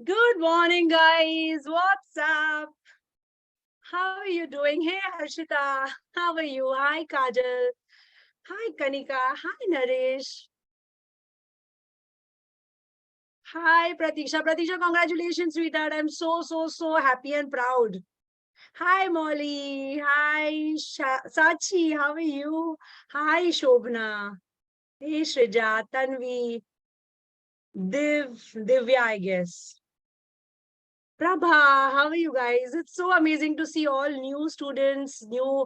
Good morning, guys. What's up? How are you doing? Hey, Harshita. How are you? Hi, Kajal. Hi, Kanika. Hi, Naresh. Hi, Pratisha. Pratisha, congratulations, sweetheart. I'm so happy and proud. Hi, Molly. Hi, Sachi. How are you? Hi, Shobna. Hey, Shrija, Tanvi, Divya, I guess. Prabha, how are you guys? It's so amazing to see all new students, new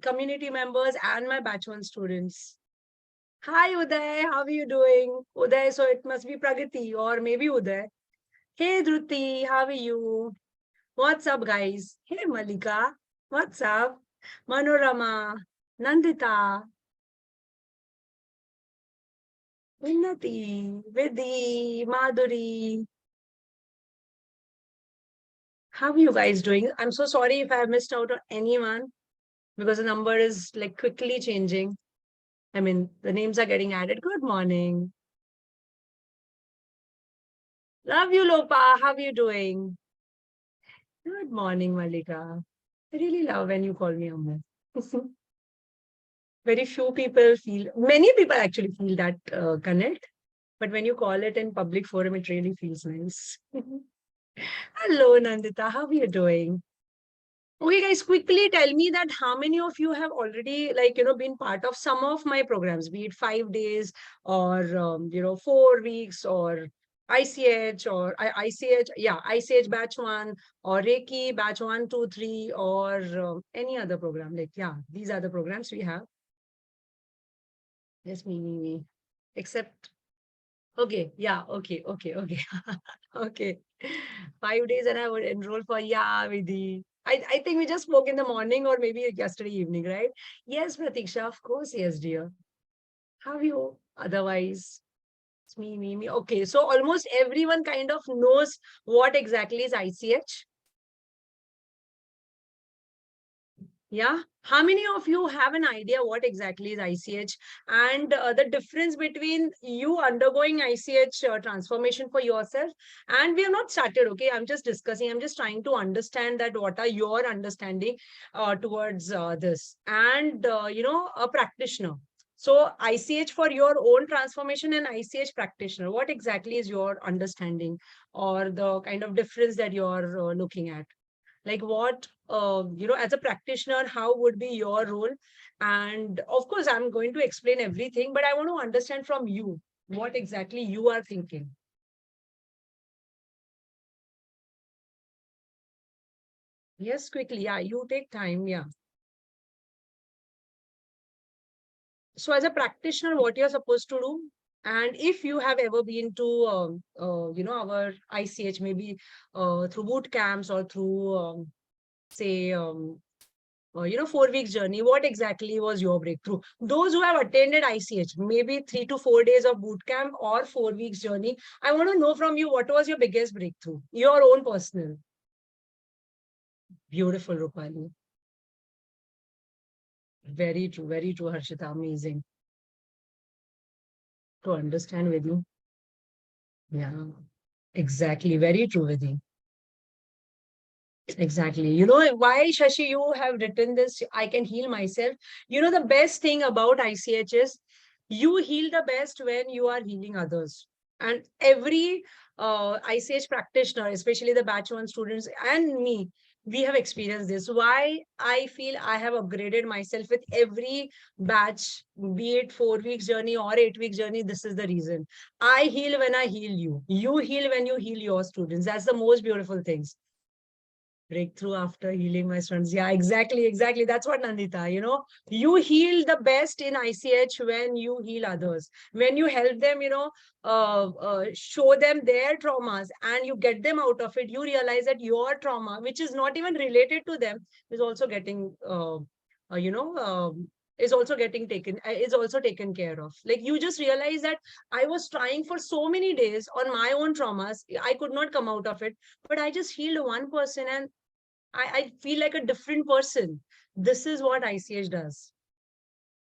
community members, and my batch one students. Hi, Uday. How are you doing? Uday, so it must be Pragati or maybe Uday. Hey, Dhruti. How are you? What's up, guys? Hey, Malika. What's up? Manorama, Nandita, Unnati, Vidhi, Madhuri. How are you guys doing? I'm so sorry if I have missed out on anyone, because the number is like quickly changing. I mean, the names are getting added. Good morning. Love you, Lopa. How are you doing? Good morning, Malika. I really love when you call me Amma. Very few people feel, many people actually feel that connect, but when you call it in public forum, it really feels nice. Hello, Nandita. How are you doing? Okay, guys, quickly tell me that how many of you have already, been part of some of my programs, be it 5 days or, 4 weeks or ICH or ICH, yeah, ICH batch one or Reiki batch one, two, three, or any other program. Like, yeah, these are the programs we have. Yes, me. Except, okay, yeah, okay. Okay. 5 days and I would enroll for, yeah, Vidhi. I think we just spoke in the morning or maybe yesterday evening, right? Yes, Pratiksha, of course, yes, dear. How are you? Otherwise, it's me. Okay, so almost everyone kind of knows what exactly is ICH. Yeah. How many of you have an idea what exactly is ICH and the difference between you undergoing ICH transformation for yourself? And we have not started, okay? I'm just discussing. I'm just trying to understand that what are your understanding towards this and, a practitioner. So ICH for your own transformation and ICH practitioner, what exactly is your understanding or the kind of difference that you're looking at? Like what, as a practitioner, how would be your role? And of course I'm going to explain everything, but I want to understand from you what exactly you are thinking. Yes, quickly. Yeah, you take time. Yeah. So as a practitioner, what you're supposed to do, and if you have ever been to our ICH, maybe through boot camps or through say 4 weeks journey, what exactly was your breakthrough? Those who have attended ICH, maybe 3 to 4 days of boot camp or 4 weeks journey, I want to know from you, what was your biggest breakthrough? Your own personal. Beautiful, Rupali. Very true, Harshita. Amazing to understand with you. Yeah, exactly. Very true with you. Exactly. You know why, Shashi, you have written this? I can heal myself. You know, the best thing about ICH is you heal the best when you are healing others. And every ICH practitioner, especially the batch one students and me, we have experienced this. Why I feel I have upgraded myself with every batch, be it 4 weeks journey or 8 weeks journey. This is the reason. I heal when I heal you. You heal when you heal your students. That's the most beautiful things. Breakthrough after healing my students. Yeah, exactly. That's what, Nandita, you heal the best in ICH when you heal others, when you help them, show them their traumas and you get them out of it. You realize that your trauma, which is not even related to them, is also getting, is also getting taken, is also taken care of. Like you just realize that I was trying for so many days on my own traumas. I could not come out of it, but I just healed one person and I feel like a different person. This is what ICH does.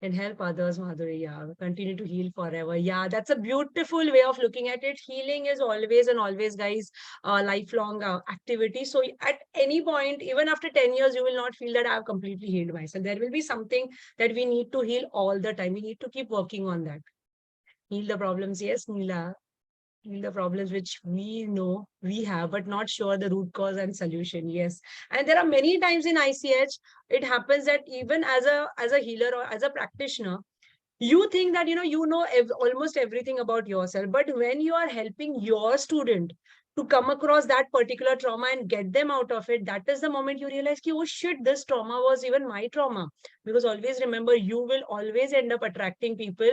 and help others, Madhuri. Yeah, continue to heal forever. Yeah, that's a beautiful way of looking at it. Healing is always and always, guys, a lifelong activity. So at any point, even after 10 years, you will not feel that I've completely healed myself. There will be something that we need to heal all the time. We need to keep working on that. Heal the problems. Yes, Neela. The problems which we know we have, but not sure the root cause and solution. Yes. And there are many times in ICH, it happens that even as a healer or as a practitioner, you think that almost everything about yourself. But when you are helping your student to come across that particular trauma and get them out of it, that is the moment you realize, oh shit, this trauma was even my trauma. Because always remember, you will always end up attracting people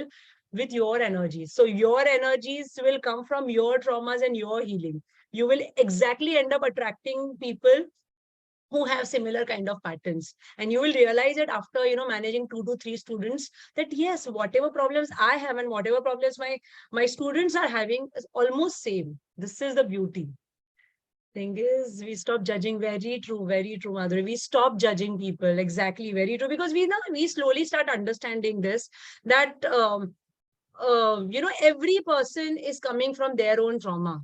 with your energies. So your energies will come from your traumas and your healing. You will exactly end up attracting people who have similar kind of patterns, and you will realize it after managing 2 to 3 students, that yes, whatever problems I have and whatever problems my students are having is almost same. This is the beauty. Thing is, we stop judging. Very true, Madhuri. We stop judging people. Exactly, very true. Because we slowly start understanding this, that every person is coming from their own trauma.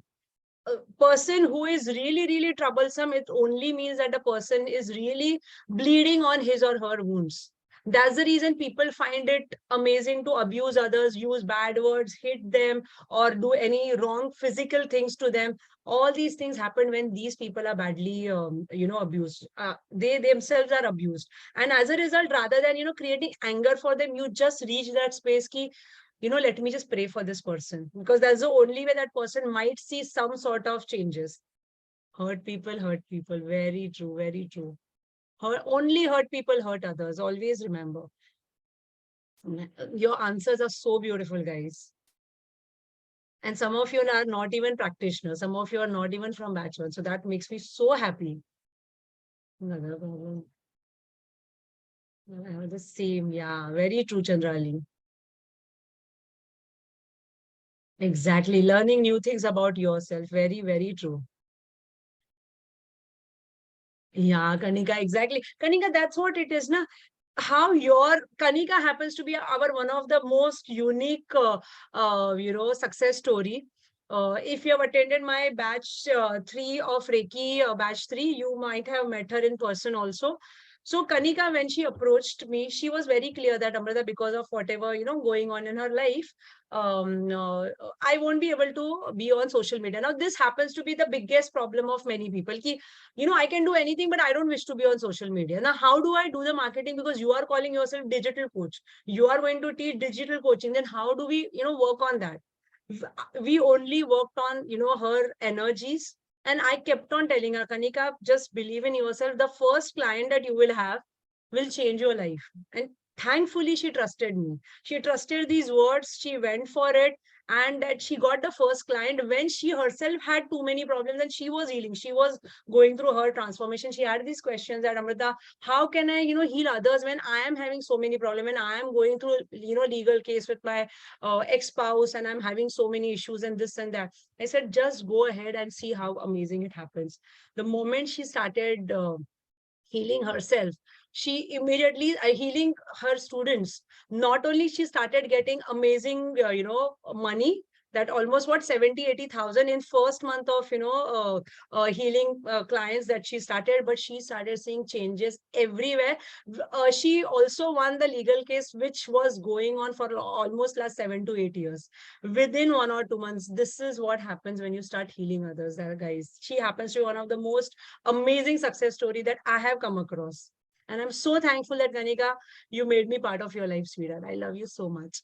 A person who is really, really troublesome, it only means that the person is really bleeding on his or her wounds. That's the reason people find it amazing to abuse others, use bad words, hit them, or do any wrong physical things to them. All these things happen when these people are badly, abused. They themselves are abused. And as a result, rather than, creating anger for them, you just reach that space ki, let me just pray for this person, because that's the only way that person might see some sort of changes. Hurt people hurt people. Very true, very true. Only hurt people hurt others. Always remember. Your answers are so beautiful, guys. And some of you are not even practitioners. Some of you are not even from batch one. So that makes me so happy. Another problem. I have the same. Yeah, very true, Chandrali. Exactly. Learning new things about yourself. Very, very true. Yeah, Kanika, exactly. Kanika, that's what it is, na? How your Kanika happens to be our one of the most unique, success story. If you have attended my batch 3 of Reiki, batch 3, you might have met her in person also. So Kanika, when she approached me, she was very clear that Amrita, because of whatever going on in her life, I won't be able to be on social media. Now, this happens to be the biggest problem of many people. Ki, I can do anything, but I don't wish to be on social media. Now, how do I do the marketing? Because you are calling yourself digital coach. You are going to teach digital coaching. Then how do we, work on that? We only worked on, her energies. And I kept on telling her, Kanika, just believe in yourself. The first client that you will have will change your life. And thankfully, she trusted me. She trusted these words. She went for it, and that she got the first client when she herself had too many problems and she was healing. She was going through her transformation. She had these questions that, Amrita, how can I, heal others when I am having so many problems and I am going through, legal case with my ex-spouse, and I'm having so many issues and this and that. I said, just go ahead and see how amazing it happens. The moment she started healing herself, she immediately healing her students. Not only she started getting amazing money, that almost what 70-80,000 in first month of healing clients that she started, but she started seeing changes everywhere. She also won the legal case which was going on for almost last 7 to 8 years. Within 1 or 2 months, this is what happens when you start healing others, guys. She happens to be one of the most amazing success story that I have come across. And I'm so thankful that, Ganika, you made me part of your life, sweetheart. I love you so much.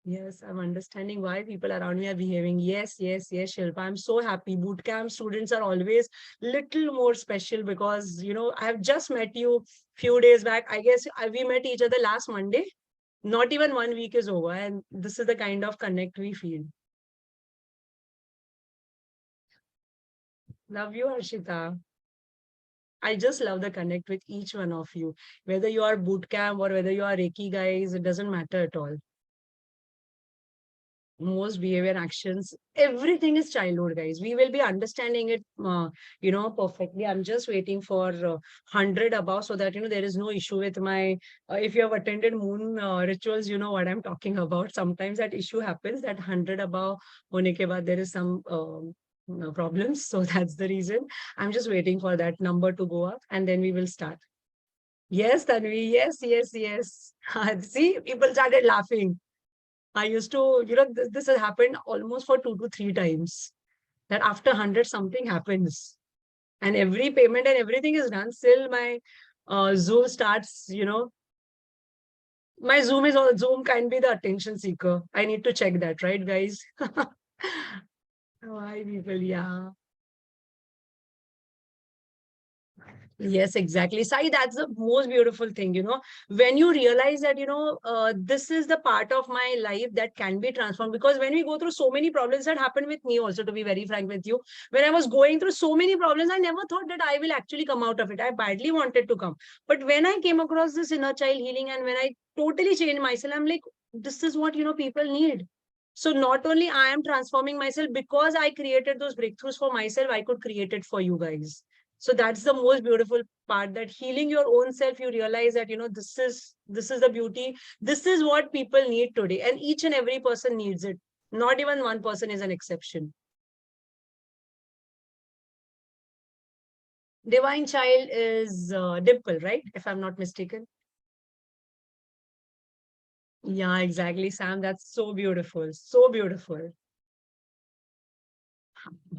Yes, I'm understanding why people around me are behaving. Yes, yes, yes, Shilpa. I'm so happy. Bootcamp students are always little more special because, I have just met you few days back. I guess we met each other last Monday. Not even 1 week is over. And this is the kind of connect we feel. Love you, Harshita. I just love the connect with each one of you. Whether you are bootcamp or whether you are Reiki guys, it doesn't matter at all. most behavior actions, everything is childhood, guys. We will be understanding it, perfectly. I'm just waiting for 100 above, so that there is no issue with my, if you have attended moon rituals, you know what I'm talking about. Sometimes that issue happens, that 100 above hone ke baad there is some problems. So that's the reason I'm just waiting for that number to go up, and then we will start. Yes, Tanvi. Yes, yes, yes. See, people started laughing. I used to, this has happened almost for 2 to 3 times. That after 100, something happens. And every payment and everything is done. Still, my Zoom starts, my Zoom is all, Zoom can be the attention seeker. I need to check that, right, guys? Why people, yeah. Yes, exactly. Sai, that's the most beautiful thing, when you realize that, this is the part of my life that can be transformed. Because when we go through so many problems, that happened with me also, to be very frank with you. When I was going through so many problems, I never thought that I will actually come out of it. I badly wanted to come. But when I came across this inner child healing, and when I totally changed myself, I'm like, this is what, people need. So not only I am transforming myself, because I created those breakthroughs for myself, I could create it for you guys. So that's the most beautiful part, that healing your own self, you realize that this is the beauty, this is what people need today, and each and every person needs it. Not even one person is an exception. Divine child is Dimple, right, if I'm not mistaken? Yeah, exactly, Sam. That's so beautiful, so beautiful.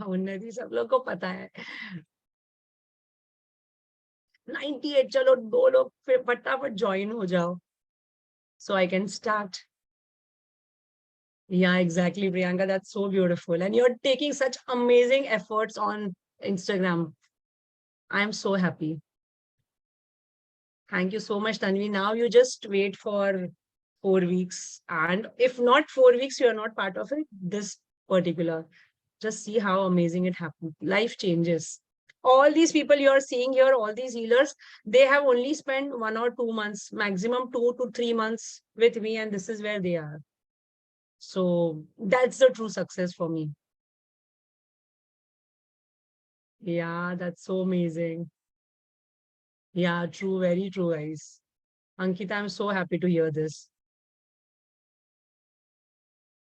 उन्नति सब लोग को पता है. 98, चलो 2 लोग फिर फटाफट ज्वाइन हो जाओ, so I can start. Yeah, exactly, Priyanka. That's so beautiful. And you're taking such amazing efforts on Instagram. I'm so happy. Thank you so much, Tanvi. Now you just wait for 4 weeks. And if not 4 weeks, you're not part of it, this particular. Just see how amazing it happens. Life changes. All these people you're seeing here, all these healers, they have only spent 1 or 2 months, maximum 2 to 3 months with me, and this is where they are. So that's the true success for me. Yeah, that's so amazing. Yeah, true, very true, guys. Ankita, I'm so happy to hear this.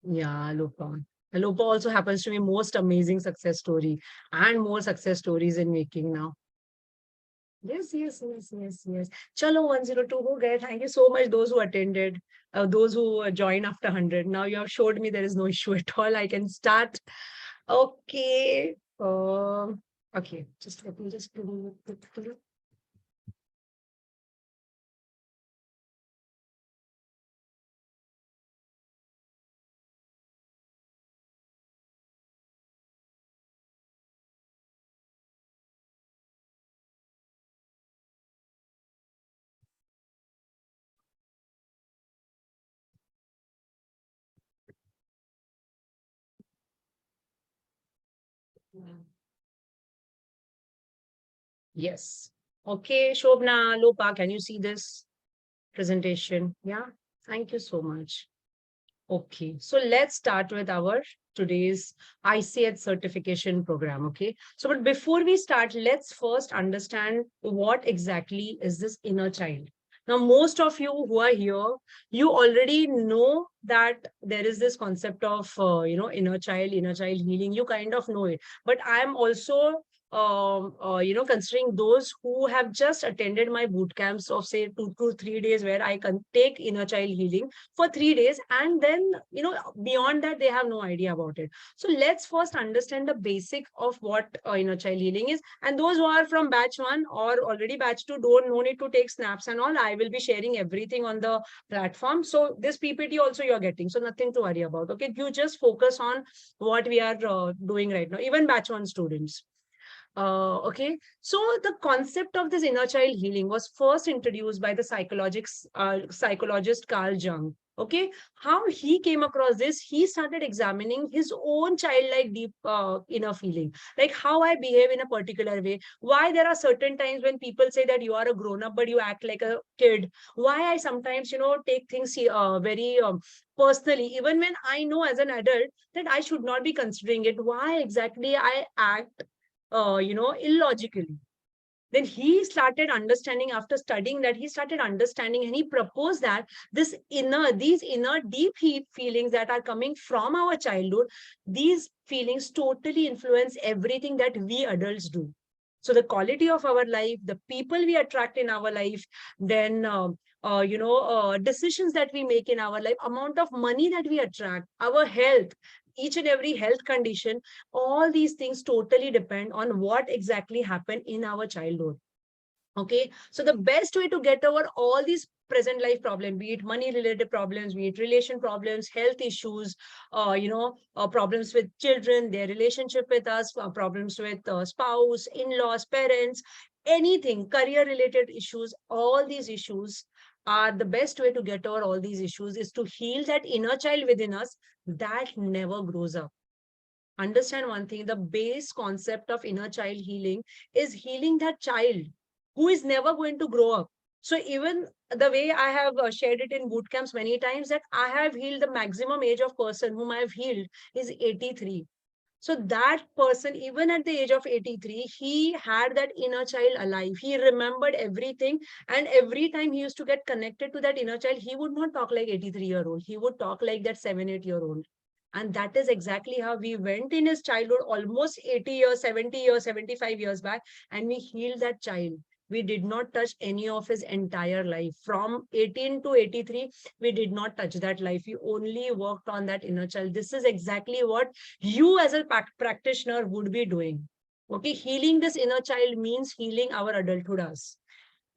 Yeah, Lupa. Lupa also happens to be most amazing success story, and more success stories in making now. Yes, yes, yes, yes, yes. Chalo 102 ho gaye. Thank you so much, those who attended, those who joined after 100. Now you have showed me there is no issue at all. I can start. Okay. Okay, just let me just do it. Yes. Okay, Shobna, Lopa, can you see this presentation? Yeah. Thank you so much. Okay, so let's start with our today's ICH certification program. Okay, so but before we start, let's first understand what exactly is this inner child. Now, most of you who are here, you already know that there is this concept of inner child healing. You kind of know it, but I am also considering those who have just attended my boot camps of say 2 to 3 days, where I can take inner child healing for 3 days, and then beyond that they have no idea about it. So let's first understand the basic of what inner child healing is, and those who are from batch 1 or already batch 2, don't no need to take snaps and all. I will be sharing everything on the platform, so this PPT also you're getting, so nothing to worry about. Okay, you just focus on what we are doing right now, even batch 1 students. Okay, so the concept of this inner child healing was first introduced by the psychologist Carl Jung. Okay, how he came across this, he started examining his own childlike deep inner feeling, like how I behave in a particular way, why there are certain times when people say that you are a grown up but you act like a kid, why I sometimes, take things very personally, even when I know as an adult that I should not be considering it, why exactly I act illogically. Then he started understanding, after studying that, he started understanding, and he proposed that these inner deep feelings that are coming from our childhood, these feelings totally influence everything that we adults do. So the quality of our life, the people we attract in our life, then decisions that we make in our life, amount of money that we attract, our health, each and every health condition, all these things totally depend on what exactly happened in our childhood. Okay, so the best way to get over all these present life problems, be it money related problems, be it relation problems, health issues, problems with children, their relationship with us, problems with spouse, in-laws, parents, anything, career related issues, all these issues are the best way to get over all these issues is to heal that inner child within us that never grows up. Understand one thing, the base concept of inner child healing is healing that child who is never going to grow up. So even the way I have shared it in boot camps many times, that I have healed, the maximum age of person whom I have healed is 83. So that person, even at the age of 83, he had that inner child alive. He remembered everything. And every time he used to get connected to that inner child, he would not talk like 83-year-old. He would talk like that 7, 8-year-old. And that is exactly how we went in his childhood, almost 80 years, 70 years, 75 years back, and we healed that child. We did not touch any of his entire life. From 18 to 83, we did not touch that life. We only worked on that inner child. This is exactly what you as a practitioner would be doing. Okay, healing this inner child means healing our adulthood us.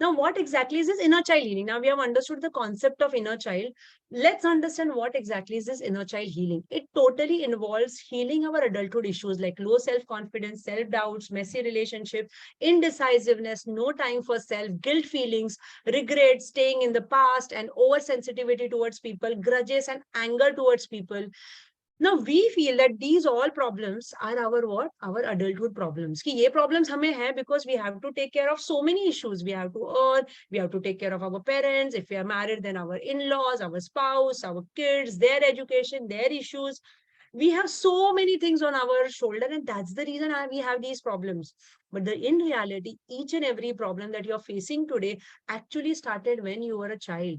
Now, what exactly is this inner child healing? Now, we have understood the concept of inner child. Let's understand what exactly is this inner child healing. It totally involves healing our adulthood issues like low self-confidence, self-doubts, messy relationship, indecisiveness, no time for self, guilt feelings, regret, staying in the past, and oversensitivity towards people, grudges and anger towards people. Now we feel that these all problems are our what? Our adulthood problems. कि ये problems हमें हैं because we have to take care of so many issues. We have to earn, we have to take care of our parents. If we are married, then our in-laws, our spouse, our kids, their education, their issues. We have so many things on our shoulder, and that's the reason we have these problems. But in reality, each and every problem that you're facing today actually started when you were a child,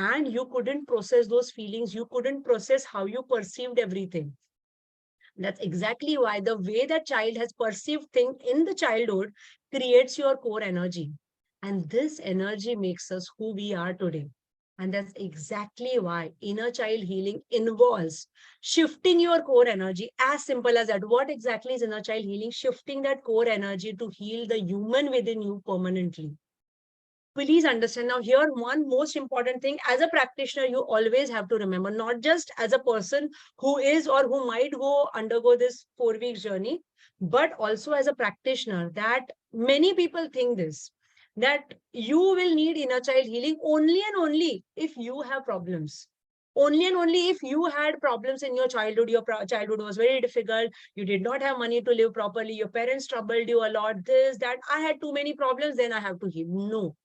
and you couldn't process those feelings, you couldn't process how you perceived everything. That's exactly why the way that child has perceived things in the childhood creates your core energy, and this energy makes us who we are today. And that's exactly why inner child healing involves shifting your core energy. As simple as that. What exactly is inner child healing? Shifting that core energy to heal the human within you permanently. Please understand. Now here, one most important thing, as a practitioner, you always have to remember, not just as a person who is or who might go undergo this 4 week journey, but also as a practitioner, that many people think this, that you will need inner child healing only and only if you have problems. Only and only if you had problems in your childhood, your childhood was very difficult, you did not have money to live properly, your parents troubled you a lot, this, that, I had too many problems, then I have to heal. No,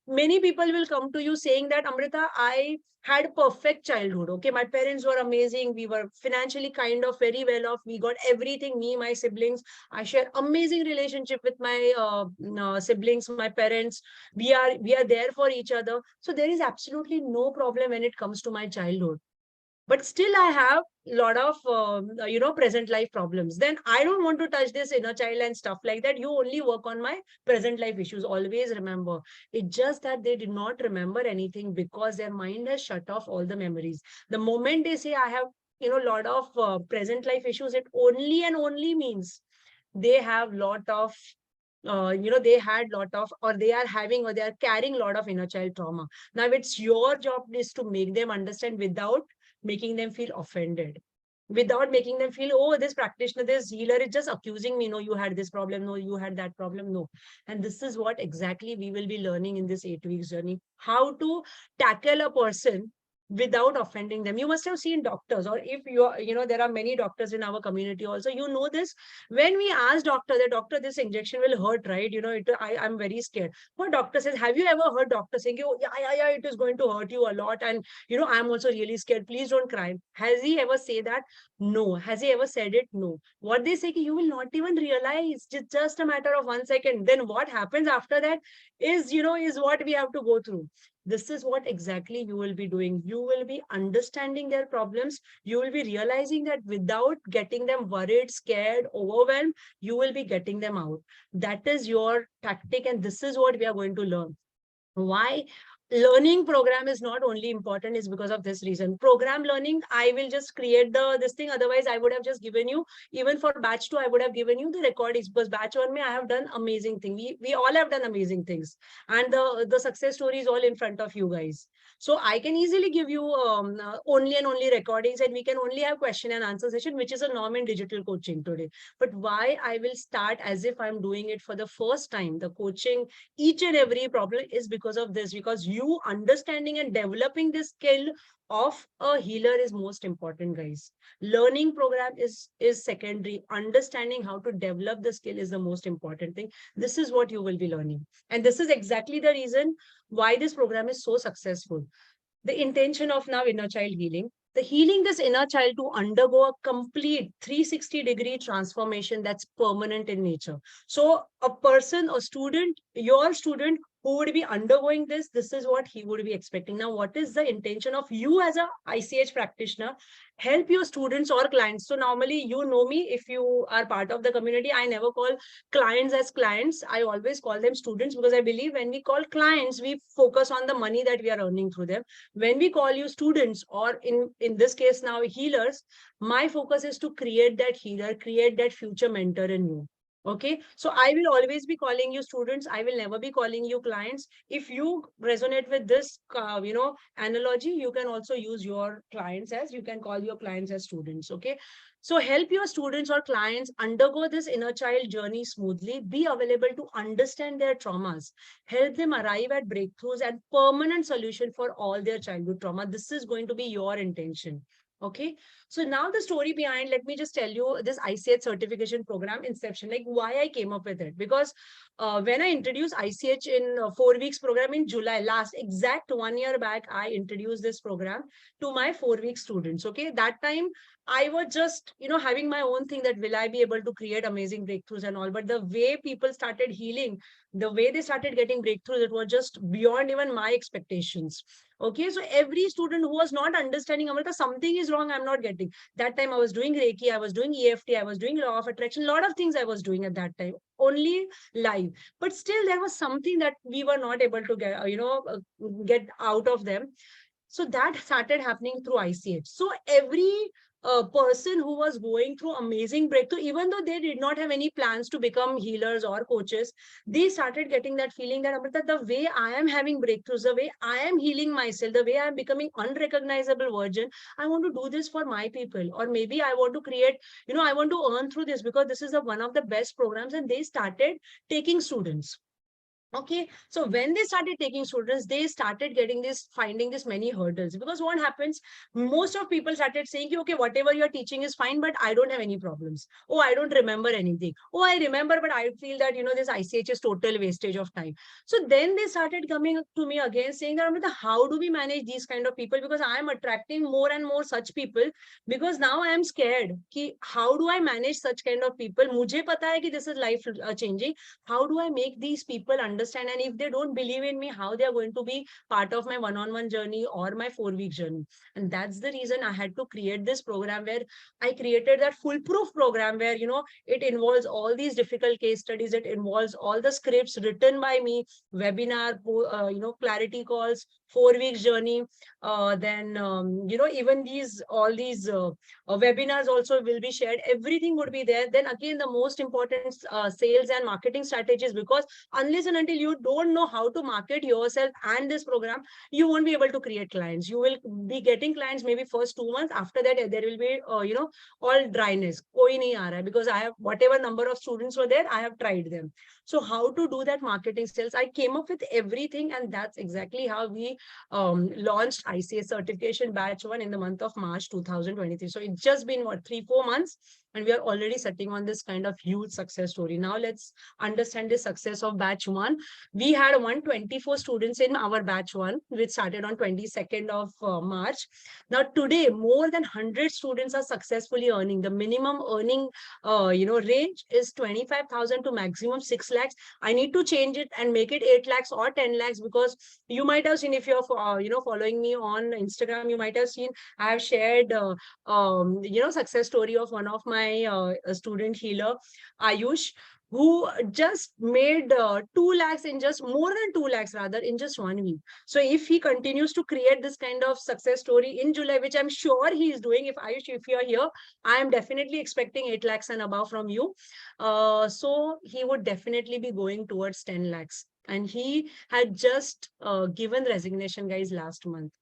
many people will come to you saying that, Amrita, I had perfect childhood. Okay, my parents were amazing. We were financially kind of very well off. We got everything. Me, my siblings. I share amazing relationship with my siblings, my parents. We are there for each other. So there is absolutely no problem when it comes to my childhood, but still I have a lot of present life problems. Then I don't want to touch this inner child and stuff like that. You only work on my present life issues. Always remember, it's just that they did not remember anything because their mind has shut off all the memories. The moment they say I have a lot of present life issues, it only and only means they have lot of they had lot of, or they are having, or they are carrying a lot of inner child trauma. Now it's your job is to make them understand without making them feel offended, without making them feel, oh, this practitioner, this healer is just accusing me. No, you had this problem. No, you had that problem. No. And this is what exactly we will be learning in this 8 weeks journey, how to tackle a person without offending them. You must have seen doctors, or if you are, there are many doctors in our community also, this. When we ask doctor, the doctor, this injection will hurt, right? I'm very scared. What doctor says, have you ever heard doctor saying, oh, yeah, it is going to hurt you a lot. And, I'm also really scared. Please don't cry. Has he ever say that? No. Has he ever said it? No. What they say, you will not even realize. It's just a matter of 1 second. Then what happens after that is what we have to go through. This is what exactly you will be doing. You will be understanding their problems. You will be realizing that without getting them worried, scared, overwhelmed, you will be getting them out. That is your tactic. And this is what we are going to learn. Why learning program is not only important is because of this reason. Program learning, I will just create this thing. Otherwise, I would have just given you, even for batch 2, I would have given you the recordings, because batch 1 I have done amazing thing. We all have done amazing things, and the success story is all in front of you guys. So I can easily give you only and only recordings, and we can only have question and answer session, which is a norm in digital coaching today. But why I will start as if I'm doing it for the first time, the coaching, each and every problem, is because of this. Because you understanding and developing this skill of a healer is most important, guys. Learning program is secondary. Understanding how to develop the skill is the most important thing. This is what you will be learning, and this is exactly the reason why this program is so successful. The intention of now inner child healing, the healing this inner child to undergo a complete 360-degree transformation that's permanent in nature. So a person, a student, your student who would be undergoing this is what he would be expecting. Now, what is the intention of you as a ICH practitioner? Help your students or clients. So normally, me, if you are part of the community, I never call clients as clients. I always call them students, because I believe when we call clients, we focus on the money that we are earning through them. When we call you students, or in this case now healers, my focus is to create that healer, create that future mentor in you. Okay, so I will always be calling you students. I will never be calling you clients. If you resonate with this analogy, you can also use your clients as, you can call your clients as students. Okay, so help your students or clients undergo this inner child journey smoothly. Be available to understand their traumas, help them arrive at breakthroughs and permanent solution for all their childhood trauma. This is going to be your intention. Okay, so now the story behind, let me just tell you this ICH certification program inception, like why I came up with it. Because when I introduced ICH in 4 weeks program in July, last exact 1 year back, I introduced this program to my 4 week students. Okay, that time I was just, having my own thing that will I be able to create amazing breakthroughs and all. But the way people started healing, the way they started getting breakthroughs, it was just beyond even my expectations. Okay, so every student who was not understanding, Amrita, something is wrong, I'm not getting. That time I was doing Reiki, I was doing EFT, I was doing law of attraction, a lot of things I was doing at that time, only live. But still there was something that we were not able to get out of them. So that started happening through ICH. So every person who was going through amazing breakthrough, even though they did not have any plans to become healers or coaches, they started getting that feeling that, Amrita, the way I am having breakthroughs, the way I am healing myself, the way I am becoming unrecognizable version, I want to do this for my people. Or maybe I want to create, I want to earn through this, because this is one of the best programs. And they started taking students. Okay, so when they started taking students, they started finding this many hurdles. Because what happens, most of people started saying, okay, whatever you're teaching is fine, but I don't have any problems. Oh, I don't remember anything. Oh, I remember, but I feel that, this ICH is total wastage of time. So then they started coming to me again saying that, Amrita, how do we manage these kind of people? Because I am attracting more and more such people, because now I am scared. How do I manage such kind of people? Mujhe pata hai ki this is life changing. How do I make these people understand? And if they don't believe in me, how they are going to be part of my one-on-one journey or my 4 week journey? And that's the reason I had to create this program, where I created that foolproof program where, it involves all these difficult case studies. It involves all the scripts written by me, webinar, clarity calls, 4 weeks journey. Then, even all these webinars also will be shared. Everything would be there. Then again, the most important sales and marketing strategies, because unless and until you don't know how to market yourself and this program, you won't be able to create clients. You will be getting clients maybe first 2 months. After that, there will be all dryness. Koi nahi aa raha hai, because I have whatever number of students were there, I have tried them. So how to do that marketing sales? I came up with everything, and that's exactly how we launched ICS certification batch 1 in the month of March 2023. So it's just been what, 3-4 months, and we are already sitting on this kind of huge success story. Now let's understand the success of batch 1. We had 124 students in our batch 1, which started on 22nd of March. Now today, more than 100 students are successfully earning. The minimum earning range is 25,000 to maximum 6 lakhs. I need to change it and make it 8 lakhs or 10 lakhs, because you might have seen, if you're following me on Instagram, you might have seen I have shared success story of one of my student healer, Ayush, who just made 2 lakhs in just more than 2 lakhs rather in just 1 week. So if he continues to create this kind of success story in July, which I'm sure he is doing, if Ayush, if you're here, I am definitely expecting 8 lakhs and above from you. So he would definitely be going towards 10 lakhs. And he had just given resignation, guys, last month.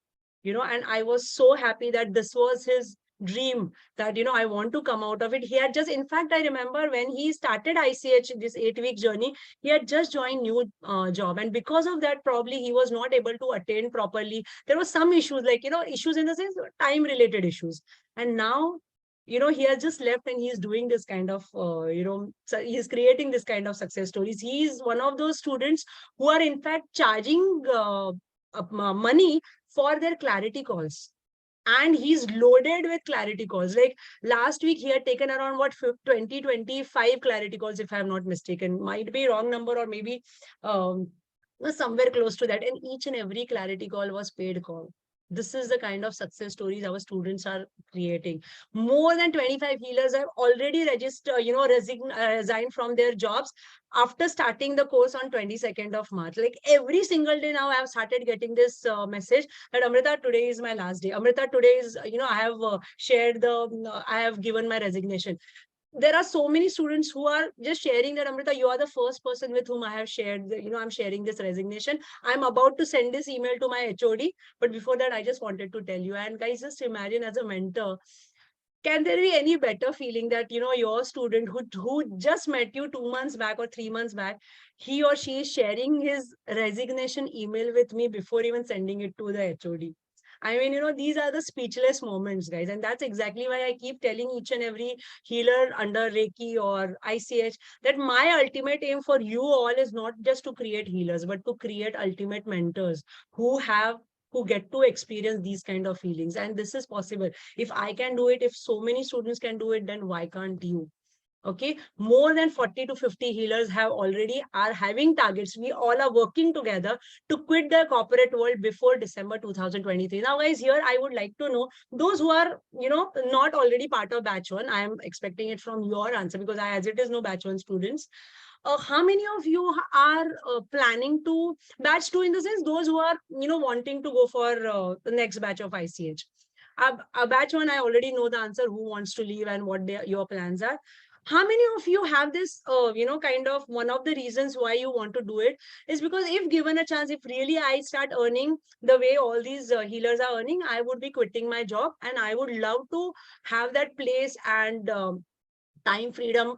And I was so happy that this was his dream, that I want to come out of it. He had just, in fact, I remember when he started ICH, this 8-week journey, he had just joined new job, and because of that, probably he was not able to attend properly. There was some issues, like issues in the sense, time related issues. And now he has just left, and he's doing this kind of so he's creating this kind of success stories. He's one of those students who are in fact charging money for their clarity calls, and he's loaded with clarity calls. Like last week he had taken around what, 25 clarity calls, if I'm not mistaken. Might be wrong number, or maybe um somewhere close to that, and each and every clarity call was paid call. This is the kind of success stories our students are creating. More than 25 healers have already registered, resigned from their jobs after starting the course on 22nd of March. Like every single day now, I've started getting this message that Amrita, today is my last day. Amrita, today is, I have I have given my resignation. There are so many students who are just sharing that, Amrita, you are the first person with whom I have shared, I'm sharing this resignation. I'm about to send this email to my HOD. But before that, I just wanted to tell you. And guys, just imagine, as a mentor, can there be any better feeling that, your student who just met you 2 months back or 3 months back, he or she is sharing his resignation email with me before even sending it to the HOD. I mean, these are the speechless moments, guys. And that's exactly why I keep telling each and every healer under Reiki or ICH that my ultimate aim for you all is not just to create healers, but to create ultimate mentors who have who get to experience these kind of feelings. And this is possible. If I can do it, if so many students can do it, then why can't you? Okay, more than 40 to 50 healers have already are having targets. We all are working together to quit the corporate world before December 2023. Now, guys, here I would like to know those who are, not already part of batch 1. I am expecting it from your answer, because as it is no batch 1 students. How many of you are planning to batch 2, in the sense those who are, wanting to go for the next batch of ICH? Batch 1, I already know the answer, who wants to leave and what your plans are. How many of you have this, kind of, one of the reasons why you want to do it is because if given a chance, if really I start earning the way all these healers are earning, I would be quitting my job, and I would love to have that place and time freedom,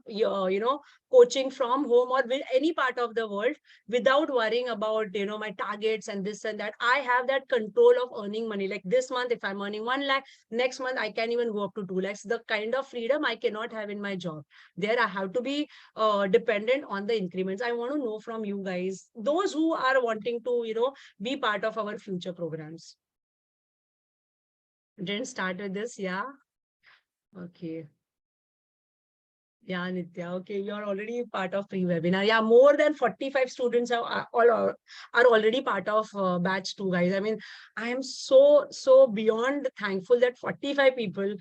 coaching from home or with any part of the world, without worrying about, my targets and this and that. I have that control of earning money. Like this month, if I'm earning 1 lakh, next month I can even go up to 2 lakhs. The kind of freedom I cannot have in my job. There I have to be dependent on the increments. I want to know from you guys, those who are wanting to, be part of our future programs. Didn't start with this, yeah. Okay. Yeah, Nitya. Okay, you're already part of pre-webinar. Yeah, more than 45 students are already part of batch 2, guys. I mean, I am so beyond thankful that 45 people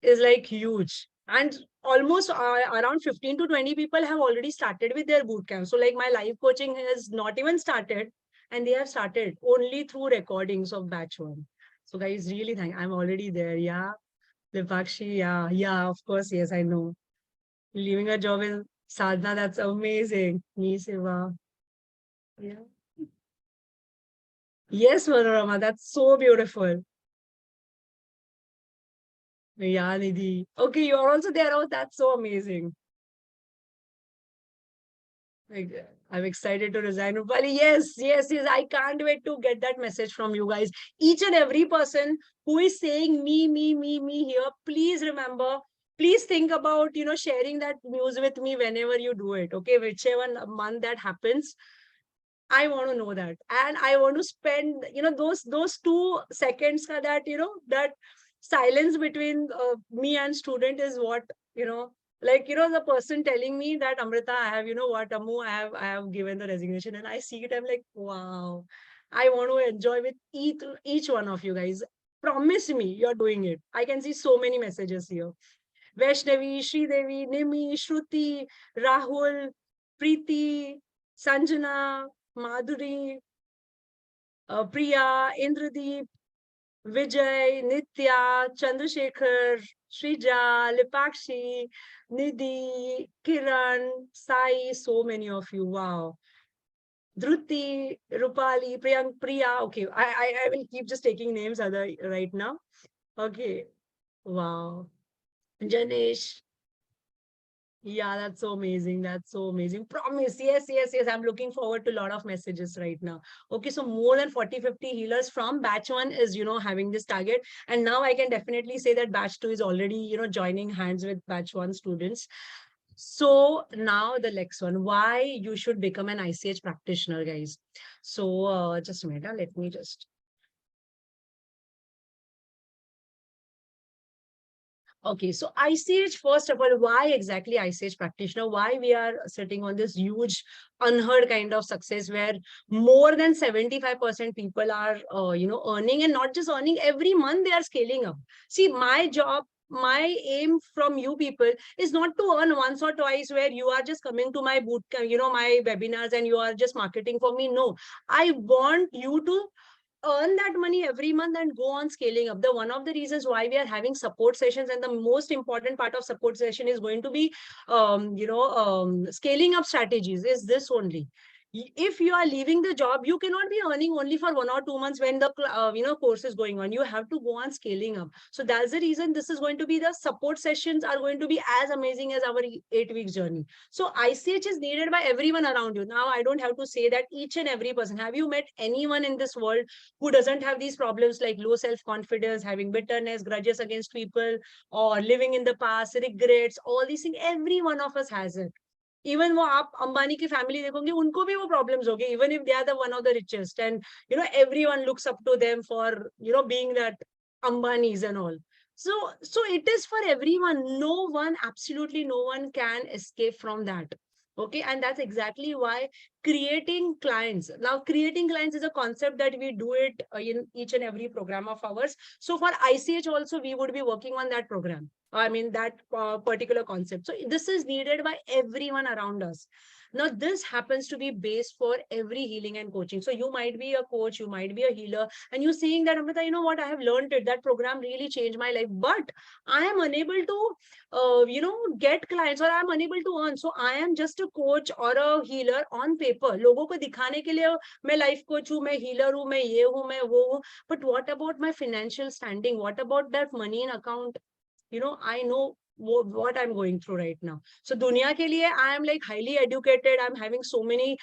is like huge. And almost around 15 to 20 people have already started with their bootcamp. So like my live coaching has not even started, and they have started only through recordings of batch 1. So guys, really I'm already there. Yeah. Vipakshi, yeah, of course. Yes, I know. Leaving a job in sadhana, that's amazing. Me, Siva. Yeah. Yes, Manorama, that's so beautiful. Yeah, Nidhi. Okay, you're also there. Oh, that's so amazing. I'm excited to resign, Rupali. Yes, yes, yes. I can't wait to get that message from you guys. Each and every person who is saying me here, please remember, please think about, sharing that news with me whenever you do it. Okay, whichever month that happens, I want to know that. And I want to spend, those 2 seconds that, that silence between me and student is what, you know, the person telling me that Amrita, I have, what, Amu, I have given the resignation, and I see it. I'm like, wow, I want to enjoy with each one of you guys. Promise me you're doing it. I can see so many messages here. Vaishnavi, Sridevi, Nimi, Shruti, Rahul, Preeti, Sanjana, Madhuri, Priya, Indradeep, Vijay, Nitya, Chandrasekhar, Shrija, Lipakshi, Nidhi, Kiran, Sai, so many of you. Wow. Dhruti, Rupali, Priya. Okay, I will keep just taking names other right now. Okay. Wow. Janesh. Yeah, that's so amazing. That's so amazing. Promise. Yes, yes, yes. I'm looking forward to a lot of messages right now. Okay, so more than 40-50 healers from batch one is, having this target. And now I can definitely say that batch two is already, joining hands with batch one students. So now the next one, why you should become an ICH practitioner, guys. So just a minute, let me just Okay, so ICH, first of all, why exactly ICH practitioner? Why we are sitting on this huge, unheard kind of success where more than 75% people are, earning, and not just earning, every month they are scaling up. See, my job, my aim from you people is not to earn once or twice where you are just coming to my boot, my webinars and you are just marketing for me. No, I want you to earn that money every month and go on scaling up. The one of the reasons why we are having support sessions, and the most important part of support session is going to be scaling up strategies, is this only. If you are leaving the job, you cannot be earning only for 1 or 2 months when the course is going on. You have to go on scaling up. So that's the reason this is going to be, the support sessions are going to be as amazing as our 8 weeks journey. So ICH is needed by everyone around you. Now I don't have to say that each and every person. Have you met anyone in this world who doesn't have these problems like low self-confidence, having bitterness, grudges against people, or living in the past, regrets, all these things? Every one of us has it. Even वो आप अंबानी की family देखोगे, उनको भी वो problems होंगे, even if they are the one of the richest, and everyone looks up to them for being that Ambanis and all. So it is for everyone. No one, absolutely no one can escape from that. Okay, and that's exactly why creating clients. Now, creating clients is a concept that we do it in each and every program of ours. So for ICH also, we would be working on that program. I mean, that particular concept. So this is needed by everyone around us. Now, this happens to be base for every healing and coaching. So you might be a coach, you might be a healer, and you're saying that, Amrita, you know what, I have learned it. That program really changed my life, but I am unable to get clients, or I'm unable to earn. So I am just a coach or a healer on paper. लोगों को दिखाने के लिए मैं life coach हूँ, मैं healer हूँ, मैं ये हूँ, मैं वो हूँ. But what about my financial standing? What about that money in account? I know what I'm going through right now. So dunya ke liye, I am like highly educated. I'm having so many,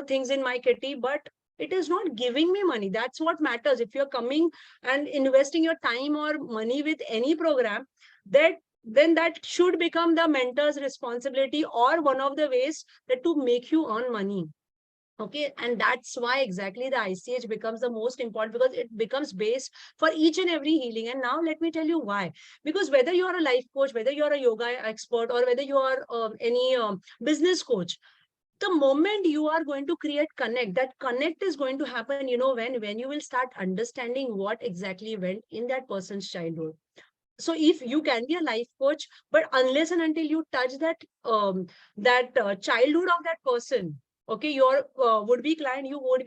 things in my kitty, but it is not giving me money. That's what matters. If you're coming and investing your time or money with any program, that then that should become the mentor's responsibility, or one of the ways that to make you earn money. Okay, and that's why exactly the ICH becomes the most important, because it becomes base for each and every healing. And now let me tell you why. Because whether you are a life coach, whether you are a yoga expert, or whether you are any business coach, the moment you are going to create connect, that connect is going to happen, when you will start understanding what exactly went in that person's childhood. So if you can be a life coach, but unless and until you touch that childhood of that person, okay, your would-be client, you won't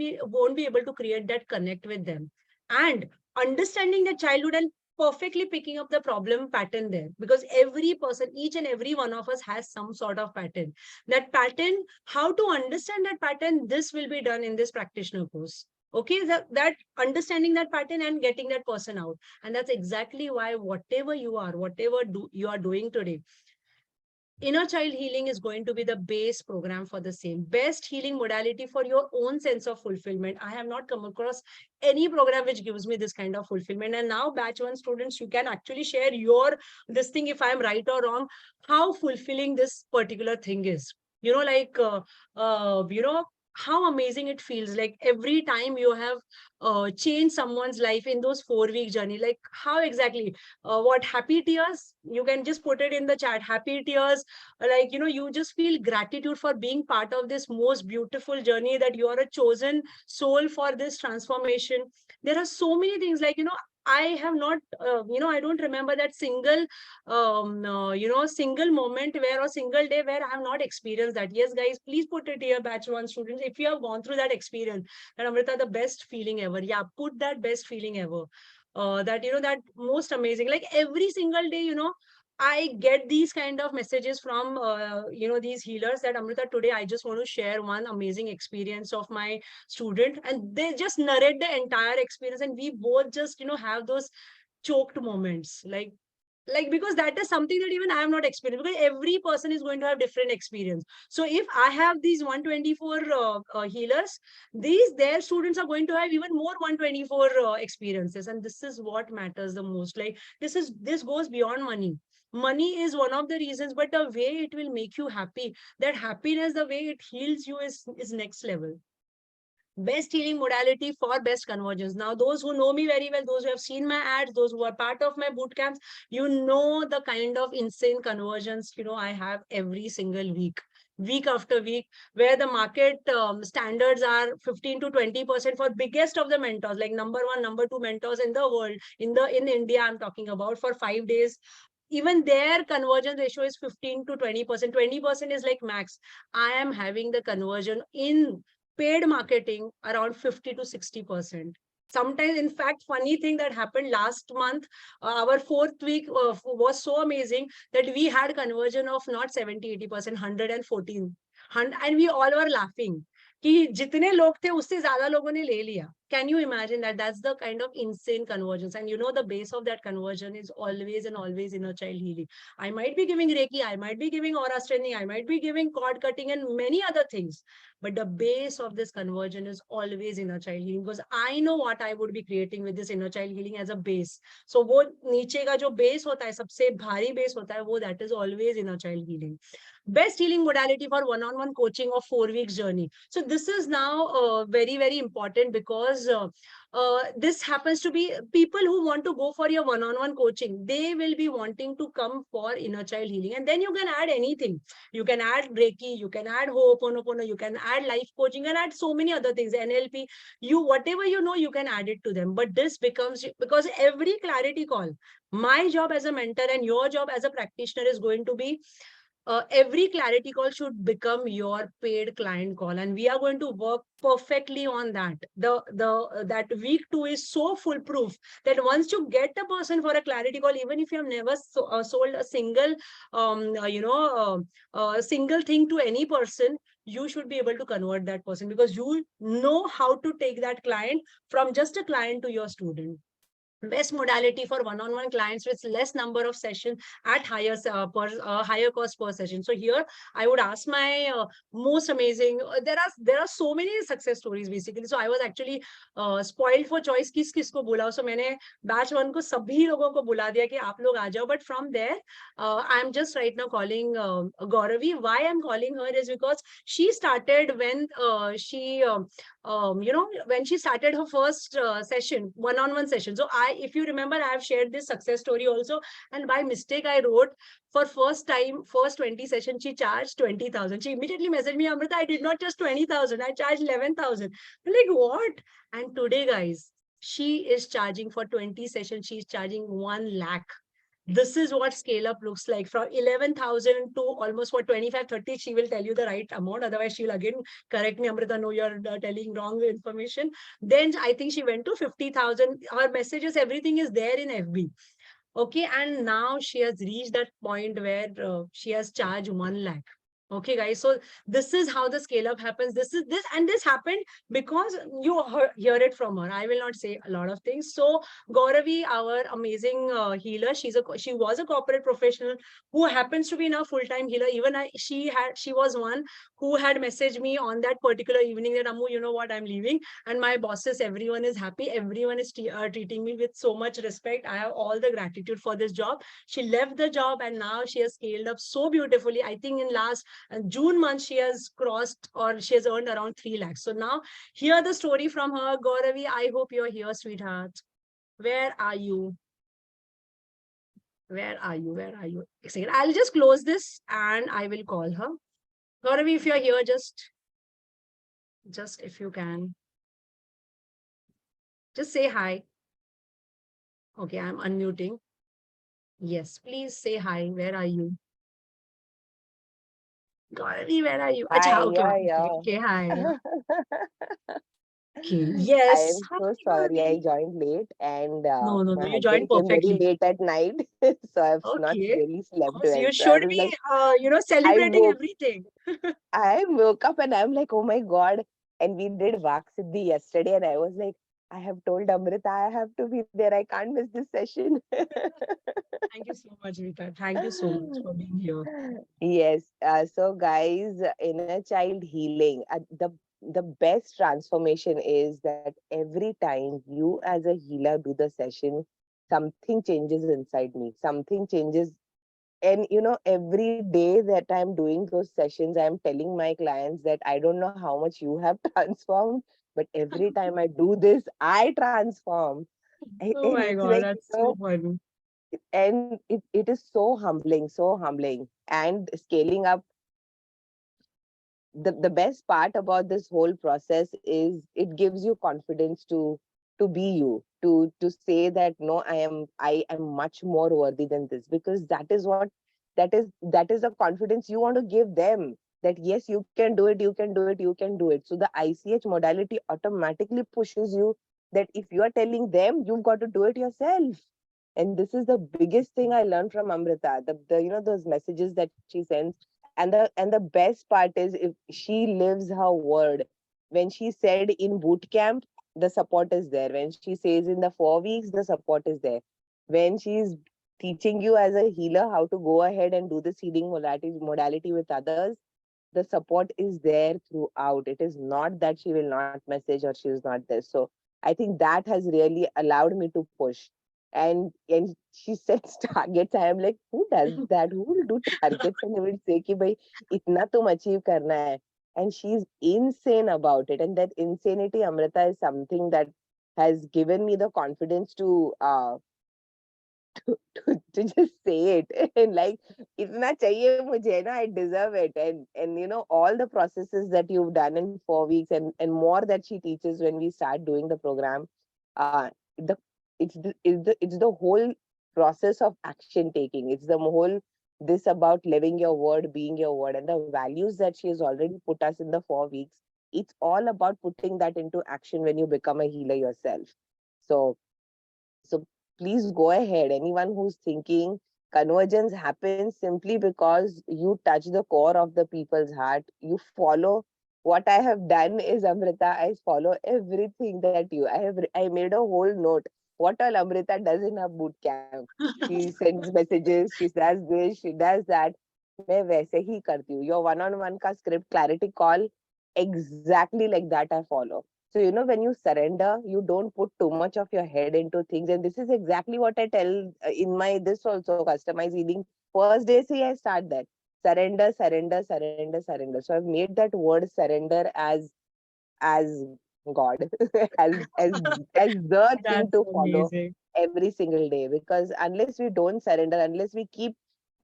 be able to create that connect with them, and understanding the childhood and perfectly picking up the problem pattern there, because every person, each and every one of us has some sort of pattern. That pattern, how to understand that pattern, this will be done in this practitioner course. Okay, that understanding that pattern and getting that person out. And that's exactly why whatever you are, whatever you are doing today, inner child healing is going to be the base program for the same. Best healing modality for your own sense of fulfillment. I have not come across any program which gives me this kind of fulfillment. And now batch one students, you can actually share your this thing, if I'm right or wrong, how fulfilling this particular thing is. Like how amazing it feels like every time you have changed someone's life in those 4 week journey. Like how exactly, what happy tears, you can just put it in the chat, happy tears, like you just feel gratitude for being part of this most beautiful journey, that you are a chosen soul for this transformation. There are so many things, like I have not I don't remember that single single moment where, or single day where I have not experienced that. Yes guys, please put it here, batch one students, if you have gone through that experience, that Amrita, the best feeling ever. Yeah, put that best feeling ever. That that most amazing, like every single day, I get these kind of messages from these healers, that Amrita, today I just want to share one amazing experience of my student, and they just narrate the entire experience, and we both just have those choked moments, because that is something that even I have not experienced, because every person is going to have different experience. So if I have these 124 healers, their students are going to have even more 124 experiences, and this is what matters the most. Like this goes beyond money. Money is one of the reasons, but the way it will make you happy, that happiness, the way it heals you is next level. Best healing modality for best convergence. Now, those who know me very well, those who have seen my ads, those who are part of my boot camps, the kind of insane conversions, I have every single week after week, where the market standards are 15 to 20% for biggest of the mentors, like number one, number two mentors in the world, in India, I'm talking about, for 5 days. Even their conversion ratio is 15 to 20%. 20% is like max. I am having the conversion in paid marketing around 50 to 60%. Sometimes, in fact, funny thing that happened last month, our 4th week was so amazing that we had conversion of not 70, 80%, 114. And we all were laughing कि जितने लोग थे उससे ज्यादा लोगों ने ले लिया. Can you imagine that? That's the kind of insane conversions. And the base of that conversion is always and always inner child healing. I might be giving Reiki, I might be giving aura strengthening, I might be giving cord cutting and many other things. But the base of this conversion is always inner child healing, because I know what I would be creating with this inner child healing as a base. So वो नीचे का जो base होता है, सबसे भारी base होता है, वो that is always inner child healing. Best healing modality for one-on-one coaching of 4 weeks journey. So this is now very, very important, because this happens to be people who want to go for your one-on-one coaching. They will be wanting to come for inner child healing. And then you can add anything. You can add Reiki, you can add Ho'oponopono, you can add life coaching, and add so many other things, NLP. Whatever you can add it to them. But this becomes, because every clarity call, my job as a mentor and your job as a practitioner is going to be, every clarity call should become your paid client call, and we are going to work perfectly on that. That week 2 is so foolproof that once you get a person for a clarity call, even if you have never sold a single single thing to any person, you should be able to convert that person, because you know how to take that client from just a client to your student. Best modality for one-on-one clients with less number of sessions at higher cost per session. So here I would ask my most amazing, there are so many success stories basically. So I was actually spoiled for choice, किस किस को बुलाओ. So मैंने batch 1 को सभी लोगों को बुला दिया कि आप लोग आ जाओ. But from there I'm just right now calling Gauravi. Why I'm calling her is because she started when when she started her first session, one-on-one session. So if you remember, I have shared this success story also. And by mistake, I wrote, for first time, first 20 sessions, she charged 20,000. She immediately messaged me, Amrita, I did not just 20,000, I charged 11,000. I'm like, what? And today, guys, she is charging for 20 sessions. She's charging 1 lakh. This is what scale up looks like, from 11,000 to almost what 25, 30. She will tell you the right amount. Otherwise, she'll again correct me, Amrita, no, you're telling wrong information. Then I think she went to 50,000. Her messages, everything is there in FB. Okay. And now she has reached that point where she has charged 1 lakh. Okay, guys. So this is how the scale up happens. This happened because you hear it from her. I will not say a lot of things. So Gauravi, our amazing healer, she was a corporate professional who happens to be now full time healer. Even she was one who had messaged me on that particular evening that Ammu, you know what, I'm leaving, and my bosses, everyone is happy. Everyone is treating me with so much respect. I have all the gratitude for this job. She left the job and now she has scaled up so beautifully. I think in last and June month, she has crossed or she has earned around 3 lakhs. So now hear the story from her. Gauravi, I hope you're here, sweetheart. Where are you? Where are you? Where are you? A second. I'll just close this and I will call her. Gauravi, if you're here, just if you can, just say hi. Okay, I'm unmuting. Yes, please say hi. Where are you? Gauravi, where are you? Acha, Hi, okay, yeah, okay, yeah. okay, hi. Okay, I yes. am Hi, so sorry I Gauravi. joined late and No, no, my no, you joined husband came very perfectly. late at night, so I've not Okay. really slept Oh, so well. you So I should was like, be, I celebrating woke, everything. I woke up and I'm like, oh my God. And we did Vak Siddhi yesterday, and I was like, I have told Amrita I have to be there. I can't miss this session. Thank you so much, Rita. Thank you so much for being here. Yes. So, guys, inner child healing. The best transformation is that every time you, as a healer, do the session, something changes inside me. Something changes, and every day that I'm doing those sessions, I'm telling my clients that I don't know how much you have transformed, but every time I do this, I transform. Oh And my it's God, like, that's so funny. and it is so humbling and scaling up. The best part about this whole process is it gives you confidence to be you, to say that no, I am much more worthy than this, because that is the confidence you want to give them, that yes, you can do it, you can do it, you can do it. So the ICH modality automatically pushes you that if you are telling them, you've got to do it yourself. And this is the biggest thing I learned from Amrita, the those messages that she sends. And the best part is, if she lives her word. When she said in boot camp, the support is there. When she says in the 4 weeks, the support is there. When she's teaching you as a healer how to go ahead and do the seeding modality with others, the support is there throughout. It is not that she will not message or she is not there. So I think that has really allowed me to push. And she sets targets. I am like, who does that? Who will do targets and will say ki bhai itna tum achieve karna hai? And she's insane about it. And that insanity, Amrita, is something that has given me the confidence to just say it. And like, itna chahiye mujhe na, I deserve it. And all the processes that you've done in 4 weeks, and more that she teaches when we start doing the program, uh the it's the whole process of action taking. It's the whole, this about living your word, being your word, and the values that she has already put us in the 4 weeks. It's all about putting that into action when you become a healer yourself. So so please go ahead. Anyone who's thinking, convergence happens simply because you touch the core of the people's heart. You follow what I have done is, Amrita, I follow everything that I made a whole note. What all Amrita does in her boot camp. She sends messages, she does this, she does that. मैं वैसे ही करती हूँ. Your one-on-one का script clarity call, exactly like that I follow. So, when you surrender, you don't put too much of your head into things. And this is exactly what I tell in my this also customized healing. First day, see, I start that. Surrender, surrender, surrender, surrender. So I've made that word surrender as God, as the thing That's to follow amazing. every single day. Because unless we don't surrender, unless we keep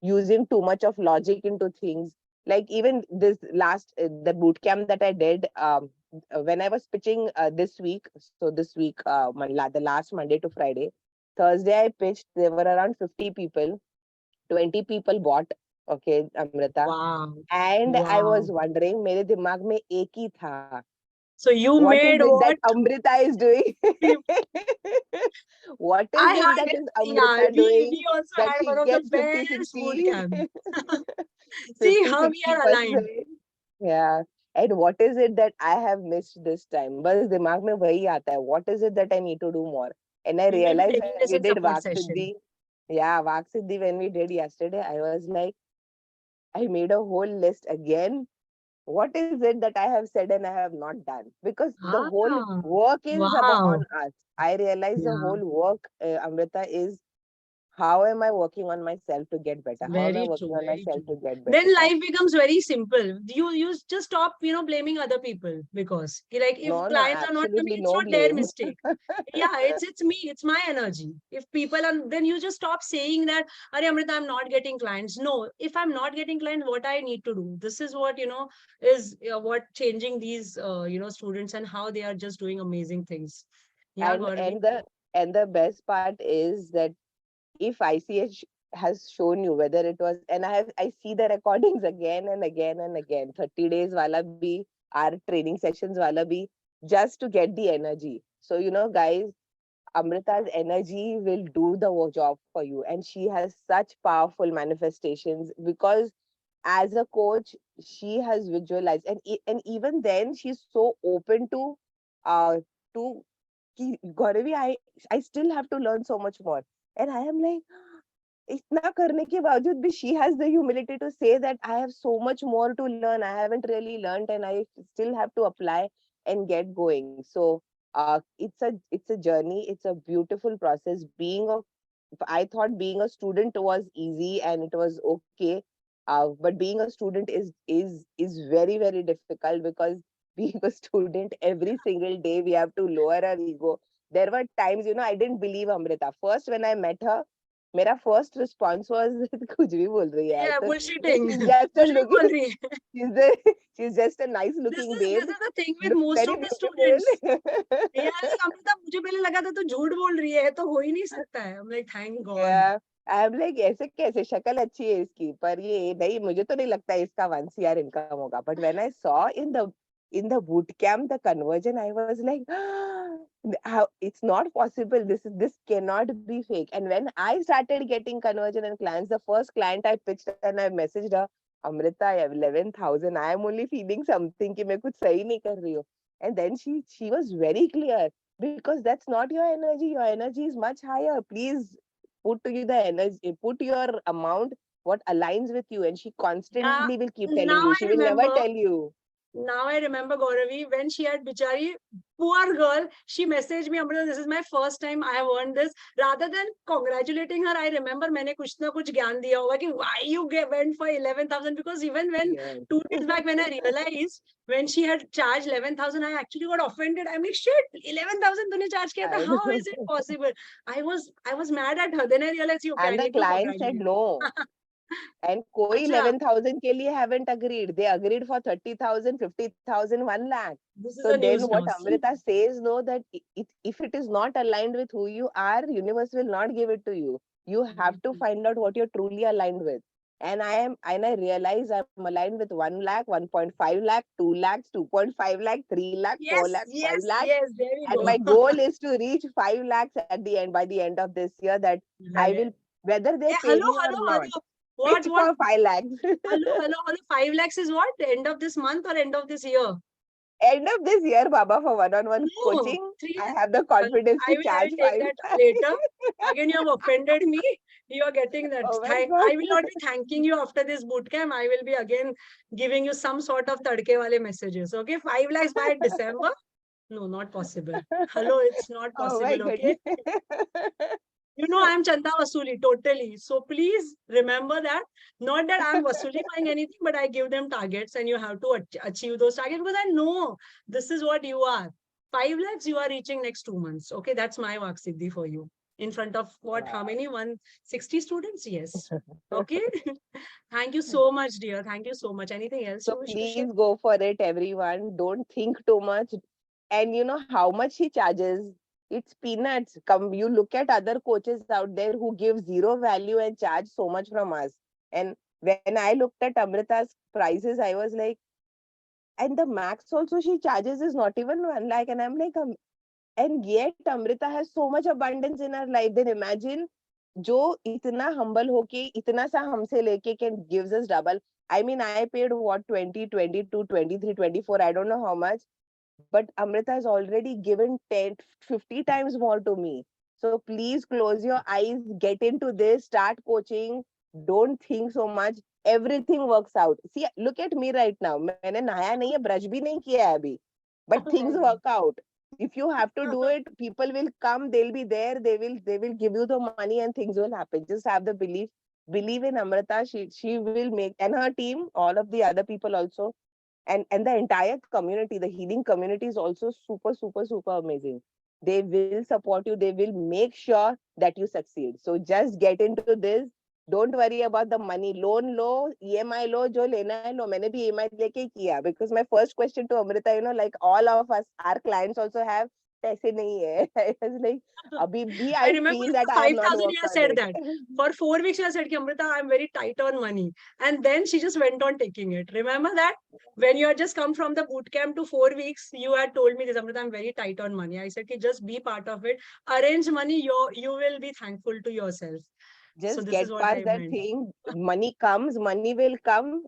using too much of logic into things, like even this last the boot camp that I did, when I was pitching this week. So this week, the last Monday to Friday, Thursday I pitched. There were around 50 people. 20 people bought. Okay, Amrita. Wow. And I was Wow. wondering, मेरे दिमाग में एक ही था, So you what is made it that what Amrita is doing? we- What is I it had, that is yeah, Amrita we doing also that had she one of the gets 50, best boot 60? camp. See 50, how we are aligned. 60%. Yeah. And what is it that I have missed this time? बस दिमाग में वही आता है. What is it that I need to do more? And I We will be realized taking when this we in did support Vak session. Siddhi, yeah, Vak Siddhi, when we did yesterday, I was like, I made a whole list again. What is it that I have said and I have not done? Because the whole Ah, work is about on wow. us. I realize the Yeah, whole work, Amrita, is how am I working on myself to get better? How am I very working true, on very myself true. to get Then better? life becomes very simple. You just stop, blaming other people because like if No, no, clients are not coming, absolutely it's no not their blame. mistake. Yeah, it's me, it's my energy. If people are, then you just stop saying that, Are Amrita, I'm not getting clients. No, if I'm not getting clients, what I need to do? This is what is what changing these students and how they are just doing amazing things. Yeah, and Gauravi. and the and the best part is that if ICH has shown you whether it was, and I see the recordings again and again and again, 30 days wala bhi, our training sessions wala bhi, just to get the energy. So guys, Amrita's energy will do the job for you, and she has such powerful manifestations because as a coach she has visualized, and even then she's so open uh to Gauravi, I still have to learn so much more. And I am like, इतना करने के बावजूद भी she has the humility to say that I have so much more to learn. I haven't really learned and I still have to apply and get going. So it's a journey. It's a beautiful process. I thought being a student was easy and it was okay. But being a student is very, very difficult because being a student every single day we have to lower our ego. There were times, I didn't believe Amrita. First, when I met her, मेरा first response was कुछ भी बोल रही है Yeah, तो bullshitting. she's just a कुछ भी बोल looking रही है. she's just a nice This looking is babe, this is the thing with looks most very of the students. beautiful. Yeah, like Amrita मुझे पहले लगा था तू झूठ बोल रही है तो हो ही नहीं सकता है. I'm like thank God. Yeah, I'm like ऐसे कैसे शक्ल अच्छी है इसकी पर ये नहीं मुझे तो नहीं लगता इसका 1 CR इनकम होगा but when I saw in the boot camp the conversion I was like how it's not possible, this cannot be fake. And when I started getting conversion and clients, the first client I pitched and I messaged her, Amrita, I have 11,000, I am only feeling something कि मैं कुछ सही नहीं कर रही हूँ. And then she was very clear because that's not your energy is much higher. Please put to you the energy, put your amount what aligns with you, and she Yeah, constantly will keep telling now you, I she will never remember. tell you. Now I remember Gauravi when she had Bichari, poor girl, she messaged me, Amrita, this is my first time I have earned this. Rather than congratulating her, I remember मैंने कुछ ना कुछ ज्ञान दिया होगा कि why you went for 11,000 because even when Yes. 2 days back when I realized when she had charged 11,000, I actually got offended. I'm like, shit, 11,000 तूने charge किया था. I How know. is it possible? I was mad at her. Then I realized, okay, I And the need to client said congratulate no. her. And कोई अच्छा, 11,000 के लिए haven't agreed. They agreed for 30,000, 50,000, 1 lakh. this is So a then news what now. See? Amrita says, no, that if it is not aligned with who you are, universe will not give it to you. You have to find out what you're truly aligned with. And I realize I'm aligned with 1 lakh, 1.5 lakh, 2 lakhs, 2.5 lakh, 3 lakh, 4 Yes, lakh, 5 yes, lakh. yes, there we And go. my goal is to reach 5 lakhs at the end by the end of this year that I Right. will, whether they Eh, pay hello, me or hello, not, hello. What, pitch what? for 5 lakhs. Hello, hello, hello. 5 lakhs is what? The end of this month or end of this year? End of this year, Baba, for one-on-one No, coaching, 3 I lakhs. have the Hello, confidence I to will, I charge will take 5 that lakhs. later. Again, you have offended me. You are getting that. Oh my I will God. not be thanking you after this boot camp. I will be again giving you some sort of tadke wale messages. Okay, 5 lakhs by December? No, not possible. Hello, it's not Oh my possible. Okay. goodness. I'm Chanda Vasuli totally. So please remember that. Not that I'm vasulifying anything, but I give them targets and you have to achieve those targets because I know this is what you are. 5 lakhs you are reaching next 2 months. Okay, that's my Vak Siddhi for you. In front of what? How Wow. many? 160 students? Yes. Okay. Thank you so much, dear. Thank you so much. Anything else So you wish to share? please go for it, everyone. Don't think too much. And you know how much he charges? It's peanuts. Come, you look at other coaches out there who give zero value and charge so much from us. And when I looked at Amrita's prices, I was like, and the max also she charges is not even 1 lakh. And I'm like, and yet Amrita has so much abundance in her life. Then imagine जो इतना humble होके इतना सा हमसे लेके can gives us double. I mean, I paid what 20, 22, 23, 24. I don't know how much, but Amrita has already given 10, 50 times more to me. So please close your eyes, get into this, start coaching. Don't think so much. Everything works out. See, look at me right now. मैंने नहाया नहीं है, brush भी नहीं किया है अभी. But Oh my things God. work out. If you have to do it, people will come, they'll be there, they will give you the money and things will happen. Just have the belief. Believe in Amrita. She will make, and her team, all of the other people also, and the entire community, the healing community is also super super super amazing. They will support you, they will make sure that you succeed. So just get into this. Don't worry about the money. Loan low, EMI लो, जो लेना है लो. मैंने भी EMI लेके ही किया, because my first question to Amrita, like all of us, our clients also have, पैसे नहीं है. I was like, अभी भी I I remember feel for that I have not 5,000 you worked have on said it. that. For 4 weeks you have said, Amrita, I'm very tight on money. And then she just went on taking it. Remember that? When you had just come from the boot camp to 4 weeks, you had told me this, Amrita, I'm very tight on money. I said, just be part of it. Arrange money, you will be thankful to yourself. So Just this is get what past I that meant. thing. Money comes, money will come.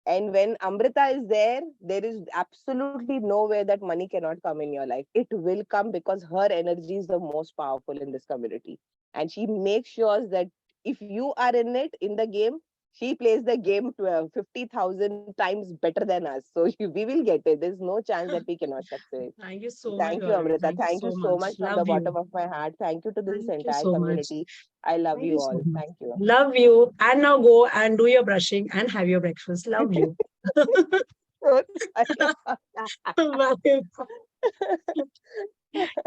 And when Amrita is there is absolutely no way that money cannot come in your life. It will come because her energy is the most powerful in this community. And she makes sure that if you are in it, in the game, she plays the game 50,000 times better than us. So we will get it. There's no chance that we cannot succeed. Thank you so much, Thank you, Gauri. Amrita. Thank you Thank you so so much. much from the Love you. bottom of my heart. Thank you to this Thank you entire so much. community. I love Thank you you so all. much. Thank you. Love you. And now go and do your brushing and have your breakfast. Love you. So sorry about Bye. that.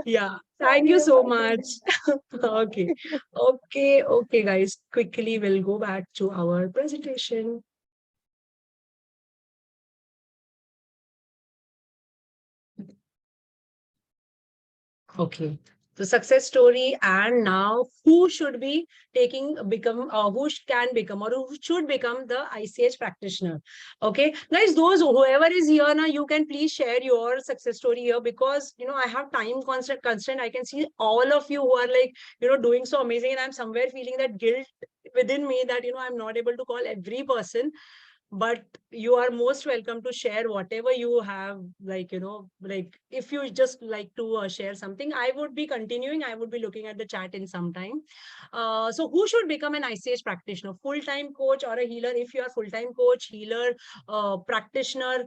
Yeah. Thank Sorry you so about much. Okay. Okay. Okay, guys. Quickly, we'll go back to our presentation. Okay. The success story, and now who should be can become, or who should become the ICH practitioner. Okay, guys, those whoever is here now, you can please share your success story here, because I have time constraint. I can see all of you who are like doing so amazing, and I'm somewhere feeling that guilt within me that I'm not able to call every person, but you are most welcome to share whatever you have, like if you just like to share something. I would be continuing, I would be looking at the chat in some time. So who should become an ICH practitioner? Full-time coach or a healer? If you are full-time coach, healer, practitioner,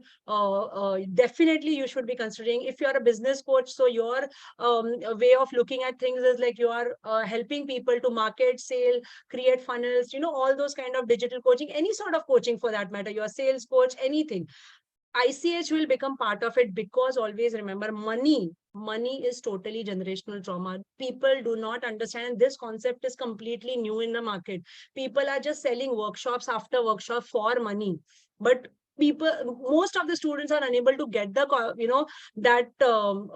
definitely you should be considering. If you are a business coach, so your way of looking at things is like you are helping people to market, sale, create funnels, all those kind of digital coaching, any sort of coaching for that matter, your sales coach, anything. ICH will become part of it, because always remember, money is totally generational trauma. People do not understand. This concept is completely new in the market. People are just selling workshops after workshop for money. But most of the students are unable to get the, that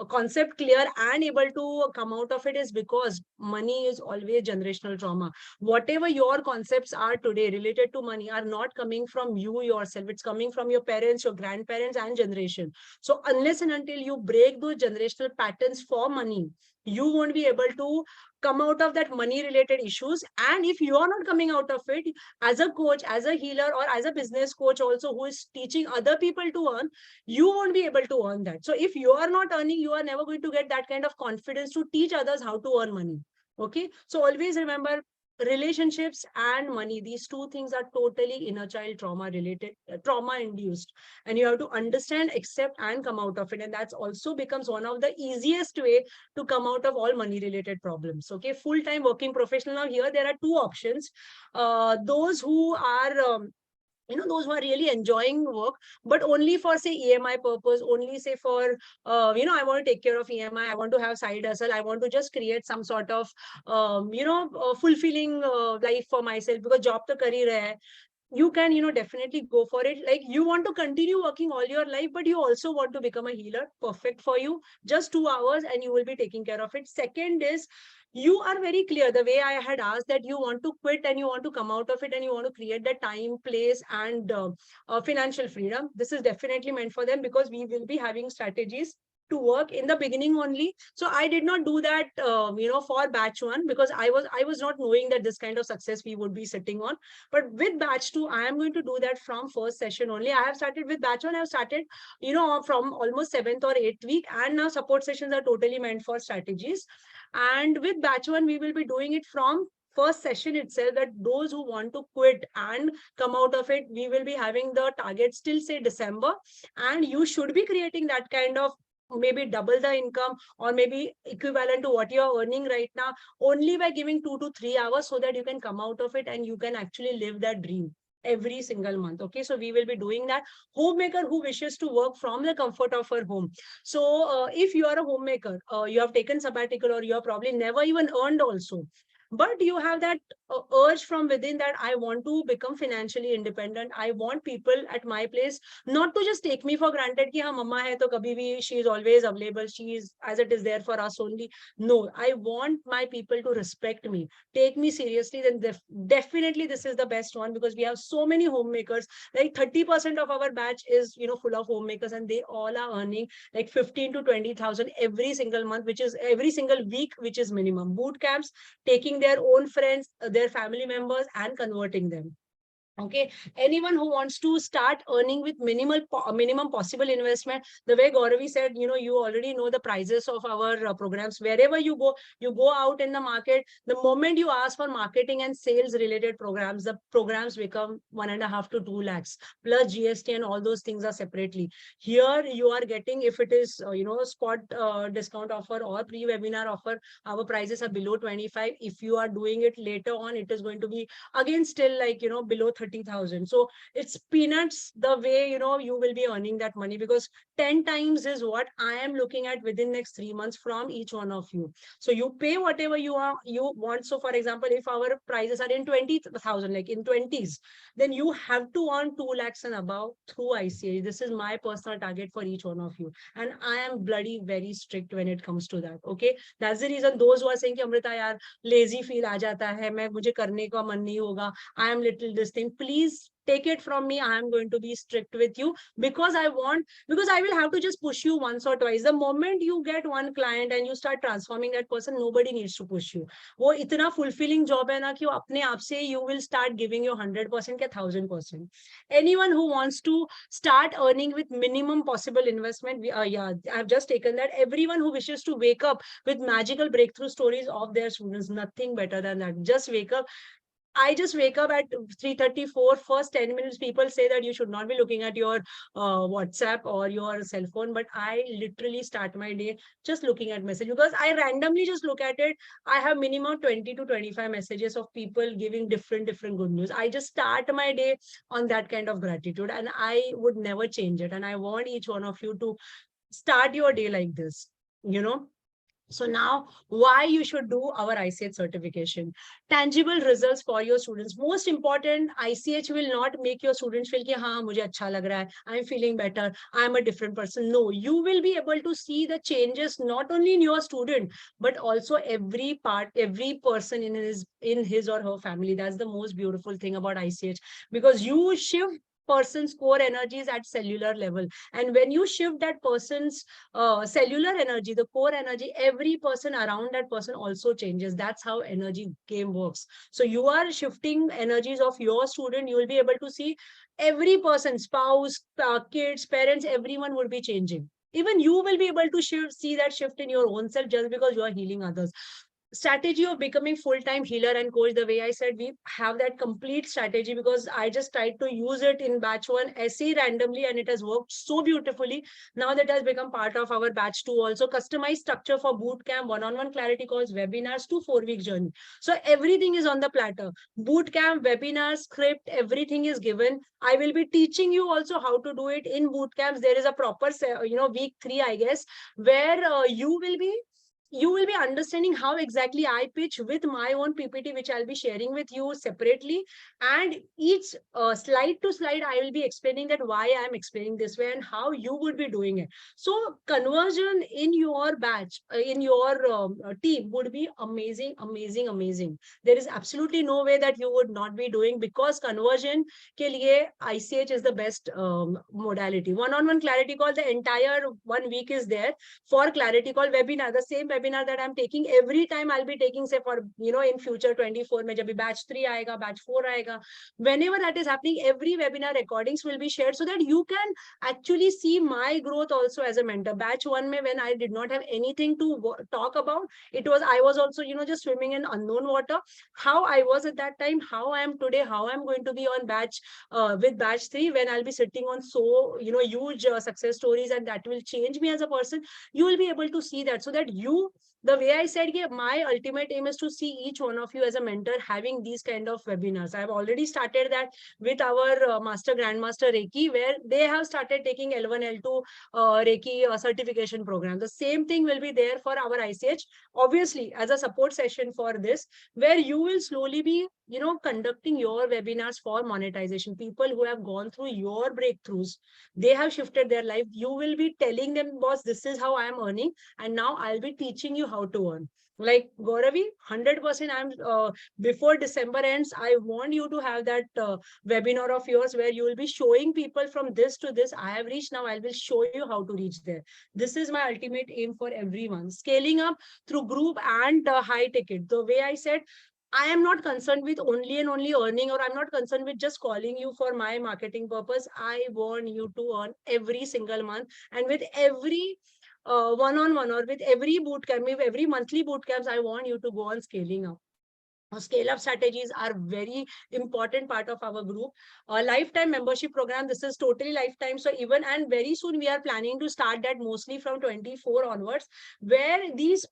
concept clear and able to come out of it, is because money is always generational trauma. Whatever your concepts are today related to money are not coming from you yourself. It's coming from your parents, your grandparents, and generation. So unless and until you break those generational patterns for money, you won't be able to come out of that money related issues. And if you are not coming out of it as a coach, as a healer, or as a business coach also, who is teaching other people to earn, you won't be able to earn that. So if you are not earning, you are never going to get that kind of confidence to teach others how to earn money. Okay, so always remember, relationships and money, these two things are totally inner child trauma related, trauma induced, and you have to understand, accept, and come out of it. And that's also becomes one of the easiest way to come out of all money related problems. Okay, full-time working professional. Now here there are two options. Those who are those who are really enjoying work, but only for say EMI purpose, only say for I want to take care of EMI, I want to have side hustle, I want to just create some sort of fulfilling life for myself, because job to kar hi rahe hai. You can definitely go for it. Like, you want to continue working all your life, but you also want to become a healer. Perfect for you. Just 2 hours and you will be taking care of it. Second is, you are very clear, the way I had asked, that you want to quit and you want to come out of it, and you want to create the time, place, and financial freedom. This is definitely meant for them, because we will be having strategies to work in the beginning only. So I did not do that, for batch one, because I was not knowing that this kind of success we would be sitting on. But with batch two, I am going to do that from first session only. I have started with batch one. I have started, from almost seventh or eighth week, and now support sessions are totally meant for strategies. And with batch one, we will be doing it from first session itself, that those who want to quit and come out of it, we will be having the target still say December. And you should be creating that kind of maybe double the income, or maybe equivalent to what you're earning right now, only by giving 2 to 3 hours, so that you can come out of it and you can actually live that dream every single month. Okay, so we will be doing that. Homemaker who wishes to work from the comfort of her home. So if you are a homemaker, you have taken sabbatical, or you have probably never even earned also, but you have that urge from within, that I want to become financially independent. I want people at my place not to just take me for granted कि हाँ mama है तो कभी भी she is always available, she is as it is there for us only. No, I want my people to respect me, take me seriously. Then definitely this is the best one, because we have so many homemakers. Like 30% of our batch is full of homemakers, and they all are earning like 15 to 20,000 every single month, which is every single week, which is minimum. Boot camps, taking their own friends, their family members, and converting them. Okay, anyone who wants to start earning with minimum possible investment, the way Gauravi said, you already know the prices of our programs. Wherever you go out in the market, the moment you ask for marketing and sales related programs, the programs become 1.5 to 2 lakhs plus GST, and all those things are separately. Here you are getting, if it is spot discount offer or pre-webinar offer, our prices are below 25. If you are doing it later on, it is going to be again still like below 30,000. So it's peanuts the way you will be earning that money, because 10 times is what I am looking at within next 3 months from each one of you. So you pay whatever you want. So for example, if our prices are in 20,000, like in 20s, then you have to earn 2 lakhs and above through ICA. This is my personal target for each one of you, and I am bloody very strict when it comes to that. Okay, that's the reason those who are saying कि अमृता यार lazy feel आ जाता है, मैं मुझे करने का मन नहीं होगा, I am little this thing, please take it from me. I am going to be strict with you, because I will have to just push you once or twice. The moment you get one client and you start transforming that person, nobody needs to push you. वो इतना fulfilling job है ना कि वो अपने आप से you will start giving your 100% या 1000%. Anyone who wants to start earning with minimum possible investment, I've just taken that. Everyone who wishes to wake up with magical breakthrough stories of their students, nothing better than that. Just wake up. I just wake up at 3:34. First 10 minutes, people say that you should not be looking at your WhatsApp or your cell phone. But I literally start my day just looking at message, because I randomly just look at it. I have minimum 20 to 25 messages of people giving different good news. I just start my day on that kind of gratitude, and I would never change it. And I want each one of you to start your day like this, you know. So now, why you should do our ICH certification? Tangible results for your students. Most important, ICH will not make your students feel कि हाँ मुझे अच्छा लग रहा है, I'm feeling better, I'm a different person. No, you will be able to see the changes not only in your student, but also every person in his or her family. That's the most beautiful thing about ICH, because you shift person's core energies at cellular level, and when you shift that person's cellular energy, the core energy, every person around that person also changes. That's how energy game works. So you are shifting energies of your student, you will be able to see every person, spouse, kids, parents, everyone would be changing. Even you will be able to see that shift in your own self, just because you are healing others. Strategy of becoming full-time healer and coach, the way I said, we have that complete strategy, because I just tried to use it in batch one SE randomly, and it has worked so beautifully. Now that has become part of our batch two also. Customized structure for boot camp, one-on-one clarity calls, webinars to 4-week journey. So everything is on the platter. Boot camp, webinar, script, everything is given. I will be teaching you also how to do it in boot camps. There is a proper week 3, I guess, where you will be you will be understanding how exactly I pitch with my own PPT, which I'll be sharing with you separately. And each slide to slide, I will be explaining that why I'm explaining this way and how you would be doing it. So conversion in your batch, in your team would be amazing, amazing, amazing. There is absolutely no way that you would not be doing, because conversion ke liye ICH is the best modality. One-on-one clarity call, the entire 1 week is there for clarity call webinar, the same webinar that I'm taking every time. I'll be taking, say, for, in future 24 mein jab batch 3 aayega, batch 4 aayega, whenever that is happening, every webinar recordings will be shared so that you can actually see my growth also as a mentor. Batch 1 mein, when I did not have anything to talk about, I was also, just swimming in unknown water. How I was at that time, how I am today, how I'm going to be on batch with batch 3, when I'll be sitting on so, huge success stories, and that will change me as a person. You will be able to see that, so that the way I said, yeah, my ultimate aim is to see each one of you as a mentor having these kind of webinars. I've already started that with our master grandmaster Reiki, where they have started taking L1 L2 Reiki certification program. The same thing will be there for our ICH, obviously as a support session for this, where you will slowly be, conducting your webinars for monetization. People who have gone through your breakthroughs, they have shifted their life. You will be telling them, boss, this is how I am earning, and now I'll be teaching you how to earn. Like Gauravi, 100%, I'm before December ends, I want you to have that webinar of yours where you will be showing people from this to this. I have reached, now I will show you how to reach there. This is my ultimate aim for everyone. Scaling up through group and high ticket. The way I said, I am not concerned with only and only earning, or I'm not concerned with just calling you for my marketing purpose. I want you to earn every single month. And with every one-on-one, or with every boot camp, every monthly boot camps, I want you to go on scaling up. Scale up strategies are very important part of our group. A lifetime membership program, this is totally lifetime. So even, and very soon we are planning to start that, mostly from 24 onwards, where these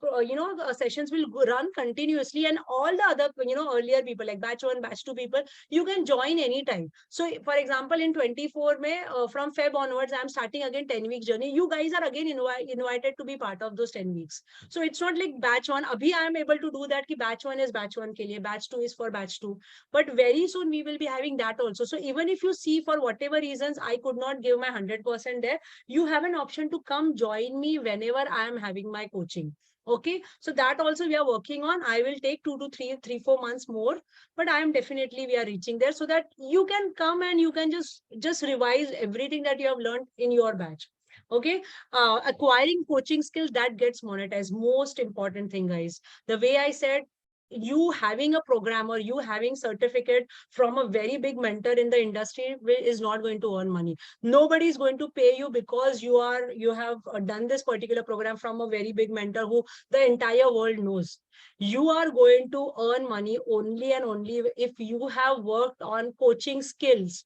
sessions will run continuously, and all the other earlier people like batch 1, batch 2 people, you can join anytime. So for example, in 24 May, from Feb onwards, I'm starting again 10-week journey. You guys are again invited to be part of those 10 weeks. So it's not like batch 1 abhi I am able to do that ki batch 1 is batch 1 ke liye, batch 2 is for batch 2, but very soon we will be having that also. So even if you see, for whatever reasons I could not give my 100% there, you have an option to come join me whenever I am having my coaching. Okay, so that also we are working on. I will take 2 to 3, 4 months more, but I am definitely, we are reaching there, so that you can come and you can just revise everything that you have learned in your batch. Okay, acquiring coaching skills that gets monetized, most important thing, guys. The way I said, you having a program or you having certificate from a very big mentor in the industry is not going to earn money. Nobody is going to pay you because you have done this particular program from a very big mentor who the entire world knows. You are going to earn money only and only if you have worked on coaching skills.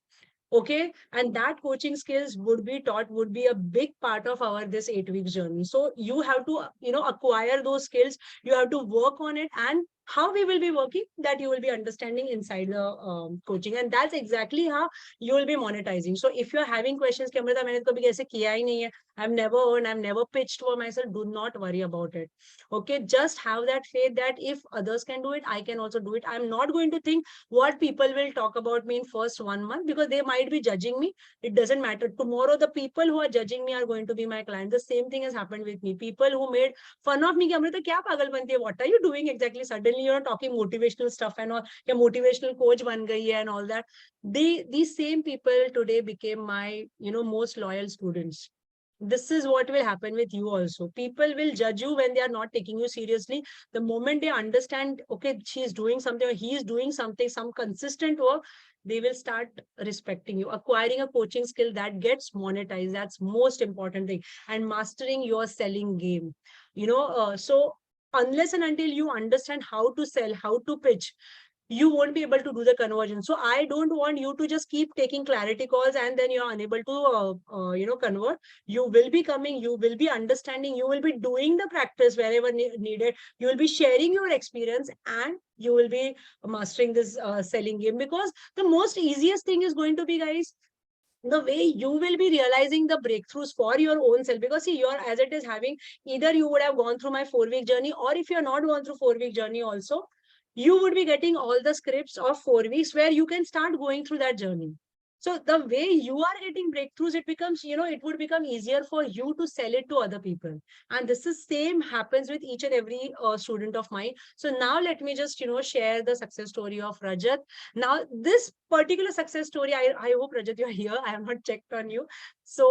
Okay, and that coaching skills would be taught, would be a big part of our this 8 weeks journey. So you have to acquire those skills, you have to work on it, and how we will be working, that you will be understanding inside the coaching, and that's exactly how you will be monetizing. So if you're having questions, Amrita, maine kabhi kaise kiya hi nahi hai, I've never earned, I've never pitched for myself, do not worry about it. Okay, just have that faith that if others can do it, I can also do it. I'm not going to think what people will talk about me in first 1 month, because they might be judging me. It doesn't matter. Tomorrow, the people who are judging me are going to be my client. The same thing has happened with me. People who made fun of me, कि Amrita, क्या पागलपंती है? What are you doing exactly? Suddenly you're talking motivational stuff and all, क्या motivational coach बन गई है and all that. These same people today became my, most loyal students. This is what will happen with you also. People will judge you when they are not taking you seriously. The moment they understand, okay, she's doing something or he is doing something, some consistent work, they will start respecting you. Acquiring a coaching skill that gets monetized, that's most important thing. And mastering your selling game. So unless and until you understand how to sell, how to pitch, you won't be able to do the conversion. So I don't want you to just keep taking clarity calls and then you're unable to, convert. You will be coming, you will be understanding, you will be doing the practice wherever needed. You will be sharing your experience and you will be mastering this selling game, because the most easiest thing is going to be, guys, the way you will be realizing the breakthroughs for your own self. Because see, you're as it is having, either you would have gone through my 4-week journey, or if you're not gone through 4-week journey also, you would be getting all the scripts of 4 weeks where you can start going through that journey. So the way you are getting breakthroughs, it becomes, it would become easier for you to sell it to other people. And this is same happens with each and every student of mine. So now let me just, share the success story of Rajat. Now, this particular success story, I hope Rajat, you're here. I have not checked on you. So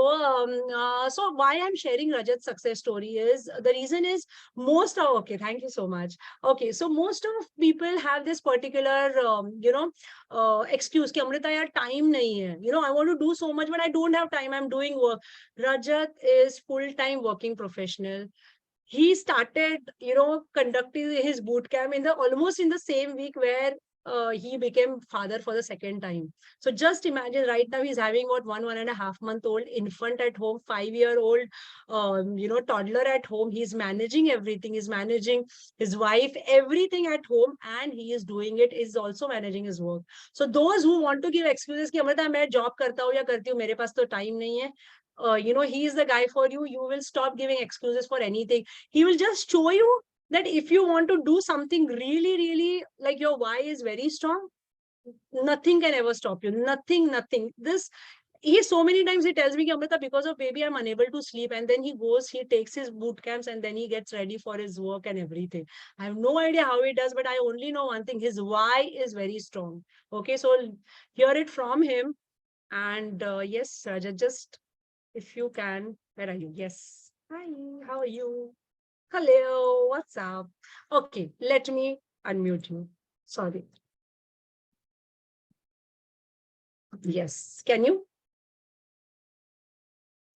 why I'm sharing Rajat's success story is, the reason is okay, thank you so much. Okay, so most of people have this particular, excuse कि अमृता यार time नहीं है. I want to do so much, but I don't have time. I'm doing work. Rajat is full-time working professional. He started, conducting his boot camp in the almost in the same week where he became father for the second time. So just imagine, right now he's having what, 1.5 month old infant at home, 5-year-old, toddler at home. He's managing everything. He's managing his wife, everything at home, and he is doing it. Is also managing his work. So those who want to give excuses कि अमृता मैं job करता हूँ या करती हूँ, मेरे पास तो time नहीं है. He is the guy for you. You will stop giving excuses for anything. He will just show you that if you want to do something really, really, like your why is very strong, nothing can ever stop you. Nothing. He so many times he tells me, Amrita, because of baby, I'm unable to sleep. And then he takes his boot camps, and then he gets ready for his work and everything. I have no idea how he does, but I only know one thing: his why is very strong. Okay, so hear it from him. And yes, Rajat, just if you can, where are you? Yes. Hi, how are you? Hello, what's up? Okay, let me unmute you. Sorry. Yes, can you?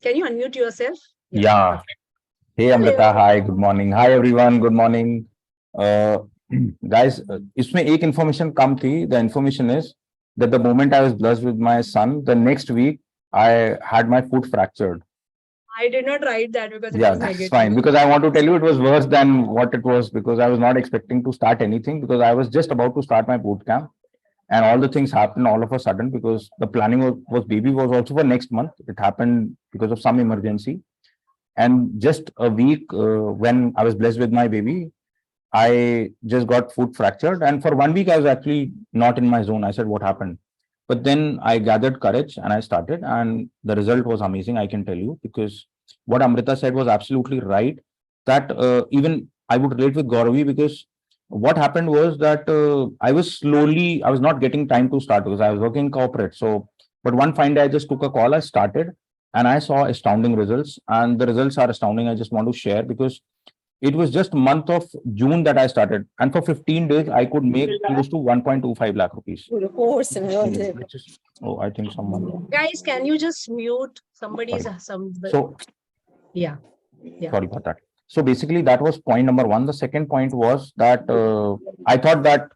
Can you unmute yourself? Yeah. Hey Amrita, hi, good morning. Hi everyone, good morning. Guys, इसमें एक information कम थी. The information is that the moment I was blessed with my son, the next week I had my foot fractured. I did not write that because it Yeah, was that's negative. fine. Because I want to tell you it was worse than what it was, because I was not expecting to start anything, because I was just about to start my boot camp and all the things happened all of a sudden, because the planning was baby was also for next month. It happened because of some emergency. And just a week when I was blessed with my baby, I just got foot fractured. And for 1 week, I was actually not in my zone. I said, what happened? But then I gathered courage and I started, and the result was amazing, I can tell you, because what Amrita said was absolutely right. That even I would relate with Gauravi, because what happened was that I was not getting time to start because I was working corporate. So, but one fine day, I just took a call, I started, and I saw astounding results. And the results are astounding. I just want to share, because it was just month of June that I started, and for 15 days I could make close to 1.25 lakh rupees. Oh, I think someone. Guys, can you just mute somebody's So yeah. Sorry about that. So basically, that was point number one. The second point was that I thought that,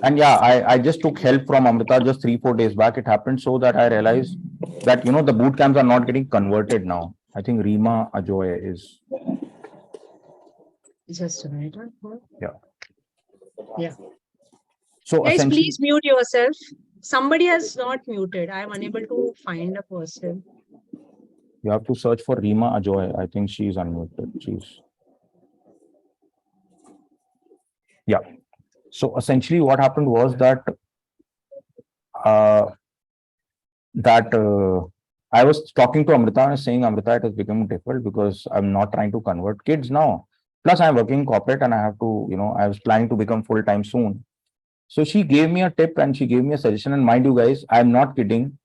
and yeah, I just took help from Amrita just 3-4 days back. It happened so that I realized that the boot camps are not getting converted now. I think Rima Ajoy is. Just a minute. Yeah. So guys, essentially, please mute yourself. Somebody has not muted. I am unable to find a person. You have to search for Rima Ajoy. I think she's unmuted. Yeah. So essentially, what happened was that I was talking to Amrita and saying, Amrita, it has become difficult because I'm not trying to convert kids now. Plus, I'm working corporate and I have to, I was planning to become full-time soon. So she gave me a tip and she gave me a suggestion. And mind you guys, I'm not kidding.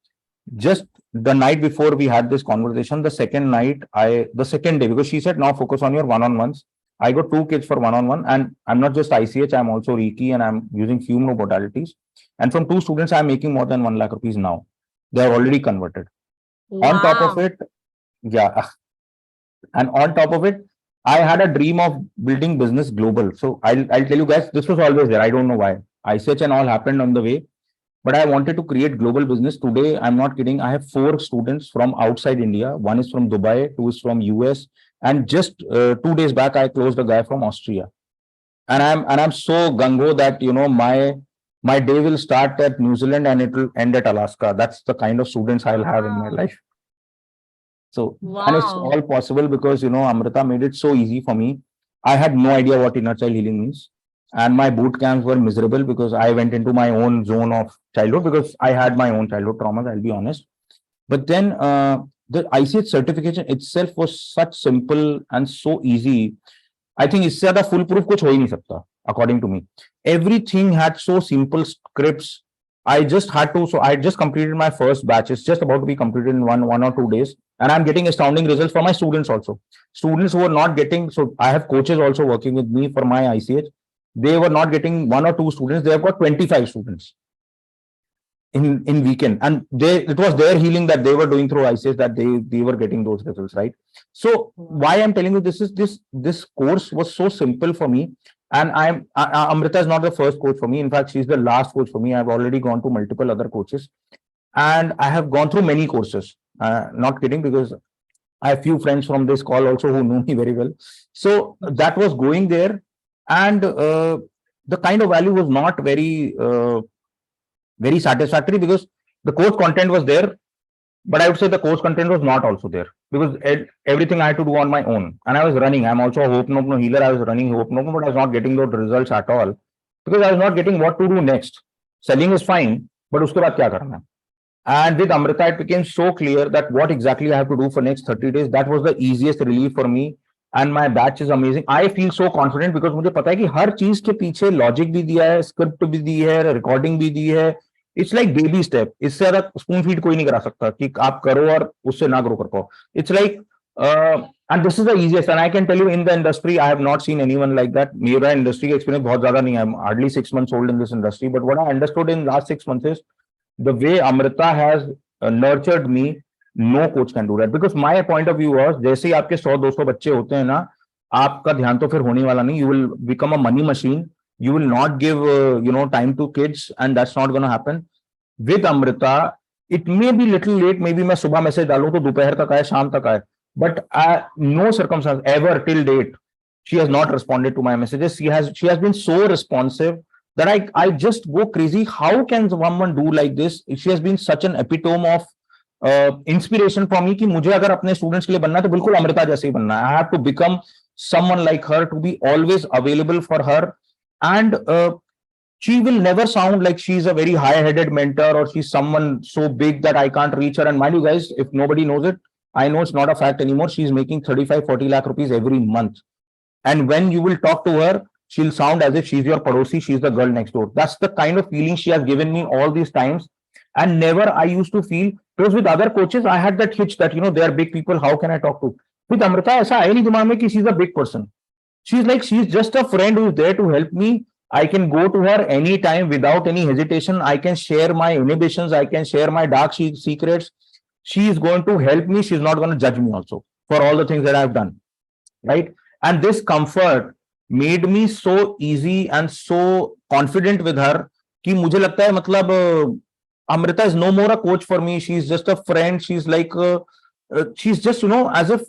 Just the night before we had this conversation, the second day, because she said, now focus on your one-on-ones. I got 2 kids for one-on-one, and I'm not just ICH, I'm also Reiki, and I'm using few more modalities. And from 2 students, I'm making more than 1 lakh rupees now. They are already converted. Wow. On top of it, yeah. And on top of it, I had a dream of building business global. So I'll tell you guys, this was always there. I don't know why. ICH and all happened on the way. But I wanted to create global business. Today, I'm not kidding. I have 4 students from outside India. 1 is from Dubai, 2 is from US, and just 2 days back, I closed a guy from Austria. And I'm so gung ho that my My day will start at New Zealand and it will end at Alaska. That's the kind of students I'll have in my Wow. life. So, and it's Wow. all possible because, Amrita made it so easy for me. I had no idea what inner child healing means. And my boot camps were miserable because I went into my own zone of childhood because I had my own childhood traumas, I'll be honest. But then the ICH certification itself was such simple and so easy. I think इससे ज़्यादा full proof कुछ हो ही नहीं सकता, according to me. Everything had so simple scripts. I just had to, so I just completed my first batch. It's just about to be completed in one or 2 days. And I'm getting astounding results for my students also. Students who are not getting, so I have coaches also working with me for my ICH. They were not getting 1 or 2 students. They have got 25 students in weekend. And it was their healing that they were doing through ICH that they were getting those results, right? So why I'm telling you this is this course was so simple for me. And Amrita is not the first coach for me. In fact, she's the last coach for me. I've already gone to multiple other coaches. And I have gone through many courses. Not kidding, because I have few friends from this call also who know me very well. So that was going there. And the kind of value was not very satisfactory because the course content was there, but I would say the course content was not also there because everything I had to do on my own. And I was running. I'm also a Ho'oponopono healer. I was running Ho'oponopono, but I was not getting those results at all because I was not getting what to do next. Selling is fine, but uske baad kya karna hai? And with Amrita, it became so clear that what exactly I have to do for next 30 days. That was the easiest relief for me. And my batch is amazing. I feel so confident because मुझे पता है कि हर चीज के पीछे logic भी दिया है, स्क्रिप्ट भी दी है, रिकॉर्डिंग भी दी है. It's like baby step. इससे ज्यादा स्पून फीड कोई नहीं करा सकता कि आप करो और उससे ना ग्रो कर पाओ. It's like and this is the easiest, and I can tell you in the industry I have not seen anyone like that. मेरा industry का experience बहुत ज्यादा नहीं है. I'm hardly 6 months old in this industry, but what I understood in last 6 months is the way Amrita has nurtured me. No coach can do that because my point of view was जैसे ही आपके 100-200 बच्चे होते हैं ना, आपका ध्यान तो फिर होने वाला नहीं. You will become a money machine. You will not give time to kids, and that's not going to happen. With Amrita, it may be little late. Maybe मैं सुबह मैसेज डालूं तो दोपहर तक आए, शाम तक आए. But no circumstance ever till date she has not responded to my messages. She has been so responsive that I just go crazy. How can someone do like this? She has been such an epitome of inspiration for me कि मुझे अगर अपने students के लिए बनना है तो बिल्कुल अमृता जैसे ही बनना है. I have to become someone like her, to be always available for her, and she will never sound like she's a very high-headed mentor or she's someone so big that I can't reach her. And mind you guys, if nobody knows it, I know it's not a fact anymore. She's making 35-40 lakh rupees every month. And when you will talk to her, she'll sound as if she's your padosi, she's the girl next door. That's the kind of feeling she has given me all these times. And never I used to feel, because with other coaches, I had that hitch that, they are big people, how can I talk to? With Amrita, aisa hai nahi dimag mein ki she's a big person. She's just a friend who's there to help me. I can go to her anytime without any hesitation. I can share my inhibitions. I can share my dark secrets. She is going to help me. She's not going to judge me also for all the things that I've done. Right. And this comfort made me so easy and so confident with her कि मुझे लगता है मतलब Amrita is no more a coach for me. She's just a friend. She's like, she's just, as if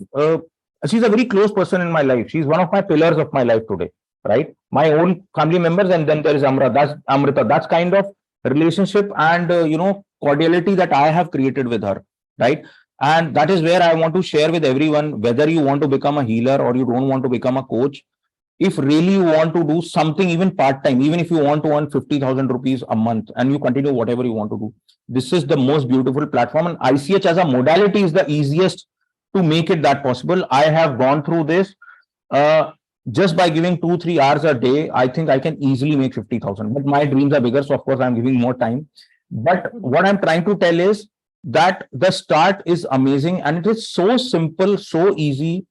she's a very close person in my life. She's one of my pillars of my life today. Right. My own family members. And then there is Amrita. That's kind of relationship and, cordiality that I have created with her. Right. And that is where I want to share with everyone, whether you want to become a healer or you don't want to become a coach. If really you want to do something, even part-time, even if you want to earn 50,000 rupees a month and you continue whatever you want to do, this is the most beautiful platform. And ICH as a modality is the easiest to make it that possible. I have gone through this just by giving 2-3 hours a day. I think I can easily make 50,000, but my dreams are bigger. So of course I'm giving more time. But what I'm trying to tell is that the start is amazing and it is so simple, so easy.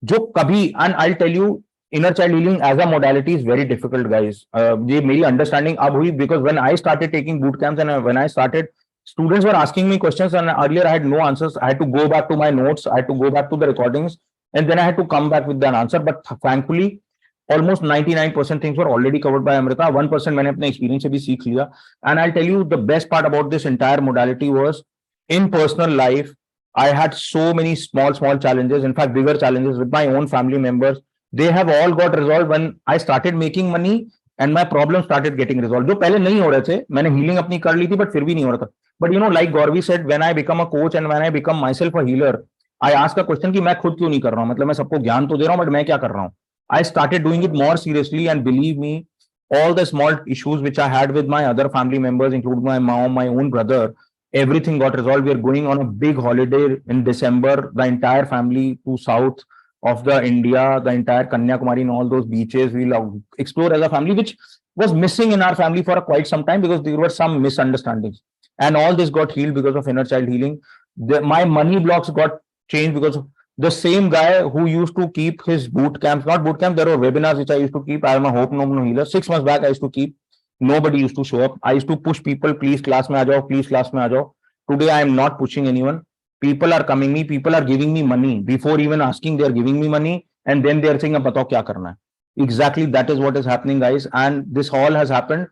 Jo kabhi, and I'll tell you, inner child healing as a modality is very difficult, guys. ये मेरी understanding अब हुई because when I started taking boot camps and when I started, students were asking me questions and earlier I had no answers. I had to go back to my notes. I had to go back to the recordings and then I had to come back with an answer. But thankfully, almost 99% things were already covered by Amrita. 1% मैंने अपने experience से भी सीख लिया. And I'll tell you the best part about this entire modality was in personal life, I had so many small challenges. In fact, bigger challenges with my own family members. They have all got resolved when I started making money. and my problem started getting resolved. जो पहले नहीं हो रहे थे, मैंने healing अपनी कर ली थी, but फिर भी नहीं हो रहा था. But you know, like Gauravi said, when I become a coach and when I become myself a healer, I ask a question कि मैं खुद क्यों नहीं कर रहा हूँ, मतलब मैं सबको ज्ञान तो दे रहा हूँ, but मैं क्या कर रहा हूँ. I started doing it more seriously, and believe me, all the small issues which I had with my other family members, including my mom, my own brother, everything got resolved. We are going on a big holiday in December, the entire family to south of the India, the entire Kanyakumari and all those beaches. We'll explore as a family, which was missing in our family for quite some time because there were some misunderstandings. And all this got healed because of inner child healing. My money blocks got changed because of the same guy who used to keep his boot camps, not boot camp, there were webinars which I used to keep. I am a Hope No Healer. 6 months back, I used to keep. Nobody used to show up. I used to push people, please class mein aa jao, please class mein aa jao. Today, I am not pushing anyone. People are coming me, people are giving me money. Before even asking, they are giving me money. And then they are saying, "Ab batao kya karna hai." Exactly, that is what is happening, guys. And this all has happened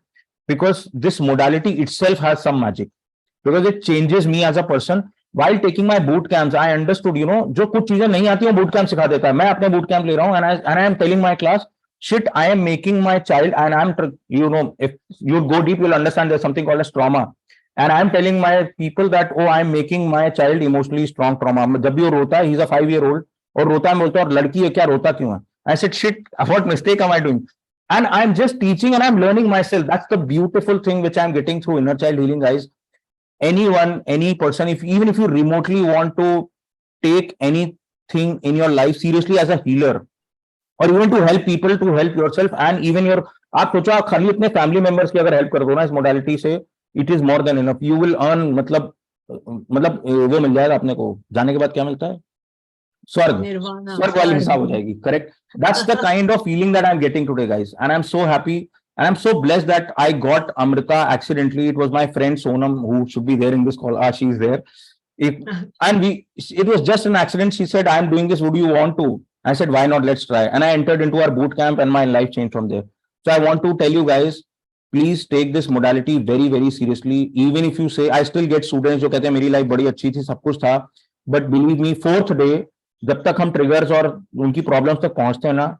because this modality itself has some magic. Because it changes me as a person. While taking my boot camps, I understood, you know, जो कुछ चीजें नहीं आती वो boot camp सिखा देता है. मैं अपने boot camp ले रहा हूँ and I am telling my class, shit, I am making my child, and I'm, you know, if you go deep, you'll understand there's something called as trauma. And I'm telling my people that, oh, I'm making my child emotionally strong trauma. जब भी वो रोता है, he's a 5-year-old, और रोता है, बोलता है, और लड़की है क्या, रोता क्यों है? I said, shit, what mistake am I doing? And I'm just teaching and I'm learning myself. That's the beautiful thing which I'm getting through inner child healing, guys. Anyone, any person, even if you remotely want to take anything in your life seriously as a healer, or even to help people, to help yourself, and even your, आप सोचो आप खाली अपने family members की अगर help कर दो ना इस मोडालिटी से, it is more than enough. You will earn, मतलब वो मिल जाएगा अपने को, जाने के बाद क्या मिलता है, स्वर्ग. स्वर्ग वाली हिसाब हो जाएगी. Correct. That's the kind of feeling that I am getting today, guys, and I am so happy. And I'm so blessed that I got Amrita accidentally. It was my friend Sonam who should be there in this call. She's there. It was just an accident. She said, "I'm doing this. Would you want to?" I said, "Why not? Let's try." And I entered into our boot camp, and my life changed from there. So I want to tell you guys, please take this modality very, very seriously. Even if you say, I still get students जो कहते हैं मेरी life बड़ी अच्छी थी, सब कुछ था, but believe me, 4th day, जब तक हम triggers और उनकी problems तक पहुंचते हैं ना,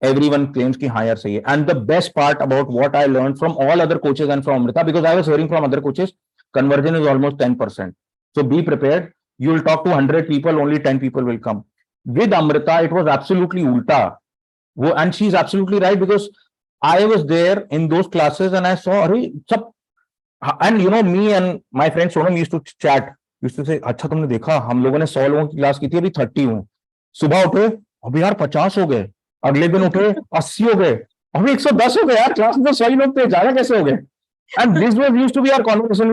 everyone claims ki haan yaar sahi hai. And the best part about what I learned from all other coaches and from Amrita, because I was hearing from other coaches, conversion is almost 10%. So be prepared. You will talk to 100 people, only 10 people will come. With Amrita, it was absolutely ulta. And she's absolutely right, because I was there in those classes and I saw, and you know, me and my friend Sonam used to chat, used to say, अच्छा तुमने देखा, हम लोगों ने 100 लोगों की class की थी, अभी 30 हूँ. सुबह उठे, अभी यार 50 हो गए. अगले दिन उठे 80 हो गए, अभी 110 हो गए. यार क्लास में 100 लोग थे, ज्यादा कैसे हो गए? And this was used to be our conversation.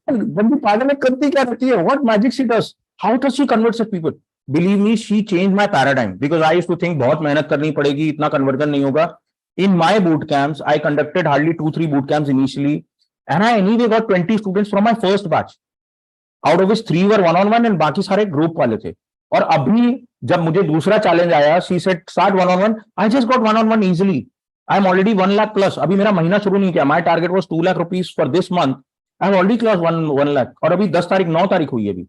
बंदी पागल है, करती क्या रहती है? What magic she does? How does she convert such people? Believe me, she changed my paradigm, because I used to think बहुत मेहनत करनी पड़ेगी, इतना conversion नहीं होगा. In my boot camps, I conducted hardly 2-3 boot camps initially, and I anyway got 20 students from my first batch, out of which 3 were one-on-one and बाकी सारे group वाले थे. और अभी जब मुझे दूसरा चैलेंज आया, she said start one-on-one, I just got one-on-one easily. I am already 1 lakh plus. अभी मेरा महीना शुरू नहीं किया. My target was 2 lakh rupees for this month. I have already crossed 1 lakh. और अभी 9 तारीख हुई है अभी.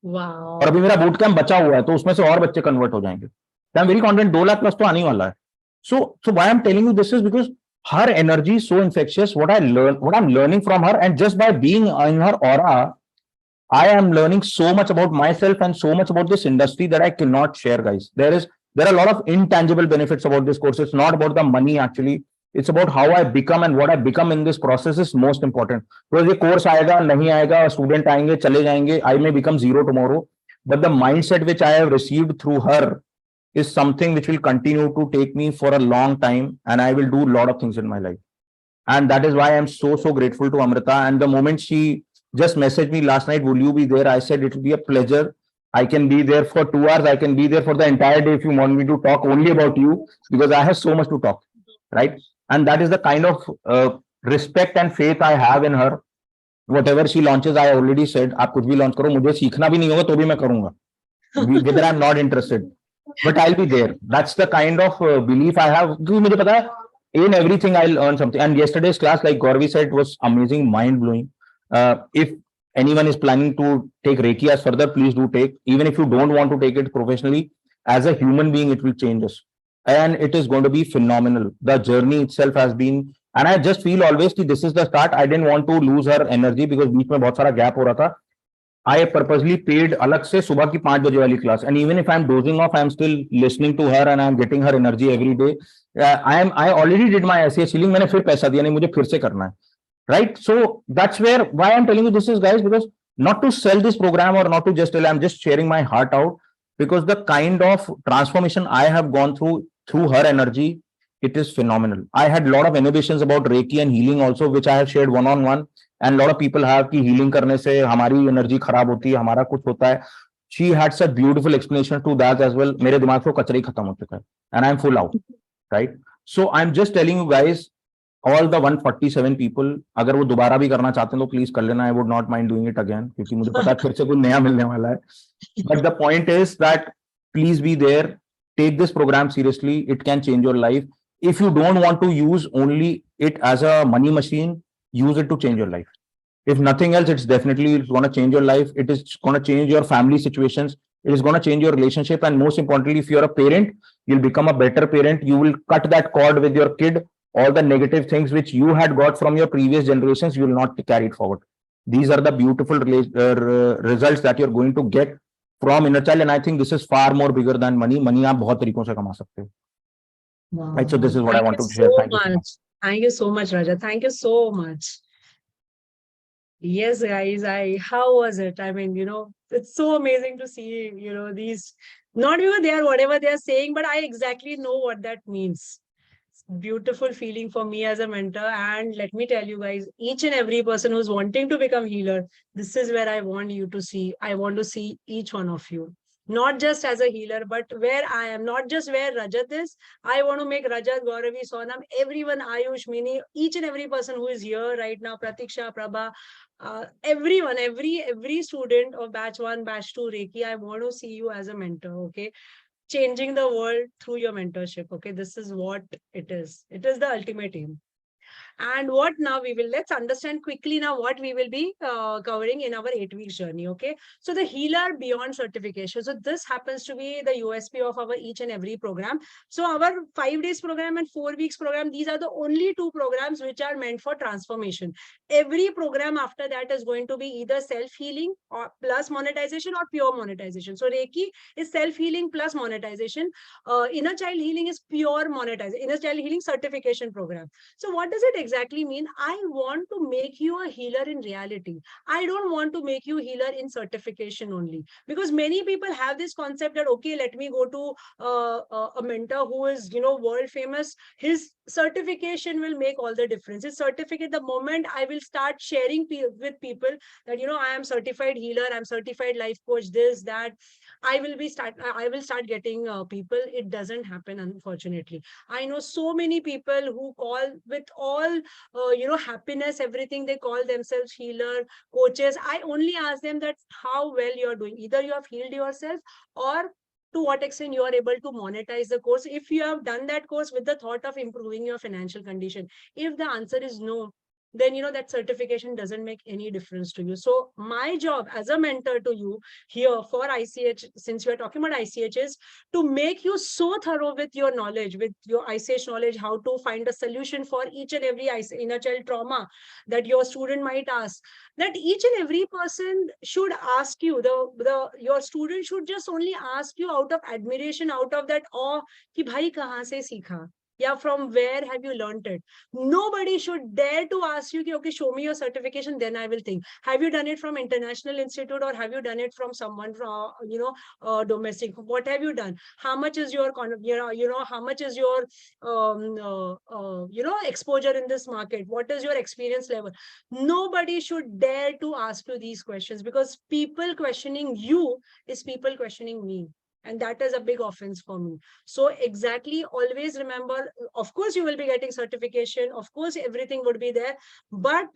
Wow. और अभी मेरा बूट कैंप बचा हुआ है, तो उसमें से और बच्चे कन्वर्ट हो जाएंगे. I am very confident 2 lakh plus तो आने वाला है. So why I'm telling you this is because her energy is so infectious. What I'm learning from her, and just by being in her aura, I am learning so much about myself and so much about this industry that I cannot share, guys. There are a lot of intangible benefits about this course. It's not about the money, actually. It's about how I become, and what I become in this process is most important. Because ये course आएगा, नहीं आएगा, student आएंगे, चले जाएंगे, I may become zero tomorrow. But the mindset which I have received through her is something which will continue to take me for a long time, and I will do a lot of things in my life. And that is why I'm so grateful to Amrita. And the moment she just messaged me last night, will you be there? I said, it will be a pleasure. I can be there for 2 hours. I can be there for the entire day if you want me to talk only about you, because I have so much to talk, right? And that is the kind of respect and faith I have in her. Whatever she launches, I already said, आप कुछ भी launch करो, मुझे सीखना भी नहीं होगा तो भी मैं करूंगा. Whether I'm not interested, but I'll be there. That's the kind of belief I have. क्योंकि मुझे पता है, in everything I'll earn something. And yesterday's class, like Gauravi said, was amazing, mind blowing. If anyone is planning to take Reiki as further, please do take. Even if you don't want to take it professionally, as a human being, it will change us. and it is going to be phenomenal. The journey itself has been, and I just feel always that this is the start. I didn't want to lose her energy because बीच में बहुत सारा gap हो रहा था. I purposely paid अलग से सुबह की 5 बजे वाली class, and even if I'm dozing off, I'm still listening to her and I'm getting her energy every day. I already did my SES healing. मैंने फिर पैसा दिया, नहीं मुझे फिर से करना है, right? So that's why I'm telling you this is, guys, because not to sell this program or not to just tell, I'm just sharing my heart out, because the kind of transformation I have gone through her energy, it is phenomenal. I had a lot of innovations about Reiki and healing also, which I have shared one-on-one, and a lot of people have कि healing करने से हमारी energy खराब होती है, हमारा कुछ होता है. She had such beautiful explanation to that as well. मेरे दिमाग से वो कचरा ही खत्म हो चुका है, and I'm full out, right? So I'm just telling you guys, all the 147 people, अगर वो दोबारा भी करना चाहते हैं तो प्लीज कर लेना. I would not mind doing it again, क्योंकि मुझे पता है फिर से कुछ नया मिलने वाला है. But the point is that please be there, take this program seriously. It can change your life. If you don't want to use only it as a money machine, use it to change your life. If nothing else, it's definitely going to change your life. It is going to change your family situations. It is going to change your relationship, and most importantly, if you're a parent, you'll become a better parent. You will cut that cord with your kid. All the negative things which you had got from your previous generations, you will not carry it forward. These are the beautiful results that you're going to get from inner child, and I think this is far more bigger than money. Money आप बहुत तरीकों से कमा सकते हो. Wow. Right, so this is what I Thank want you to share. so Thank you so much. much. Thank you so much, Raja. Thank you so much. Yes, guys, how was it? I mean, it's so amazing to see, these, not because they are whatever they are saying, but I exactly know what that means. It's a beautiful feeling for me as a mentor. And let me tell you guys, each and every person who's wanting to become healer, this is where I want you to see. I want to see each one of you. Not just as a healer, but where I am, not just where Rajat is. I want to make Rajat, Gauravi, Sonam, everyone, Ayush, Mini, each and every person who is here right now, Pratiksha, Prabha, everyone, every student of batch 1, batch 2 Reiki, I want to see you as a mentor. Okay, changing the world through your mentorship. Okay, this is what it is. It is the ultimate aim. And what now we will, let's understand quickly now what we will be covering in our 8 weeks journey. Okay, so the healer beyond certification. So this happens to be the USP of our each and every program. So our 5 days program and 4 weeks program, these are the only 2 programs which are meant for transformation. Every program after that is going to be either self-healing or plus monetization or pure monetization. So Reiki is self-healing plus monetization. Inner child healing is pure monetization, inner child healing certification program. So what does it exactly mean? I want to make you a healer in reality. I don't want to make you healer in certification only, because many people have this concept that, okay, let me go to a mentor who is, world famous. His certification will make all the difference. His certificate, the moment I will start sharing with people that, I am certified healer, I'm certified life coach, this, that, I will start getting people. It doesn't happen, unfortunately. I know so many people who call with all, happiness, everything. They call themselves healer, coaches. I only ask them that how well you're doing. Either you have healed yourself, or to what extent you are able to monetize the course. If you have done that course with the thought of improving your financial condition, if the answer is no, then that certification doesn't make any difference to you. So my job as a mentor to you here for ICH, since we are talking about ICH, is to make you so thorough with your knowledge, with your ICH knowledge, how to find a solution for each and every inner child trauma that your student might ask, that each and every person should ask you, your student should just only ask you out of admiration, out of that awe, ki bhai kahan se seekha? Yeah, from where have you learned it? Nobody should dare to ask you, okay, show me your certification, then I will think. Have you done it from international institute, or have you done it from someone from, domestic? What have you done? How much is your, how much is your, exposure in this market? What is your experience level? Nobody should dare to ask you these questions, because people questioning you is people questioning me. And that is a big offense for me. So exactly, always remember, of course, you will be getting certification. Of course, everything would be there. But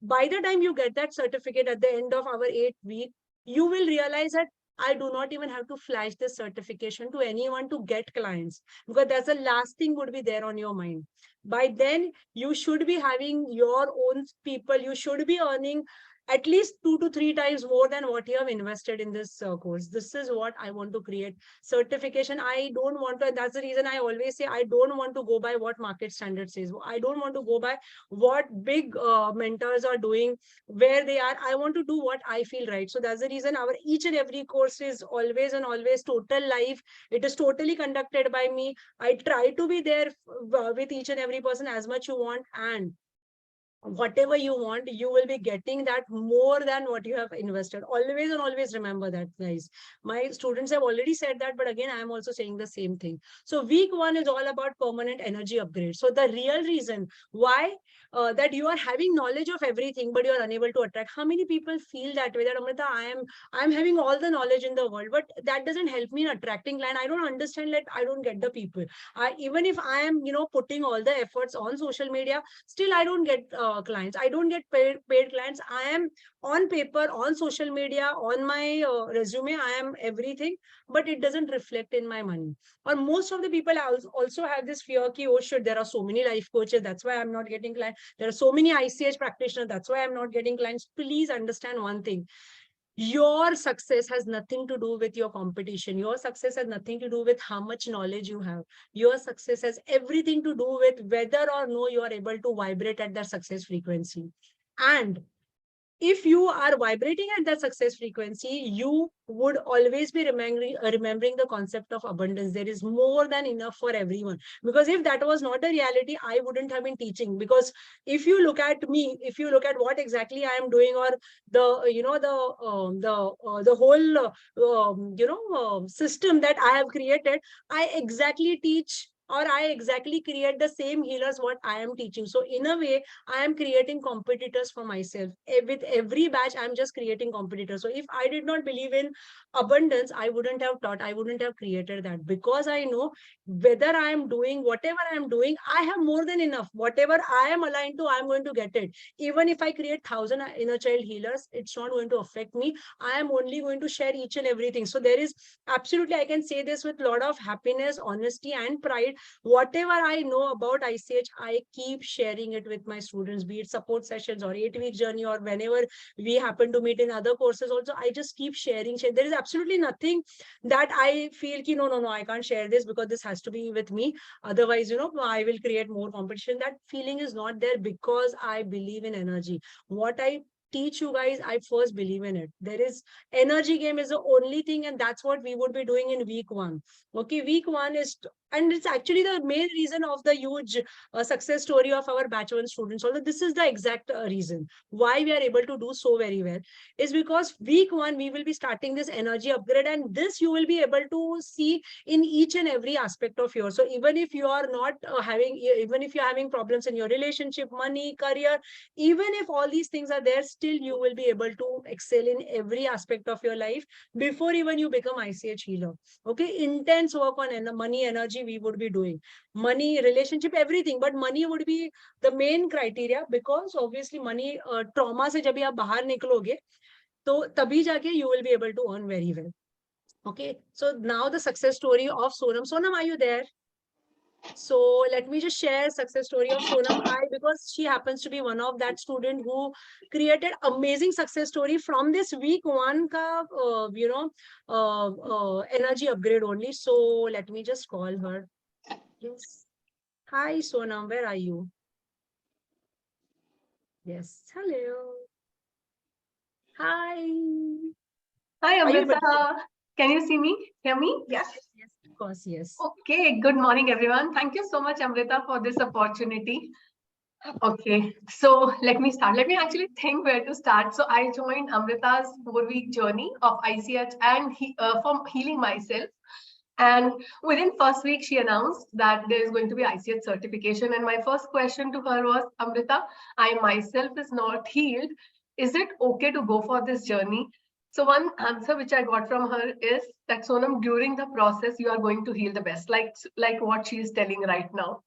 by the time you get that certificate at the end of our 8 week, you will realize that I do not even have to flash this certification to anyone to get clients, because that's the last thing would be there on your mind. By then, you should be having your own people. You should be earning at least 2 to 3 times more than what you have invested in this course. This is what I want to create. Certification, I don't want to, and that's the reason I always say I don't want to go by what market standard says. I don't want to go by what big mentors are doing, where they are. I want to do what I feel right. So that's the reason our each and every course is always and always total live. It is totally conducted by me. I try to be there with each and every person as much you want, and whatever you want, you will be getting that more than what you have invested. Always and always remember that, guys. My students have already said that, but again, I am also saying the same thing. So week 1 is all about permanent energy upgrade. So the real reason why that you are having knowledge of everything, but you are unable to attract. How many people feel that way, that Amrita, I'm having all the knowledge in the world, but that doesn't help me in attracting client. I don't understand, like I don't get the people. Even if I am, putting all the efforts on social media, still I don't get clients. I don't get paid clients. I am on paper, on social media, on my resume, I am everything, but it doesn't reflect in my money. Or most of the people also have this fear ki, oh shit, there are so many life coaches, that's why I'm not getting clients. There are so many ICH practitioners, that's why I'm not getting clients. Please understand one thing. Your success has nothing to do with your competition. Your success has nothing to do with how much knowledge you have. Your success has everything to do with whether or no you are able to vibrate at that success frequency. And if you are vibrating at that success frequency, you would always be remembering the concept of abundance. There is more than enough for everyone. Because if that was not a reality, I wouldn't have been teaching. Because if you look at me, if you look at what exactly I am doing, or the whole system that I have created, I exactly teach, or I exactly create the same healers what I am teaching. So in a way, I am creating competitors for myself. With every batch, I'm just creating competitors. So if I did not believe in abundance, I wouldn't have taught, I wouldn't have created that, because I know whether I am doing whatever I am doing, I have more than enough. Whatever I am aligned to, I'm going to get it. Even if I create 1,000 inner child healers, it's not going to affect me. I am only going to share each and everything. So there is absolutely, I can say this with a lot of happiness, honesty, and pride. Whatever I know about ICH, I keep sharing it with my students, be it support sessions or 8-week journey, or whenever we happen to meet in other courses also, I just keep sharing. There is absolutely nothing that I feel ki, no, I can't share this because this has to be with me. Otherwise, I will create more competition. That feeling is not there, because I believe in energy. What I teach you guys, I first believe in it. There is energy game is the only thing, and that's what we would be doing in week 1. Okay, week 1 is, and it's actually the main reason of the huge success story of our batch 1 students. Although this is the exact reason why we are able to do so very well, is because week 1 we will be starting this energy upgrade, and this you will be able to see in each and every aspect of yours. So even if you are not even if you're having problems in your relationship, money, career, even if all these things are there, still you will be able to excel in every aspect of your life before even you become ICH healer. Okay, intense work on money, energy we would be doing. Money, relationship, everything, but money would be the main criteria, because obviously money trauma se जब आप बाहर निकलोगे, तो तभी जाके you will be able to earn very well. Okay, so now the success story of Sonam. Sonam, are you there? So let me just share success story of Sonam. Because she happens to be one of that student who created amazing success story from this week 1 ka, energy upgrade only. So let me just call her. Yes. Hi, Sonam. Where are you? Yes. Hello. Hi. Hi, Are you Amrita. Can you see me? Hear me? Yes. Yes, of course. Yes. Okay. Good morning, everyone. Thank you so much, Amrita, for this opportunity. Okay. So let me start. Let me actually think where to start. So I joined Amrita's 4-week journey of ICH and from healing myself. And within first week, she announced that there is going to be ICH certification. And my first question to her was, Amrita, I myself is not healed. Is it okay to go for this journey? So one answer which I got from her is that, Sonam, during the process, you are going to heal the best, like what she is telling right now.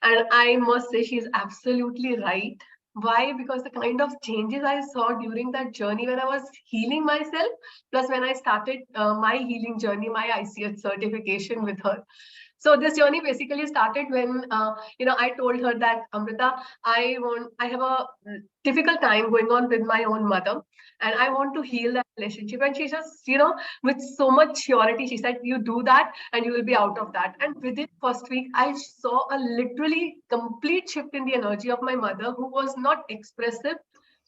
And I must say she is absolutely right. Why? Because the kind of changes I saw during that journey when I was healing myself, plus when I started my healing journey, my ICH certification with her. So this journey basically started when, I told her that, Amrita, I have a difficult time going on with my own mother, and I want to heal that relationship. And she just, with so much surety, she said, you do that and you will be out of that. And within first week, I saw a literally complete shift in the energy of my mother, who was not expressive,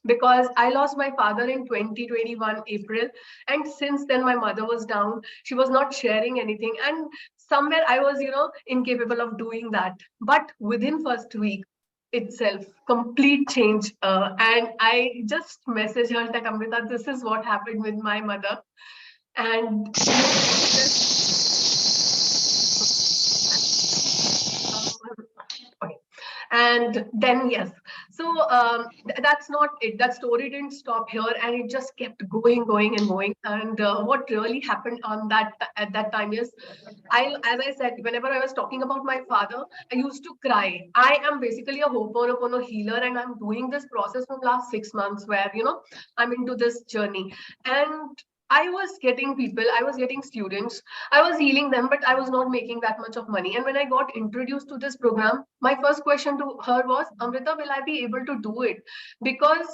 because I lost my father in 2021 April. And since then, my mother was down. She was not sharing anything. And somewhere I was, incapable of doing that. But within first week itself, complete change. And I just messaged her that, Amrita, this is what happened with my mother. And and then, yes, so that's not it. That story didn't stop here, and it just kept going and going. And what really happened on that at that time is, as I said, whenever I was talking about my father, I used to cry. I am basically a Ho'oponopono healer, and I'm doing this process from last 6 months, where I'm into this journey. And I was getting people, I was getting students, I was healing them, but I was not making that much of money. And when I got introduced to this program, my first question to her was, Amrita, will I be able to do it? Because,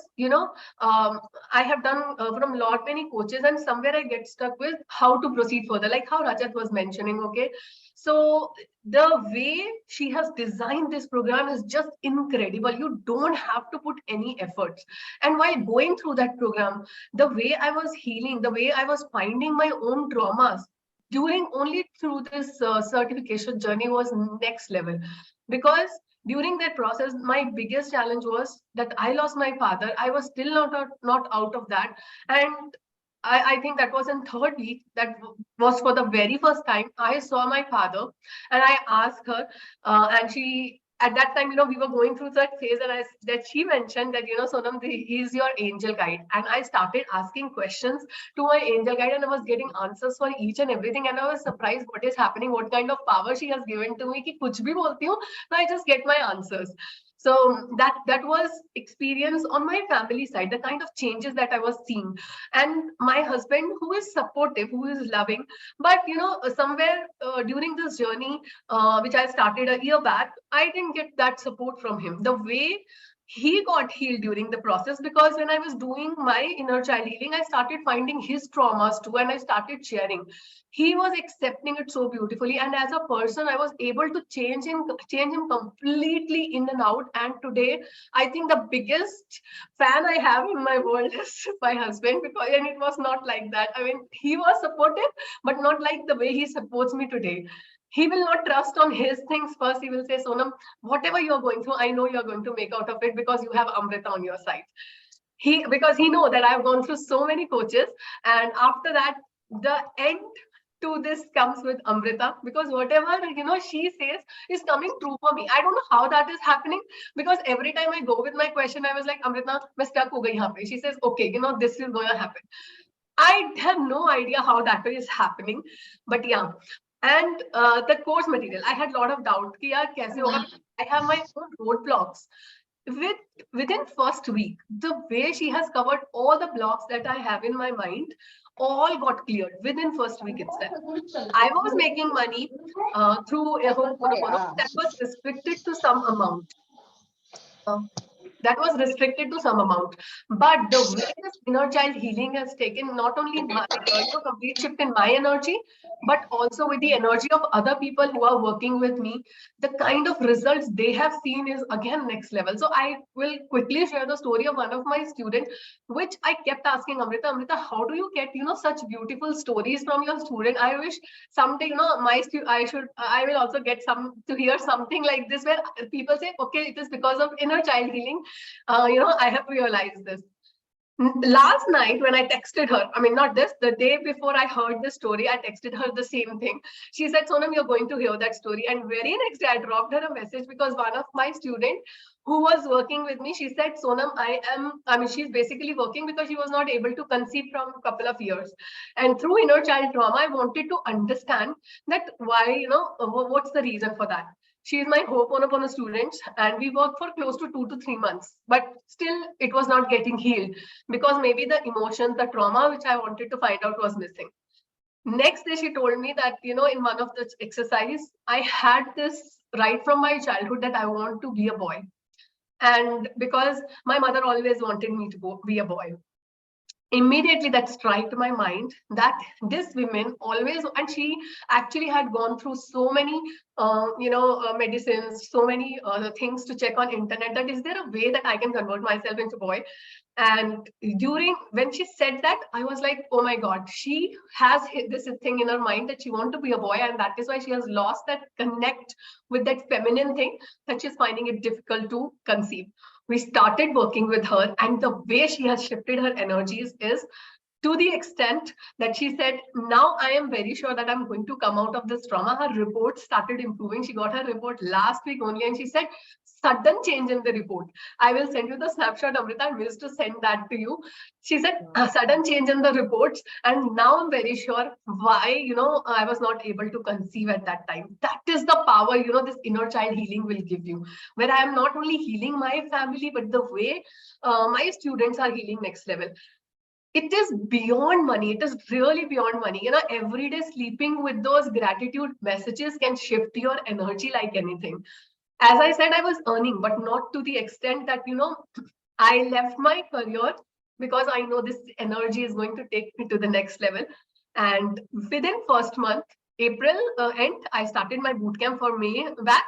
I have done from lot many coaches, and somewhere I get stuck with how to proceed further, like how Rajat was mentioning, okay? So the way she has designed this program is just incredible. You don't have to put any efforts. And while going through that program, the way I was healing, the way I was finding my own traumas during only through this certification journey was next level. Because during that process, my biggest challenge was that I lost my father. I was still not out of that. And I think that was in third week, that was for the very first time I saw my father. And I asked her, and she, at that time, we were going through that phase, and that she mentioned that, Sonam, he's your angel guide. And I started asking questions to my angel guide, and I was getting answers for each and everything. And I was surprised what is happening, what kind of power she has given to me. Ki kuch bhi bolti hu, I just get my answers. So that was experience on my family side, the kind of changes that I was seeing. And my husband, who is supportive, who is loving, but somewhere during this journey, which I started a year back, I didn't get that support from him. The way he got healed during the process, because when I was doing my inner child healing, I started finding his traumas too, and I started sharing. He was accepting it so beautifully, and as a person, I was able to change him completely in and out. And today, I think the biggest fan I have in my world is my husband, because and it was not like that. I mean, he was supportive, but not like the way he supports me today. He will not trust on his things first. He will say, Sonam, whatever you're going through, I know you're going to make out of it, because you have Amrita on your side. Because he know that I've gone through so many coaches, and after that, the end to this comes with Amrita, because whatever she says is coming true for me. I don't know how that is happening, because every time I go with my question, I was like, Amrita, I'm stuck ho gayi yahan pe. She says, okay, this is going to happen. I have no idea how that is happening, but yeah. And the course material, I had a lot of doubt. Ki yaar, kaise hoga? I have my own roadblocks. Within first week, the way she has covered all the blocks that I have in my mind, all got cleared within first week itself. I was making money through a Ho'oponopono that was restricted to some amount. That was restricted to some amount. But the way this inner child healing has taken not only my complete shift in my energy, but also with the energy of other people who are working with me, the kind of results they have seen is again next level. So I will quickly share the story of one of my students, which I kept asking Amrita, how do you get such beautiful stories from your student? I wish someday I will also get to hear something like this, where people say, okay, it is because of inner child healing. I have realized this. Last night when I texted her, not this, the day before I heard this story, I texted her the same thing. She said, Sonam, you're going to hear that story. And very next day I dropped her a message, because one of my students who was working with me, she said, Sonam, she's basically working because she was not able to conceive from a couple of years. And through inner child trauma, I wanted to understand that why, what's the reason for that. She is my Ho'oponopono student, and we worked for close to 2 to 3 months, but still it was not getting healed, because maybe the emotions, the trauma which I wanted to find out was missing. Next day, she told me that, you know, in one of the exercise, I had this right from my childhood that I want to be a boy. And because my mother always wanted me to be a boy, immediately that struck my mind that this women always, and she actually had gone through so many medicines, so many things to check on internet, that is there a way that I can convert myself into boy. And during when she said that, I was like, oh my god, she has hit this thing in her mind that she wants to be a boy, and that is why she has lost that connect with that feminine thing, that she's finding it difficult to conceive. We started working with her, and the way she has shifted her energies is to the extent that she said, now I am very sure that I'm going to come out of this trauma. Her report started improving. She got her report last week only, and she said, sudden change in the report. I will send you the snapshot, Amrita. I missed to send that to you. She said, a sudden change in the reports, and now I'm very sure why, I was not able to conceive at that time. That is the power, this inner child healing will give you, where I am not only healing my family, but the way my students are healing next level. It is beyond money. It is really beyond money. Every day sleeping with those gratitude messages can shift your energy like anything. As I said, I was earning, but not to the extent that, I left my career because I know this energy is going to take me to the next level. And within first month, April end, I started my bootcamp for May batch.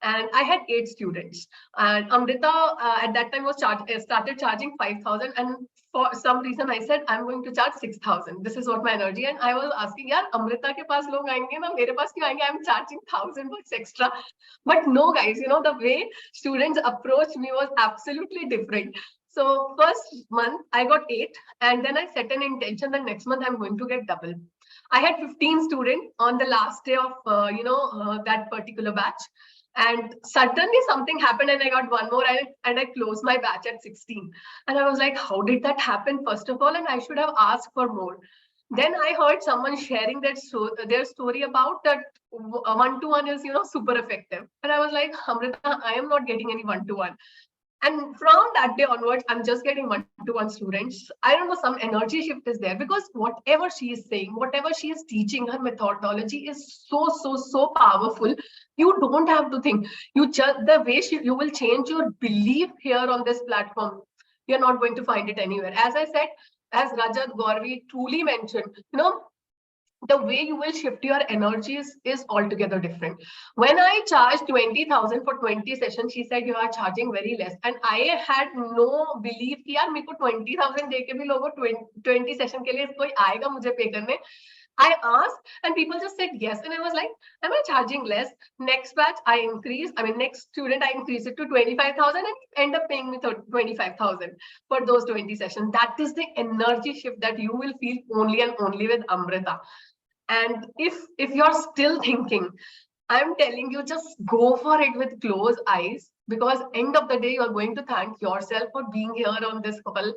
And I had 8 students. And Amrita at that time was started charging 5,000. And for some reason, I said, I'm going to charge 6,000. This is what my energy. And I was asking, yaar, Amrita ke paas log aayenge na, mere paas kyun aayenge? I'm charging 1,000 bucks extra. But no, guys, the way students approached me was absolutely different. So first month, I got 8. And then I set an intention that next month, I'm going to get double. I had 15 students on the last day of, that particular batch. And suddenly something happened and I got one more, and I closed my batch at 16. And I was like, how did that happen, first of all? And I should have asked for more. Then I heard someone sharing their story about that one-to-one is, super effective. And I was like, Amrita, I am not getting any one-to-one. And from that day onwards, I'm just getting one-to-one students. I don't know, some energy shift is there, because whatever she is saying, whatever she is teaching, her methodology is so powerful. You don't have to think. You just, the way you will change your belief here on this platform. You're not going to find it anywhere. As I said, as Rajat Gauravi truly mentioned, the way you will shift your energies is altogether different. When I charged 20,000 for 20 sessions, she said, you are charging very less. And I had no belief कि यार मेरे को 20,000 दे के भी लोगों 20 session के लिए कोई आएगा मुझे pay करने. I asked and people just said yes. And I was like, am I charging less? Next batch, next student, I increase it to 25,000 and end up paying me 25,000 for those 20 sessions. That is the energy shift that you will feel only and only with Amrita. And if you're still thinking, I'm telling you, just go for it with closed eyes, because end of the day, you're going to thank yourself for being here on this call,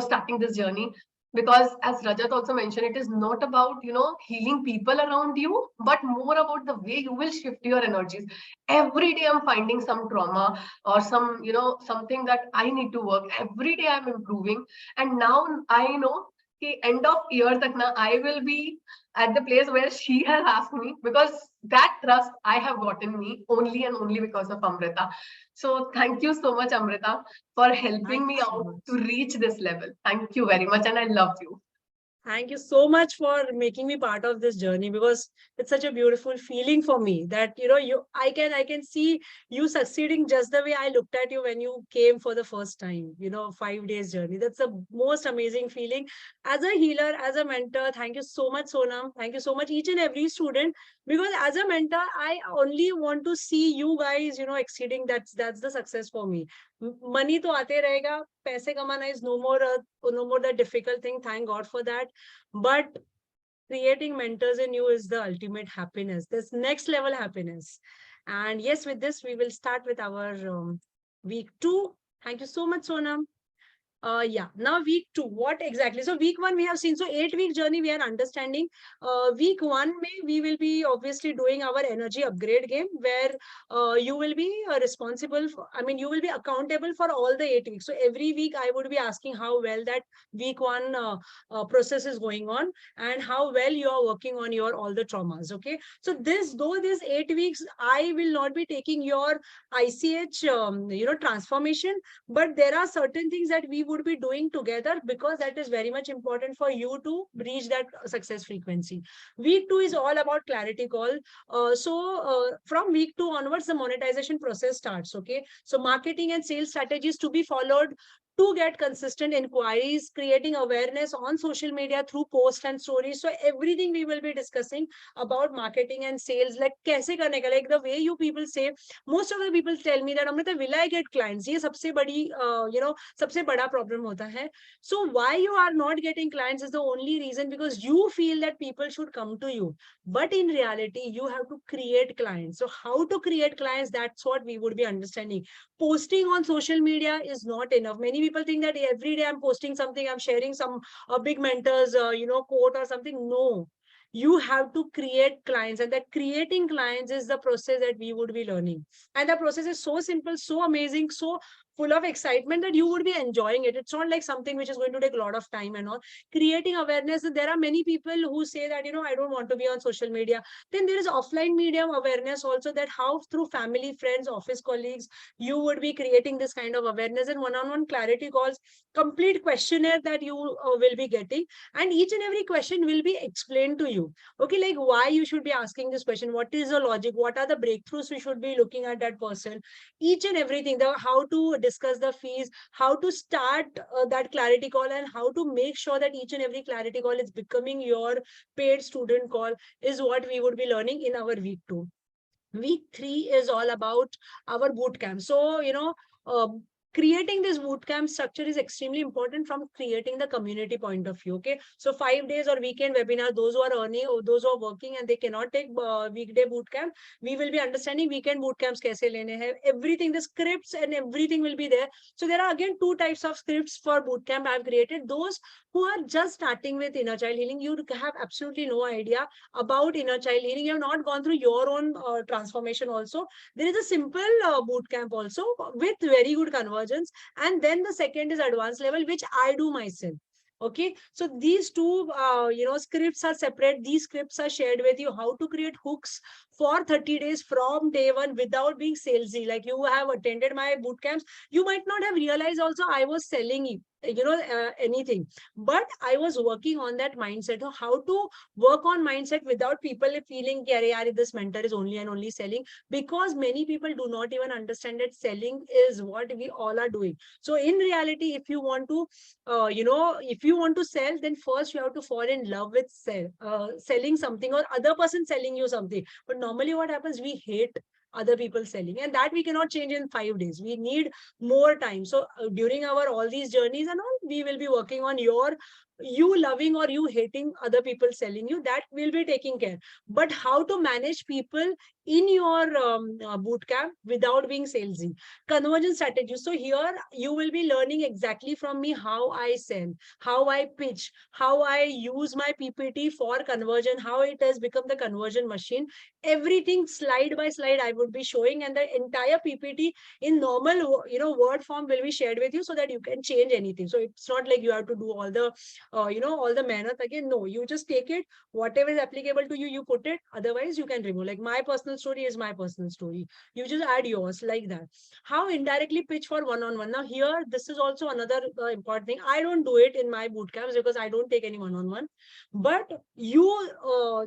starting this journey. Because as Rajat also mentioned, it is not about, healing people around you, but more about the way you will shift your energies. Every day I'm finding some trauma or some, something that I need to work. Every day I'm improving. And now I know the end of year tak na, I will be at the place where she has asked me, because that trust I have gotten me only and only because of Amrita. So thank you so much, Amrita, for helping me out to reach this level. Thank you very much. And I love you. Thank you so much for making me part of this journey, because it's such a beautiful feeling for me that, I can see you succeeding just the way I looked at you when you came for the first time, 5 days journey. That's the most amazing feeling. As a healer, as a mentor, thank you so much, Sonam. Thank you so much, each and every student, because as a mentor, I only want to see you guys, exceeding. That's the success for me. Money to aate rahega, paise kamana is no more the difficult thing. Thank God for that. But creating mentors in you is the ultimate happiness, this next level happiness. And yes, with this, we will start with our week 2. Thank you so much, Sonam. Yeah. Now week 2, what exactly? So week 1 we have seen. So 8-week journey we are understanding. Week 1 we will be obviously doing our energy upgrade game, where you will be responsible for, I mean, you will be accountable for all the 8 weeks. So every week I would be asking how well that week 1 process is going on, and how well you are working on your all the traumas. Okay. So this 8 weeks, I will not be taking your ICH transformation, but there are certain things that we would be doing together, because that is very much important for you to reach that success frequency. Week 2 is all about clarity call. From week 2 onwards, the monetization process starts. Okay. So marketing and sales strategies to be followed to get consistent inquiries, creating awareness on social media through posts and stories. So everything we will be discussing about marketing and sales, like kaise karne ka, like the way you people say. Most of the people tell me that, Amrita, will I get clients? ये सबसे बड़ी सबसे बड़ा problem होता है. So why you are not getting clients is the only reason because you feel that people should come to you. But in reality, you have to create clients. So how to create clients? That's what we would be understanding. Posting on social media is not enough. Many people think that every day I'm posting something, I'm sharing some big mentors, quote or something. No, you have to create clients, and that creating clients is the process that we would be learning. And the process is so simple, so amazing, so full of excitement that you would be enjoying it. It's not like something which is going to take a lot of time and all. Creating awareness, there are many people who say that, I don't want to be on social media. Then there is offline medium awareness also, that how through family, friends, office colleagues, you would be creating this kind of awareness, and one-on-one clarity calls, complete questionnaire that you will be getting, and each and every question will be explained to you. Okay, like why you should be asking this question, what is the logic, what are the breakthroughs we should be looking at that person, each and everything, the how to discuss the fees, how to start that clarity call, and how to make sure that each and every clarity call is becoming your paid student call, is what we would be learning in our week 2. Week 3 is all about our boot camp. So, creating this boot camp structure is extremely important from creating the community point of view. Okay. So 5 days or weekend webinar, those who are earning or those who are working and they cannot take weekday boot camp, we will be understanding weekend boot camps kaise lene hai. Everything, the scripts and everything will be there. So there are again 2 types of scripts for boot camp I've created. Those who are just starting with inner child healing, you have absolutely no idea about inner child healing. You have not gone through your own transformation also. There is a simple boot camp also with very good convergence. And then the second is advanced level, which I do myself. Okay, so these 2 scripts are separate. These scripts are shared with you, how to create hooks for 30 days from day 1 without being salesy. Like, you have attended my boot camps, you might not have realized also I was selling anything, but I was working on that mindset of how to work on mindset without people feeling that this mentor is only and only selling, because many people do not even understand that selling is what we all are doing. So in reality, if you want to if you want to sell, then first you have to fall in love with selling something, or other person selling you something. But normally what happens, we hate other people selling, and that we cannot change in 5 days. We need more time. So during our all these journeys and all, we will be working on you loving or you hating other people selling you. That will be taking care. But how to manage people in your boot camp without being salesy, conversion strategy. So here you will be learning exactly from me how I sell, how I pitch, how I use my PPT for conversion, how it has become the conversion machine. Everything slide by slide I would be showing, and the entire PPT in normal word form will be shared with you, so that you can change anything. So it's not like you have to do all the all the mehnat again. No, you just take it, whatever is applicable to you, you put it. Otherwise you can remove. Like, my personal story is my personal story, you just add yours, like that. How indirectly pitch for one-on-one. Now here, this is also another important thing. I don't do it in my boot camps because I don't take any one-on-one, but you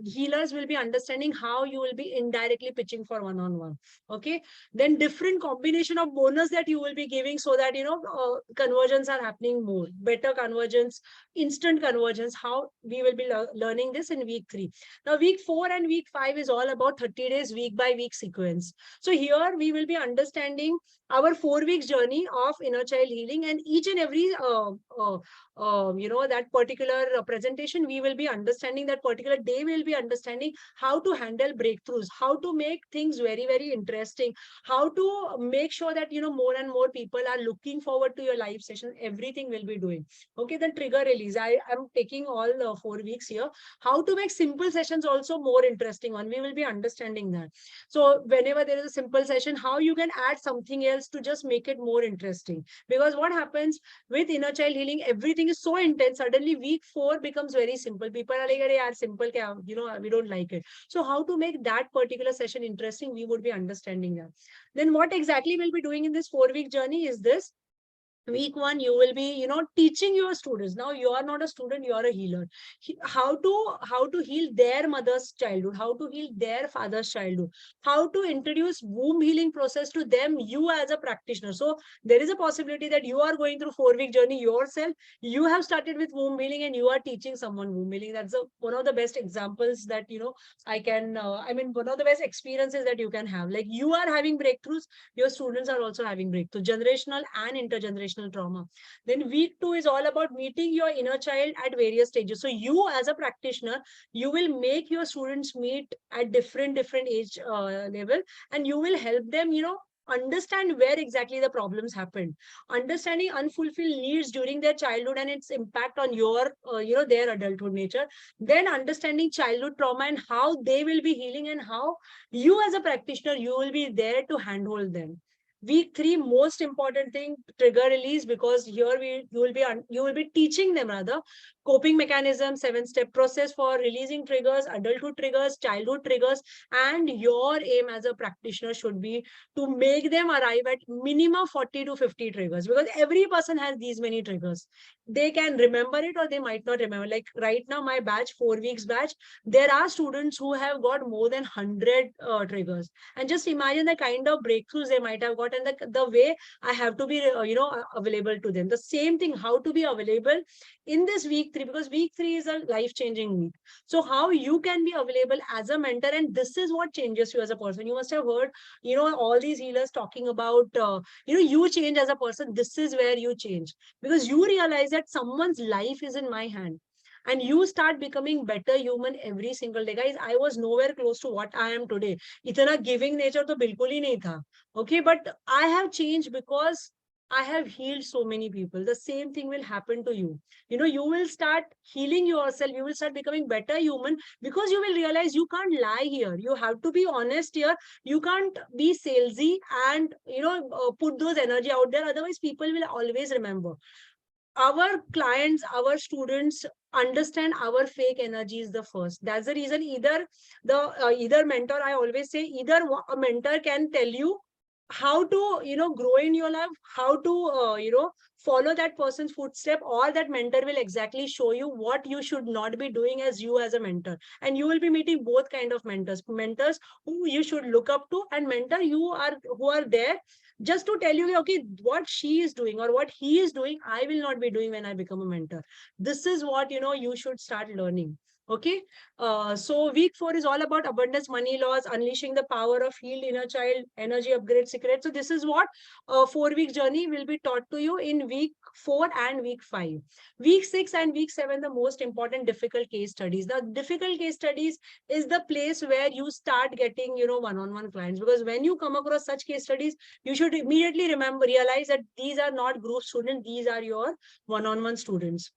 healers will be understanding how you will be indirectly pitching for one-on-one. Okay, then different combination of bonus that you will be giving, so that conversions are happening more, better conversions, instant conversions. How we will be learning this in week 3. Now week 4 and week 5 is all about 30 days week by week sequence. So here we will be understanding our 4 weeks journey of inner child healing, and each and every that particular presentation, we will be understanding, that particular day we will be understanding how to handle breakthroughs, how to make things very, very interesting, how to make sure that more and more people are looking forward to your live session. Everything will be doing. Okay, then trigger release, I am taking all 4 weeks here. How to make simple sessions also more interesting one, we will be understanding that. So whenever there is a simple session, how you can add something else to just make it more interesting. Because what happens with inner child healing, everything is so intense. Suddenly week 4 becomes very simple. People are like, "Arey, simple kya?" We don't like it. So how to make that particular session interesting, we would be understanding that. Then what exactly we'll be doing in this 4-week journey is this. Week 1, you will be teaching your students. Now you are not a student, you are a healer. How to heal their mother's childhood, how to heal their father's childhood, how to introduce womb healing process to them, you as a practitioner. So there is a possibility that you are going through 4-week journey yourself. You have started with womb healing and you are teaching someone womb healing. That's one of the best examples that one of the best experiences that you can have. Like, you are having breakthroughs, your students are also having breakthrough, generational and intergenerational trauma. Then week 2 is all about meeting your inner child at various stages. So you as a practitioner, you will make your students meet at different age level, and you will help them understand where exactly the problems happened, understanding unfulfilled needs during their childhood and its impact on your their adulthood nature, then understanding childhood trauma and how they will be healing, and how you as a practitioner, you will be there to handhold them. Week 3, most important thing, trigger release, because here you will be teaching them rather coping mechanism, 7-step process for releasing triggers, adulthood triggers, childhood triggers. And your aim as a practitioner should be to make them arrive at minimum 40 to 50 triggers, because every person has these many triggers. They can remember it or they might not remember. Like right now, my batch, 4 weeks batch, there are students who have got more than 100 triggers. And just imagine the kind of breakthroughs they might have got, and the way I have to be available to them. The same thing, how to be available in this week 3, because week 3 is a life-changing week. So how you can be available as a mentor, and this is what changes you as a person. You must have heard all these healers talking about you change as a person. This is where you change, because you realize that someone's life is in my hand, and you start becoming better human every single day. Guys, I was nowhere close to what I am today. Itana giving nature to bilkul hi nahi tha. Okay, but I have changed because I have healed so many people. The same thing will happen to you. You will start healing yourself. You will start becoming better human, because you will realize you can't lie here. You have to be honest here. You can't be salesy and put those energy out there. Otherwise, people will always remember. Our clients, our students understand our fake energy is the first. That's the reason either mentor, I always say, either a mentor can tell you how to grow in your life, how to follow that person's footstep, or that mentor will exactly show you what you should not be doing as you as a mentor. And you will be meeting both kind of mentors who you should look up to, and mentor who are there just to tell you, okay, what she is doing or what he is doing, I will not be doing when I become a mentor. This is what you should start learning. Okay, so week 4 is all about abundance, money laws, unleashing the power of healed inner child, energy upgrade secret. So this is what a 4-week journey will be taught to you in week 4 and week 5. Week 6 and week 7, the most important difficult case studies. The difficult case studies is the place where you start getting one-on-one clients, because when you come across such case studies, you should immediately realize that these are not group students, these are your one-on-one students.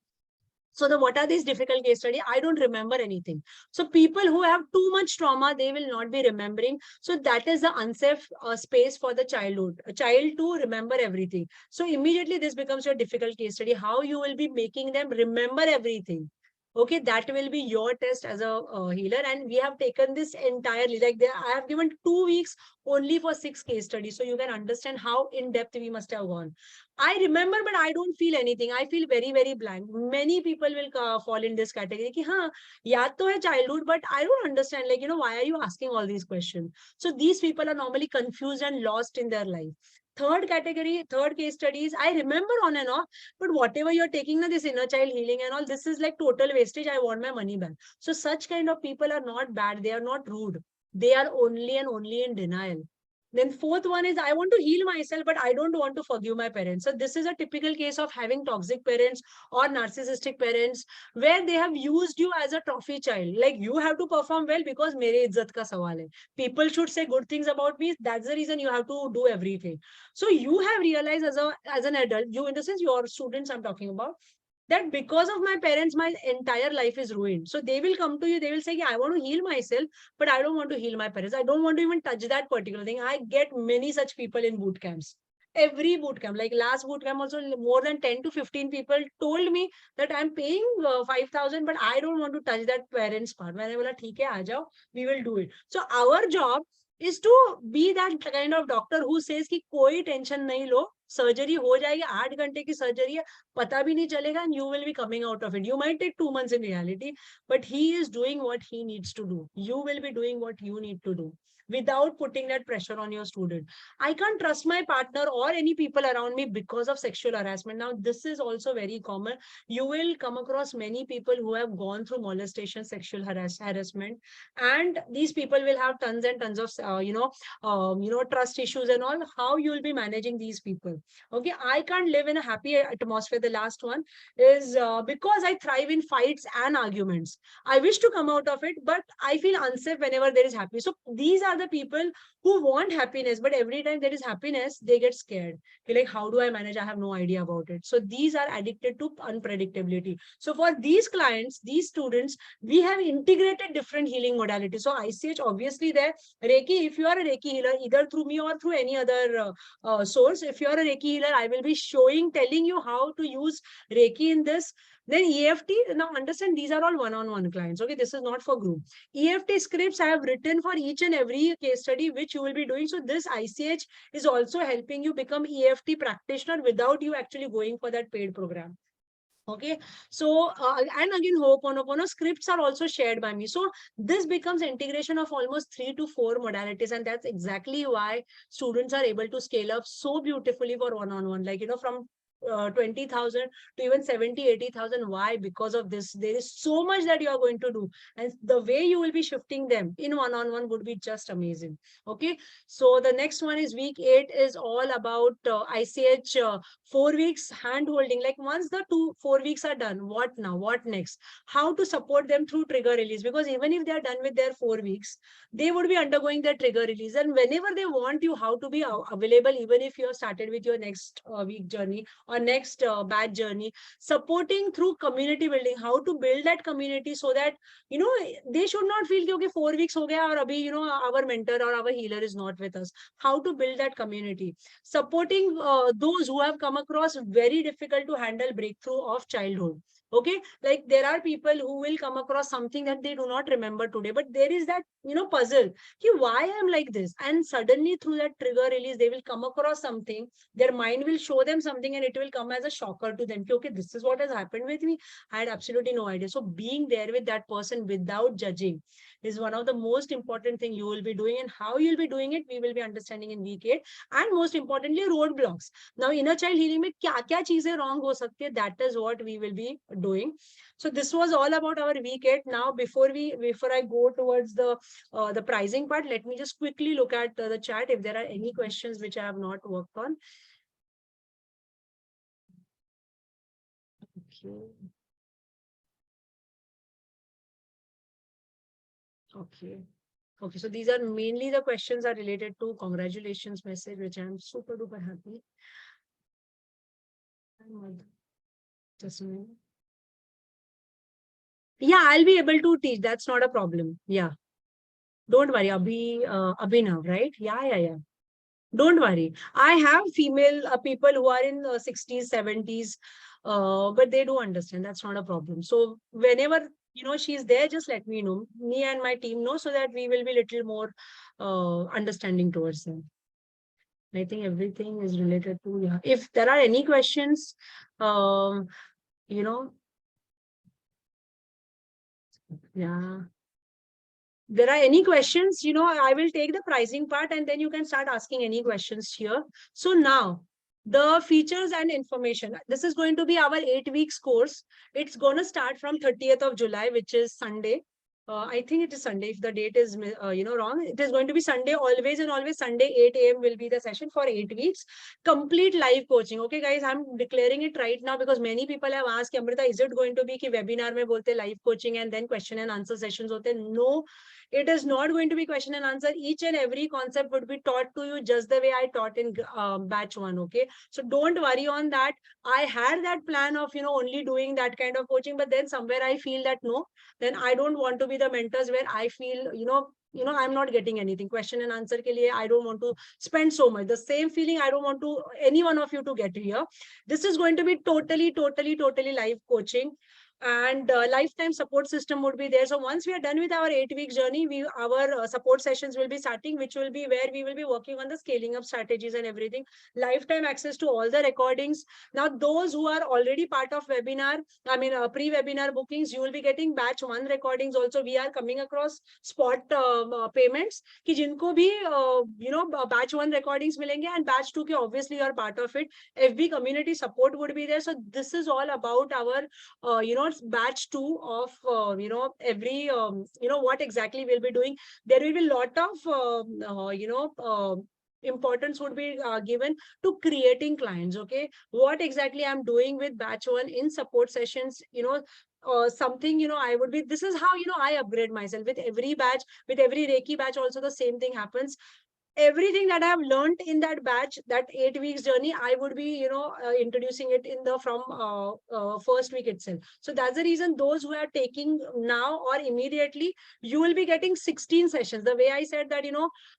So what are these difficult case study? I don't remember anything. So people who have too much trauma, they will not be remembering. So that is the unsafe space for the child to remember everything. So immediately this becomes your difficult case study. How you will be making them remember everything. Okay, that will be your test as a healer. And we have taken this entirely, like I have given 2 weeks only for 6 case studies. So you can understand how in depth we must have gone. I remember, but I don't feel anything. I feel very, very blank. Many people will fall in this category. Ki, haan, yaad to hai childhood, but I don't understand. Like, why are you asking all these questions? So these people are normally confused and lost in their life. Third category, third case studies, I remember on and off, but whatever you're taking now, this inner child healing and all, this is like total wastage. I want my money back. So such kind of people are not bad. They are not rude. They are only and only in denial. Then fourth one is I want to heal myself, but I don't want to forgive my parents. So this is a typical case of having toxic parents or narcissistic parents, where they have used you as a trophy child. Like you have to perform well because mere izzat ka sawal hai. People should say good things about me. That's the reason you have to do everything. So you have realized as an adult, you in the sense your students I'm talking about, that because of my parents, my entire life is ruined. So they will come to you, they will say, yeah, I want to heal myself, but I don't want to heal my parents. I don't want to even touch that particular thing. I get many such people in boot camps. Every boot camp, like last boot camp also, more than 10 to 15 people told me that I'm paying 5,000, but I don't want to touch that parents part. When I bola, theek hai, aa jao, we will do it. So our job is to be that kind of doctor who says कि कोई tension नहीं लो, surgery हो जाएगी, 8 घंटे की surgery है, पता भी नहीं चलेगा, and you will be coming out of it. You might take 2 months in reality, but he is doing what he needs to do. You will be doing what you need to do without putting that pressure on your student. I can't trust my partner or any people around me because of sexual harassment. Now, this is also very common. You will come across many people who have gone through molestation, sexual harassment, and these people will have tons and tons of, trust issues and all. How you will be managing these people? Okay, I can't live in a happy atmosphere. The last one is because I thrive in fights and arguments. I wish to come out of it, but I feel unsafe whenever there is happy. So these are the people who want happiness, but every time there is happiness, they get scared. They're like, how do I manage? I have no idea about it. So these are addicted to unpredictability. So for these clients, these students, we have integrated different healing modalities. So ICH, obviously there, Reiki, if you are a Reiki healer, either through me or through any other source, if you are a Reiki healer, I will be telling you how to use Reiki in this. Then EFT, now understand, these are all one-on-one clients. Okay, this is not for group. EFT scripts I have written for each and every case study which you will be doing. So this ICH is also helping you become EFT practitioner without you actually going for that paid program. Okay, so and again, Ho'oponopono scripts are also shared by me. So this becomes integration of almost 3 to 4 modalities, and that's exactly why students are able to scale up so beautifully for one-on-one, like, from 20,000 to even 70, 80,000. Why? Because of this. There is so much that you are going to do, and the way you will be shifting them in one-on-one would be just amazing. Okay, so the next one is week 8 is all about ICH 4 weeks hand holding. Like once the 4 weeks are done, what now? What next? How to support them through trigger release? Because even if they are done with their 4 weeks, they would be undergoing their trigger release. And whenever they want you, how to be available, even if you have started with your next week journey or next batch journey, supporting through community building, how to build that community so that, they should not feel okay, 4 weeks ho gaya aur abhi, our mentor or our healer is not with us. How to build that community, supporting those who have come across very difficult to handle breakthrough of childhood. Okay, like there are people who will come across something that they do not remember today, but there is that, puzzle, why I'm like this, and suddenly through that trigger release, they will come across something, their mind will show them something, and it will come as a shocker to them. Okay, this is what has happened with me. I had absolutely no idea. So being there with that person without judging is one of the most important thing you will be doing, and how you'll be doing it, we will be understanding in week 8. And most importantly, roadblocks. Now, inner child healing mein kya cheezein wrong ho sakti hai, that is what we will be doing. So this was all about our week 8. Now, before I go towards the pricing part, let me just quickly look at the chat if there are any questions which I have not worked on. Okay. Okay, so these are mainly the questions are related to congratulations message, which I'm super duper happy. Just a minute. Yeah, I'll be able to teach. That's not a problem. Yeah. Don't worry, Abhinav, right? Yeah. Don't worry. I have female people who are in 60s, 70s, but they do understand. That's not a problem. So whenever, she's there, just let me know. Me and my team know, so that we will be little more understanding towards them. I think everything is related to, yeah. If there are any questions, yeah. There are any questions, I will take the pricing part and then you can start asking any questions here. So now the features and information. This is going to be our 8 weeks course. It's going to start from 30th of July, which is Sunday. I think it is Sunday. If the date is, wrong, it is going to be Sunday always and always. Sunday 8 a.m. will be the session for 8 weeks. Complete live coaching. Okay, guys, I'm declaring it right now because many people have asked, Amrita, is it going to be ki webinar mein bolte live coaching and then question and answer sessions hote? No, it is not going to be question and answer. Each and every concept would be taught to you just the way I taught in batch 1. Okay, so don't worry on that. I had that plan of, only doing that kind of coaching, but then somewhere I feel that no, then I don't want to be the mentors where I feel, I'm not getting anything. Question and answer ke liye, I don't want to spend so much. The same feeling I don't want to any one of you to get here. This is going to be totally live coaching. And lifetime support system would be there. So once we are done with our 8-week journey, our support sessions will be starting, which will be where we will be working on the scaling up strategies and everything. Lifetime access to all the recordings. Now, those who are already part of webinar, pre-webinar bookings, you will be getting batch 1 recordings. Also, we are coming across spot payments ki jinko bhi batch 1 recordings milenge, and batch 2 ke obviously you are part of it. FB community support would be there. So this is all about our batch 2 of every what exactly we'll be doing. There will be a lot of importance would be given to creating clients. Okay, what exactly I'm doing with batch 1 in support sessions, something, I would be, this is how, I upgrade myself with every batch. With every Reiki batch also the same thing happens. Everything that I have learned in that batch, that 8 weeks journey, I would be, introducing it in the from first week itself. So that's the reason those who are taking now or immediately, you will be getting 16 sessions. The way I said that,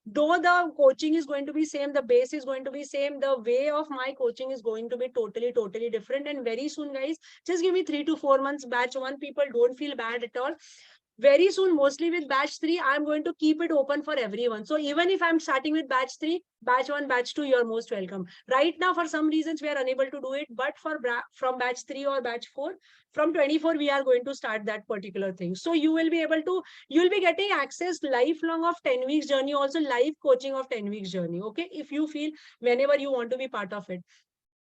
though the coaching is going to be same, the base is going to be same, the way of my coaching is going to be totally different. And very soon, guys, just give me 3 to 4 months. Batch 1 people, don't feel bad at all. Very soon, mostly with batch 3, I'm going to keep it open for everyone. So even if I'm starting with batch 3, batch 1, batch 2, you're most welcome. Right now, for some reasons, we are unable to do it, but from batch 3 or batch 4, from 24, we are going to start that particular thing. So you will be getting access lifelong of 10 weeks journey, also live coaching of 10 weeks journey. Okay, if you feel whenever you want to be part of it.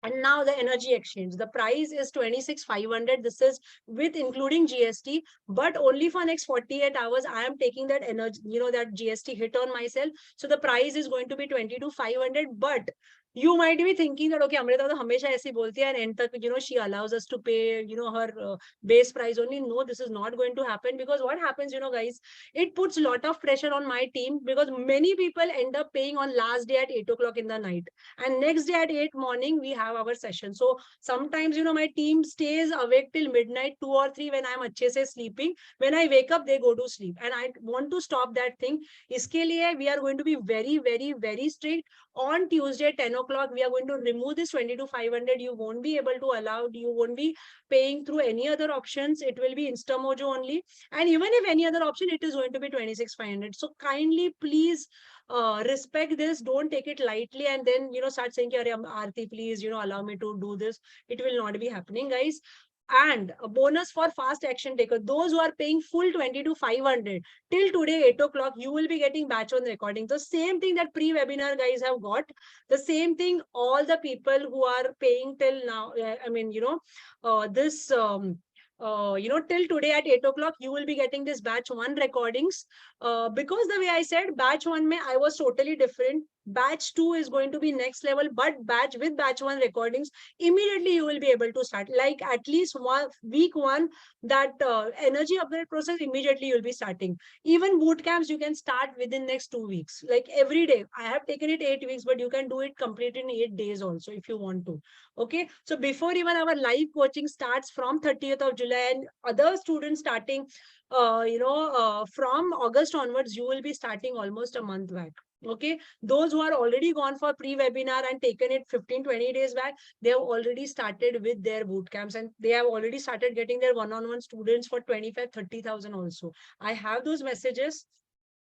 And now the energy exchange, the price is 26,500. This is with including GST, but only for next 48 hours. I am taking that energy, that GST hit on myself. So the price is going to be 22,500. But you might be thinking that, okay, Amrita to hamesha aise bolti hai, and end tak, she allows us to pay, her base price only. No, this is not going to happen, because what happens, guys, it puts a lot of pressure on my team, because many people end up paying on last day at 8 o'clock in the night. And next day at 8 morning, we have our session. So sometimes, my team stays awake till midnight, 2 or 3, when I'm achhe se sleeping. When I wake up, they go to sleep. And I want to stop that thing. Iske liye, we are going to be very strict. On Tuesday, 10 o'clock, we are going to remove this 22,500. You won't be able to allow, you won't be paying through any other options. It will be InstaMojo only. And even if any other option, it is going to be 26,500. So kindly, please, respect this. Don't take it lightly and then start saying, Aarti, please allow me to do this. It will not be happening, guys. And a bonus for fast action taker, those who are paying full 22,500 till today 8 o'clock, you will be getting batch 1 recording. The same thing that pre-webinar guys have got, the same thing all the people who are paying till now, till today at 8 o'clock, you will be getting this batch 1 recordings. Because the way I said, batch 1 mein I was totally different. Batch 2 is going to be next level, but batch 1 recordings, immediately you will be able to start. Like at least week 1, that energy upgrade process, immediately you'll be starting. Even boot camps, you can start within next 2 weeks. Like every day. I have taken it 8 weeks, but you can do it complete in 8 days also if you want to. Okay. So before even our live coaching starts from 30th of July, and other students starting, from August onwards, you will be starting almost a month back. Okay, those who are already gone for pre-webinar and taken it 15-20 days back, they have already started with their boot camps, and they have already started getting their one-on-one students for 25,000-30,000 also. I have those messages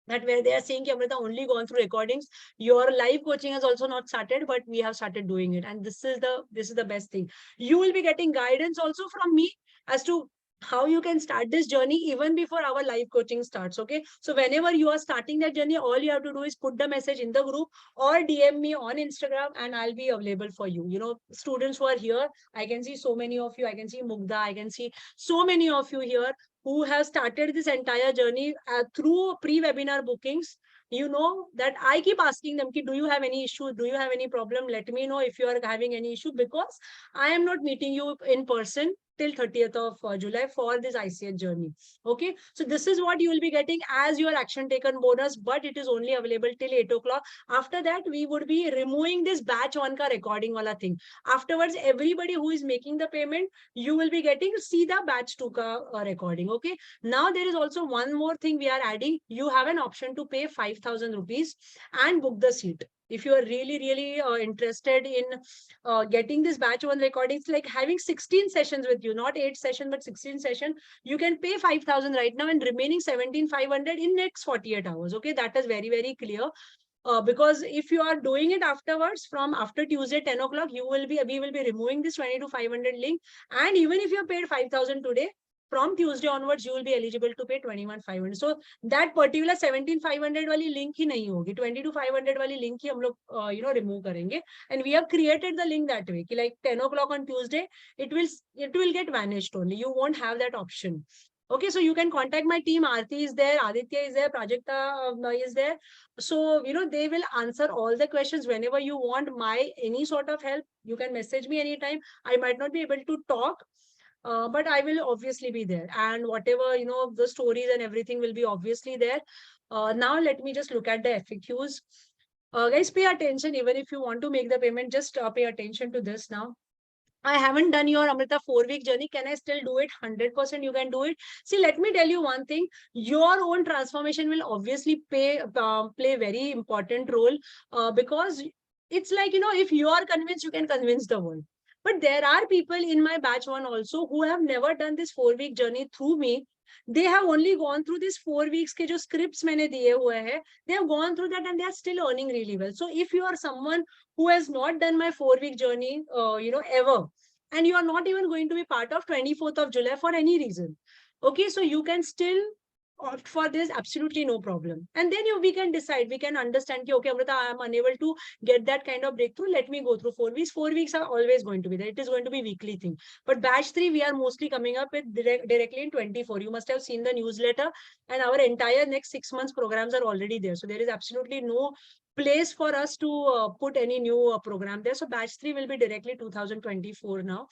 that where they are saying, Amrita, only gone through recordings. Your live coaching has also not started, but we have started doing it. And this is the best thing. You will be getting guidance also from me as to how you can start this journey even before our live coaching starts. Okay, so whenever you are starting that journey, all you have to do is put the message in the group or DM me on Instagram, and I'll be available for you. Students who are here, I can see so many of you. I can see Mugdha, I can see so many of you here. who have started this entire journey through pre-webinar bookings, you know that I keep asking them, do you have any issue? Do you have any problem? Let me know if you are having any issue, because I am not meeting you in person till 30th of July for this ICH journey. Okay. So this is what you will be getting as your action taken bonus, but it is only available till 8 o'clock. After that, we would be removing this batch one ka recording wala thing. Afterwards, everybody who is making the payment, you will be getting see the batch two ka recording. Okay. Now there is also one more thing we are adding. You have an option to pay 5,000 rupees and book the seat. If you are really interested in getting this batch one recordings, like having 16 sessions with you, not 8 sessions, but 16 sessions, you can pay 5,000 right now and remaining 17,500 in next 48 hours. Okay, that is very clear. Because if you are doing it afterwards, from after Tuesday 10 o'clock, we will be removing this 22,500 link. And even if you have paid 5,000 today, from Tuesday onwards, you will be eligible to pay 21,500. So that particular 17,500 wali link hi nahi hogi. 22,500 wali link hi hum log remove karenge. And we have created the link that way. Ki like 10 o'clock on Tuesday, it will get vanished only. You won't have that option. Okay, so you can contact my team. Aarti is there, Aditya is there, Prajakta is there. So, they will answer all the questions whenever you want any sort of help. You can message me anytime. I might not be able to talk, but I will obviously be there. And whatever, the stories and everything will be obviously there. Now, let me just look at the FAQs. Guys, pay attention. Even if you want to make the payment, just pay attention to this now. I haven't done your Amrita 4-week journey. Can I still do it? 100% you can do it. See, let me tell you one thing. Your own transformation will obviously play very important role, because it's like, if you are convinced, you can convince the world. But there are people in my batch one also who have never done this 4-week journey through me. They have only gone through this 4 weeks ke jo scripts maine diye hue hai. They have gone through that and they are still earning really well. So if you are someone who has not done my 4-week journey, ever, and you are not even going to be part of 24th of July for any reason, okay, so you can still opt for this, absolutely no problem. And then we can decide, we can understand, okay, Amrita, I am unable to get that kind of breakthrough. Let me go through 4 weeks. 4 weeks are always going to be there. It is going to be weekly thing. But batch 3, we are mostly coming up with directly in 24. You must have seen the newsletter, and our entire next 6 months programs are already there. So there is absolutely no place for us to put any new program there. So batch 3 will be directly 2024 now.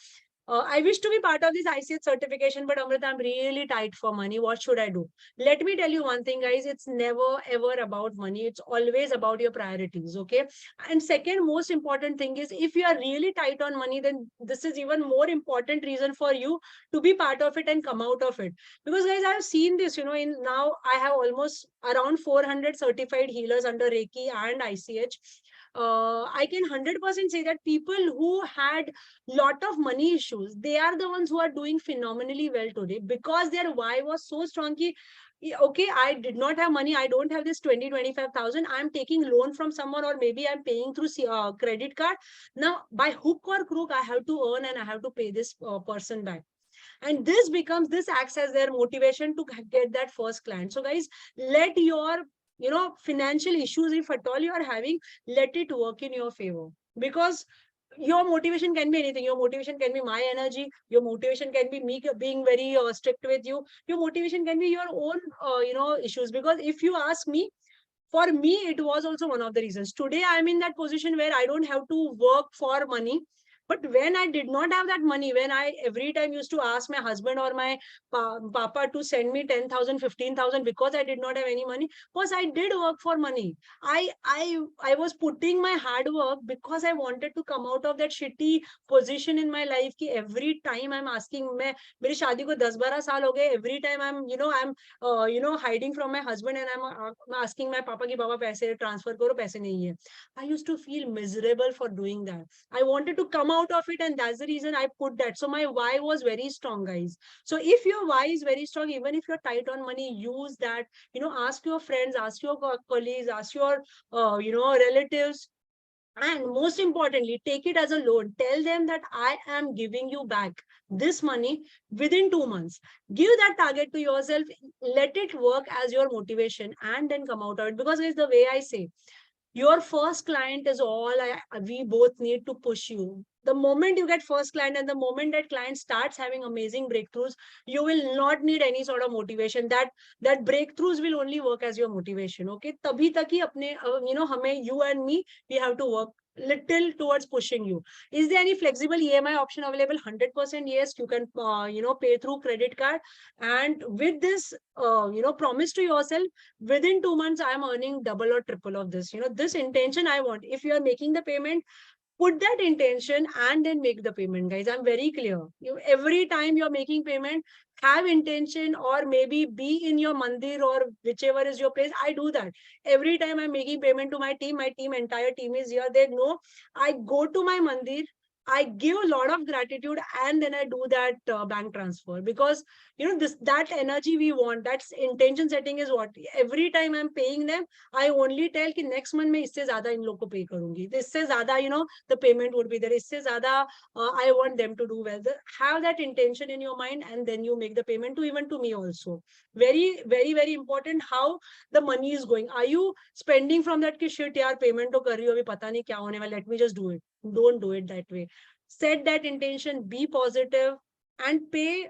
I wish to be part of this ICH certification, but Amrita, I'm really tight for money. What should I do? Let me tell you one thing, guys. It's never ever about money. It's always about your priorities. Okay. And second most important thing is, if you are really tight on money, then this is even more important reason for you to be part of it and come out of it. Because guys, I've seen this, in now I have almost around 400 certified healers under Reiki and ICH. I can 100% say that people who had lot of money issues, they are the ones who are doing phenomenally well today, because their why was so strong. Okay, I did not have money, I don't have this 20-25,000, I'm taking loan from someone, or maybe I'm paying through credit card. Now by hook or crook, I have to earn and I have to pay this person back. And this acts as their motivation to get that first client. So guys, let your financial issues, if at all you are having, let it work in your favor. Because your motivation can be anything. Your motivation can be my energy. Your motivation can be me being very strict with you. Your motivation can be your own issues. Because if you ask me, for me, it was also one of the reasons. Today, I'm in that position where I don't have to work for money. But when I did not have that money, when I every time used to ask my husband or my papa to send me 10,000, 15,000 because I did not have any money, because I did work for money. I was putting my hard work because I wanted to come out of that shitty position in my life. Ki every time I'm asking, मेरी शादी को 10-12 साल हो गए, every time I'm hiding from my husband and I'm asking my papa ki baba paise transfer karo, paise nahi hai. I used to feel miserable for doing that. I wanted to come out of it, and that's the reason I put that. So my why was very strong, guys. So if your why is very strong, even if you're tight on money, use that. Ask your friends, ask your colleagues, ask your relatives. And most importantly, take it as a loan. Tell them that I am giving you back this money within 2 months. Give that target to yourself. Let it work as your motivation, and then come out of it. Because it's the way I say, Your first client is all we both need to push you. The moment you get first client and the moment that client starts having amazing breakthroughs, you will not need any sort of motivation. That breakthroughs will only work as your motivation. Okay, तभी तक ही अपने हमें, you and me, we have to work little towards pushing you. Is there any flexible EMI option available? 100% yes. You can pay through credit card, and with this promise to yourself, within 2 months I am earning double or triple of this. This intention I want. If you are making the payment, put that intention and then make the payment, guys. I'm very clear. Every time you're making payment, have intention, or maybe be in your mandir or whichever is your place. I do that every time I'm making payment to my team. Entire team is here. They know I go to my mandir, I give a lot of gratitude, and then I do that bank transfer, because that energy we want. That's intention setting is what every time I'm paying them, I only tell कि next month मैं इससे ज़्यादा इन लोग को pay करूँगी. इससे ज़्यादा the payment would be there. इससे ज़्यादा I want them to do well. Have that intention in your mind, and then you make the payment to even to me also. Very, very, very important how the money is going. Are you spending from that कि shit यार payment तो कर रही हो, अभी पता नहीं क्या होने वाला, let me just do it. Don't do it that way. Set that intention, be positive, and pay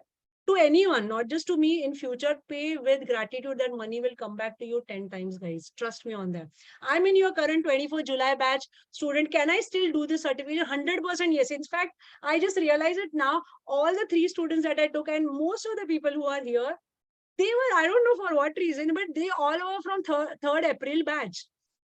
to anyone, not just to me. In future, pay with gratitude that money will come back to you 10 times, guys. Trust me on that. I'm in your current 24 July batch student. Can I still do this certificate? 100% yes. In fact, I just realized it now. All the 3 students that I took, and most of the people who are here, they were, I don't know for what reason, but they all were from 3rd April batch.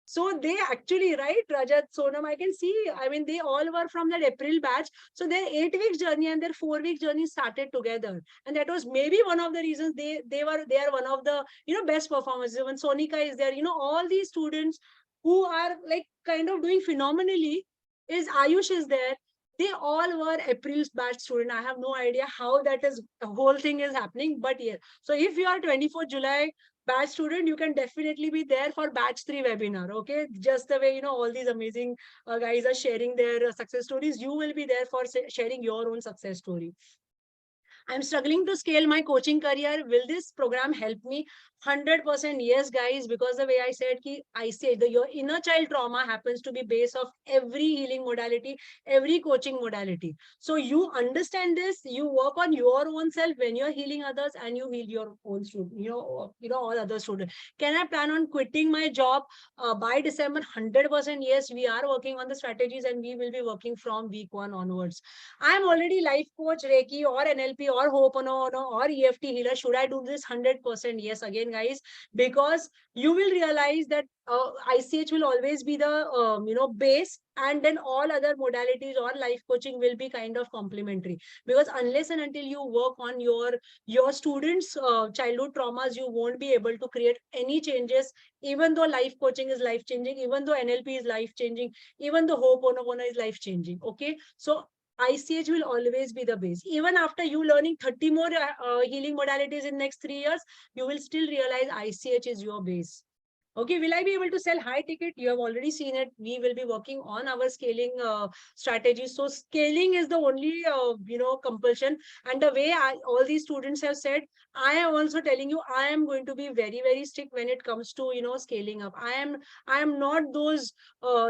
So they actually, right, Rajat, Sonam, I can see, I mean, they all were from that April batch. So their 8-week journey and their 4-week journey started together. And that was maybe one of the reasons they are one of the, best performers. Even Sonika is there, all these students who are like kind of doing phenomenally. Is Ayush is there. They all were April's batch student. I have no idea how that is, the whole thing is happening, but yeah. So if you are 24 July batch student, you can definitely be there for batch 3 webinar. Okay, just the way all these amazing guys are sharing their success stories, you will be there for sharing your own success story. I'm struggling to scale my coaching career. Will this program help me? 100% yes, guys, because the way I said, your inner child trauma happens to be base of every healing modality, every coaching modality. So you understand this, you work on your own self when you're healing others, and you heal your own student, all other students. Can I plan on quitting my job by December? 100% yes. We are working on the strategies, and we will be working from week 1 onwards. I'm already life coach, Reiki, or NLP, or Ho'oponopono, or EFT healer. Should I do this? 100% yes. Again, guys, because you will realize that ICH will always be the base, and then all other modalities or life coaching will be kind of complementary. Because unless and until you work on your students' childhood traumas, you won't be able to create any changes. Even though life coaching is life changing, even though NLP is life changing, even though Ho'oponopono is life changing. Okay, so ICH will always be the base. Even after you learning 30 more healing modalities in next 3 years, you will still realize ICH is your base. Okay, will I be able to sell high ticket? You have already seen it. We will be working on our scaling strategies. So scaling is the only, compulsion. And the way all these students have said, I am also telling you, I am going to be very, very strict when it comes to, scaling up. I am not those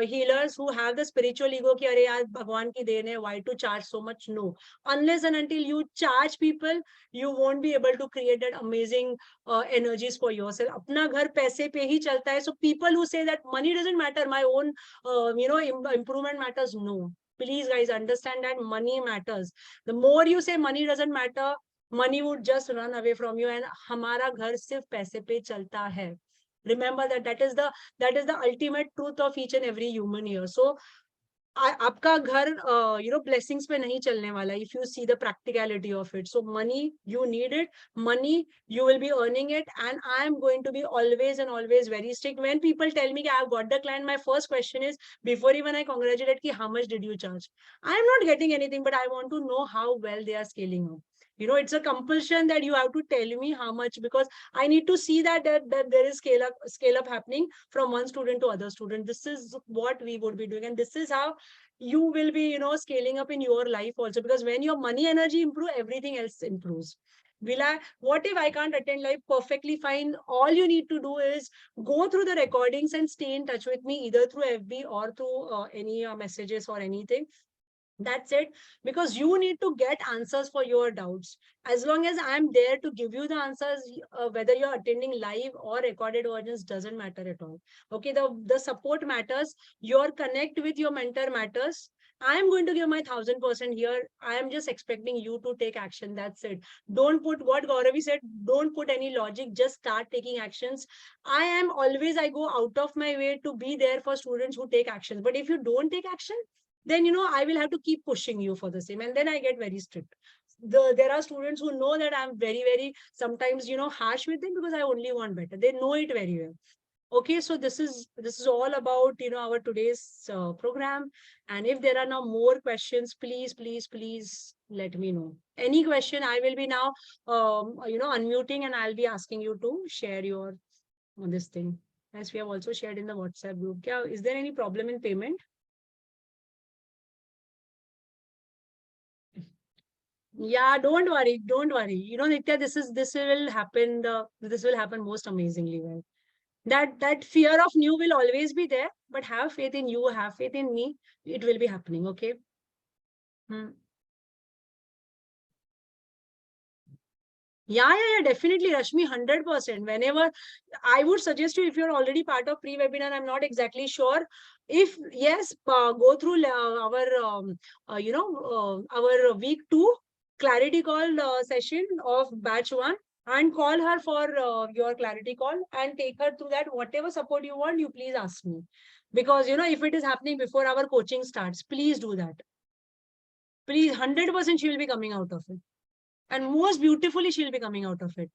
healers who have the spiritual ego ki, "Arey yaar, Bhagwan ki deen hai, why to charge so much?" No. Unless and until you charge people, you won't be able to create that amazing energies for yourself. अपना घर पैसे पे ही चलता है. So people who say that money doesn't matter, my own improvement matters, no. Please, guys, understand that money matters. The more you say money doesn't matter, money would just run away from you, and हमारा घर सिर्फ पैसे पे चलता है. Remember that is the ultimate truth of each and every human here. So आपका घर blessings पे नहीं चलने वाला. If you see the practicality of it, so money, you need it. Money, you will be earning it. And I am going to be always and always very strict. When people tell me I've got the client, my first question is, before even I congratulate, how much did you charge? I am not getting anything, but I want to know how well they are scaling up. It's a compulsion that you have to tell me how much, because I need to see that there is scale up happening from one student to other student. This is what we would be doing, and this is how you will be, scaling up in your life also. Because when your money energy improve, everything else improves. What if I can't attend live? Perfectly fine. All you need to do is go through the recordings and stay in touch with me either through FB or through any messages or anything. That's it, because you need to get answers for your doubts. As long as I'm there to give you the answers, whether you're attending live or recorded versions doesn't matter at all. Okay, the support matters, your connect with your mentor matters. I'm going to give my 1000% here. I am just expecting you to take action. That's it. Don't put what Gauravi said, don't put any logic, just start taking actions. I go out of my way to be there for students who take actions. But if you don't take action, then I will have to keep pushing you for the same, and then I get very strict. There are students who know that I'm very, very sometimes harsh with them because I only want better. They know it very well. Okay, so this is all about our today's program. And if there are now more questions, please let me know. Any question, I will be now unmuting, and I'll be asking you to share your this thing, as we have also shared in the WhatsApp group. Is there any problem in payment? Yeah, don't worry, don't worry. Nitya, this will happen most amazingly well. That fear of new will always be there, but have faith in you, have faith in me. It will be happening, okay? Yeah, definitely, Rashmi, 100%. Whenever I would suggest you, if you're already part of pre-webinar, I'm not exactly sure. If yes, go through our week 2 clarity call session of batch 1, and call her for your clarity call and take her through that. Whatever support you want, you please ask me. Because, if it is happening before our coaching starts, please do that. Please, 100% she will be coming out of it. And most beautifully, she'll be coming out of it.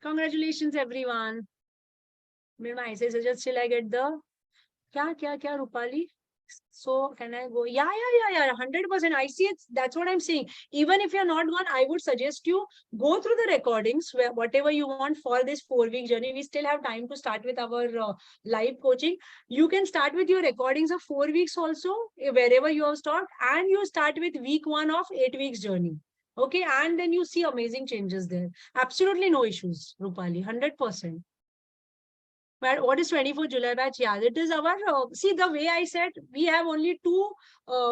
Congratulations, everyone. I say suggest till I get the kya Rupali. So can I go? Yeah, 100%. I see it. That's what I'm saying. Even if you're not gone, I would suggest you go through the recordings where whatever you want for this 4-week journey. We still have time to start with our live coaching. You can start with your recordings of 4 weeks also, wherever you have stopped, and you start with week 1 of 8 weeks journey. Okay, and then you see amazing changes there. Absolutely no issues, Rupali, 100%. But what is 24 July batch? Yeah, it is our, see the way I said, we have only 2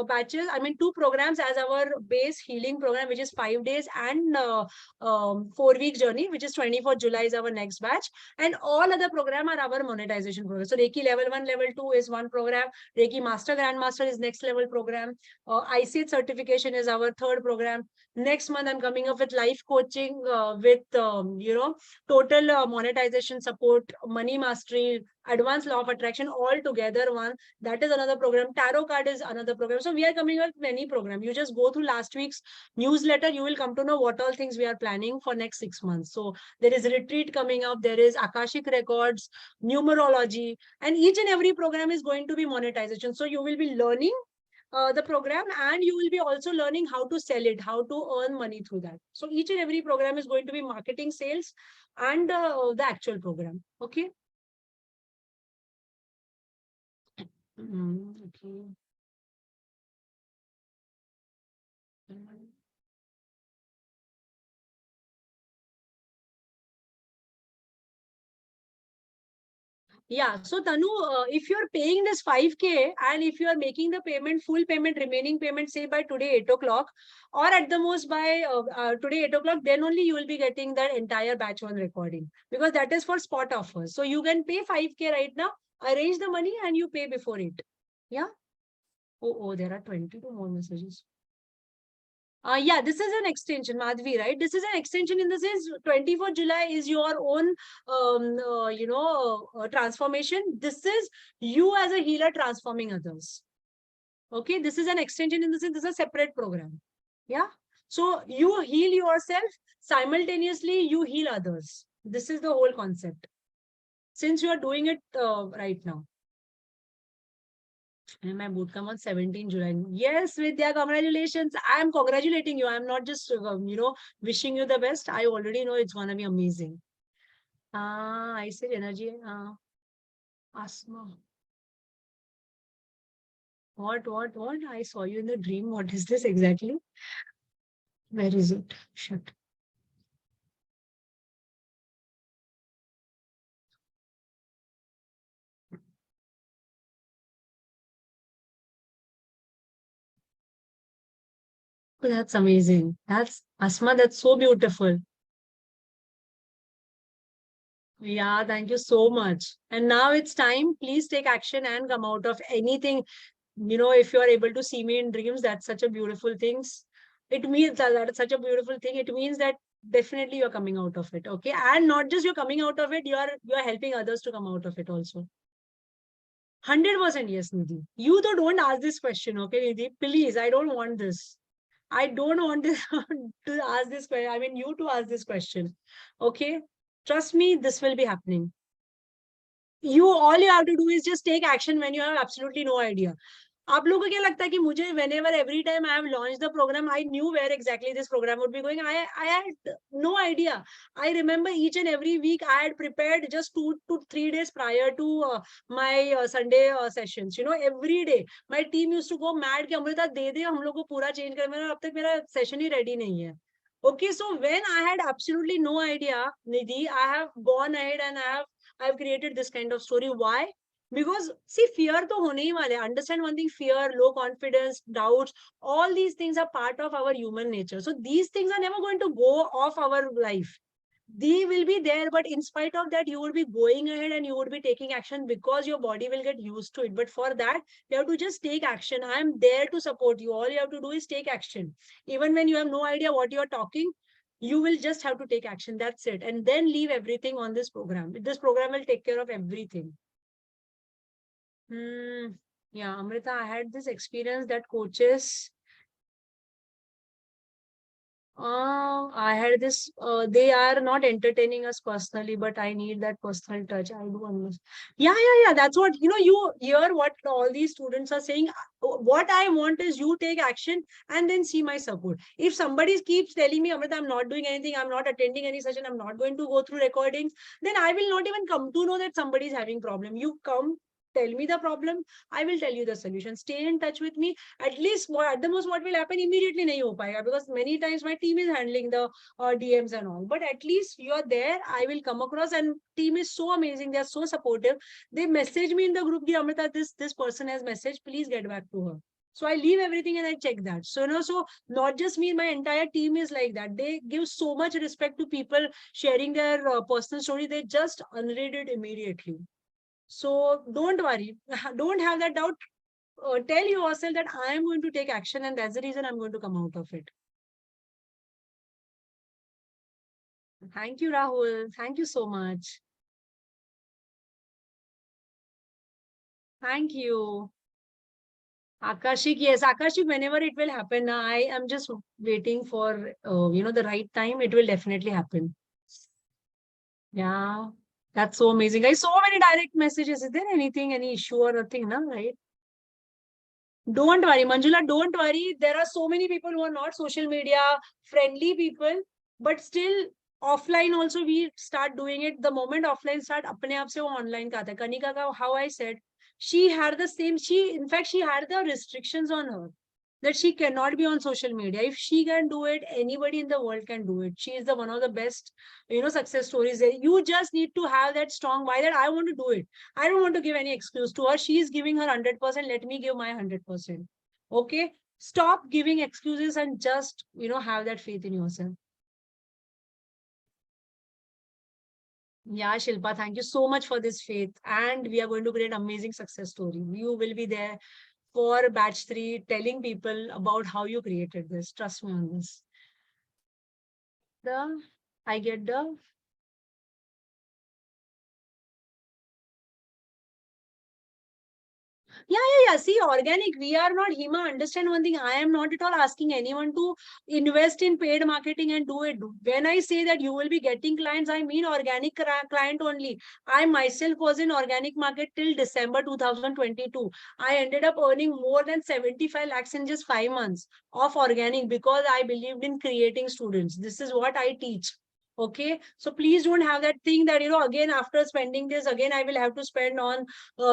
batches, 2 programs as our base healing program, which is 5 days, and 4-week journey, which is 24 July is our next batch. And all other program are our monetization program. So Reiki level 1, level 2 is one program. Reiki Master Grandmaster is next level program. ICH certification is our 3rd program. Next month, I'm coming up with life coaching with, total monetization support, money mastery, advanced law of attraction, all together one. That is another program. Tarot card is another program. So we are coming up with many programs. You just go through last week's newsletter. You will come to know what all things we are planning for next 6 months. So there is a retreat coming up. There is Akashic Records, numerology, and each and every program is going to be monetization. So you will be learning the program, and you will be also learning how to sell it, how to earn money through that. So each and every program is going to be marketing, sales, and the actual program. Okay. Okay. Yeah, so Tanu, if you're paying this 5K, and if you are making the payment, full payment, remaining payment, say by today 8 o'clock, or at the most by today 8 o'clock, then only you will be getting that entire batch 1 recording, because that is for spot offers. So you can pay 5K right now, arrange the money, and you pay before it. Yeah. Oh, there are 22 more messages. Yeah, this is an extension, Madhvi, right? This is an extension in the sense 24 July is your own, transformation. This is you as a healer transforming others. Okay, this is an extension in the sense this is a separate program. Yeah, so you heal yourself, simultaneously you heal others. This is the whole concept. Since you are doing it right now. And my bootcamp on 17 July. Yes, Vidya, congratulations. I am congratulating you. I'm not just, wishing you the best. I already know it's going to be amazing. I said energy. Asma. What? I saw you in the dream. What is this exactly? Where is it? Shut. Oh, that's amazing. That's Asma, that's so beautiful. Yeah, thank you so much. And now it's time. Please take action and come out of anything. If you are able to see me in dreams, that's such a beautiful thing. It means that's such a beautiful thing. It means that definitely you're coming out of it. Okay. And not just you're coming out of it, you're helping others to come out of it also. 100% yes, Nidhi. You though don't ask this question, okay, Nidhi? Please, I don't want this. I don't want this to ask this question. I mean, you to ask this question. Okay. Trust me, this will be happening. All you have to do is just take action when you have absolutely no idea. आप लोगों को क्या लगता है कि मुझे whenever every time I have launched the program, I knew where exactly this program would be going. I had no idea. I remember each and every week I had prepared just 2 to 3 days prior to my Sunday sessions. Every day my team used to go mad कि अमृता दे दे हम लोग को पूरा change कर मेरा अब तक मेरा session ही ready नहीं है. Okay, so when I had absolutely no idea, Nidhi, I have gone ahead and I've created this kind of story. Why? Because see, fear to hone hi wale. Understand one thing: fear, low confidence, doubts, all these things are part of our human nature. So these things are never going to go off our life. They will be there, but in spite of that, you would be going ahead and you would be taking action because your body will get used to it. But for that, you have to just take action. I am there to support you. All you have to do is take action. Even when you have no idea what you're talking, you will just have to take action. That's it. And then leave everything on this program. This program will take care of everything. Yeah, Amrita, I had this experience that coaches, I had this, they are not entertaining us personally, but I need that personal touch. I do understand. Yeah. That's what, you hear what all these students are saying. What I want is you take action and then see my support. If somebody keeps telling me, Amrita, I'm not doing anything, I'm not attending any session, I'm not going to go through recordings, then I will not even come to know that somebody is having problem. You come, tell me the problem, I will tell you the solution. Stay in touch with me. At least at the most what will happen immediately nahi ho payega, because many times my team is handling the DMs and all, but at least you are there. I will come across, and team is so amazing, they are so supportive. They message me in the group, Amrita, this person has messaged, please get back to her. So I leave everything and I check that. So so not just me, my entire team is like that. They give so much respect to people sharing their personal story. They just unread it immediately. So don't worry, don't have that doubt. Tell yourself that I am going to take action, and that's the reason I'm going to come out of it. Thank you, Rahul. Thank you so much. Thank you. Akashik, yes, Akashik, whenever it will happen, I am just waiting for, the right time. It will definitely happen. Yeah, that's so amazing. Guys, so many direct messages. Is there anything, any issue or nothing, no? Right? Don't worry, Manjula, don't worry. There are so many people who are not social media friendly people, but still offline also we start doing it. The moment offline start, apne aap se wo online ka aata hai. Kanika ka, how I said, she had the same, in fact, she had the restrictions on her that she cannot be on social media. If she can do it, anybody in the world can do it. She is the one of the best, success stories there. You just need to have that strong why that I want to do it. I don't want to give any excuse to her. She is giving her 100%. Let me give my 100%. Okay. Stop giving excuses and just, have that faith in yourself. Yeah, Shilpa, thank you so much for this faith. And we are going to create an amazing success story. You will be there for batch 3, telling people about how you created this. Trust me on this. I get the Yeah. See, organic, we are not Hima. Understand one thing. I am not at all asking anyone to invest in paid marketing and do it. When I say that you will be getting clients, I mean organic client only. I myself was in organic market till December 2022. I ended up earning more than 75 lakhs in just 5 months of organic because I believed in creating students. This is what I teach. Okay, so please don't have that thing that, again, after spending this, again, I will have to spend on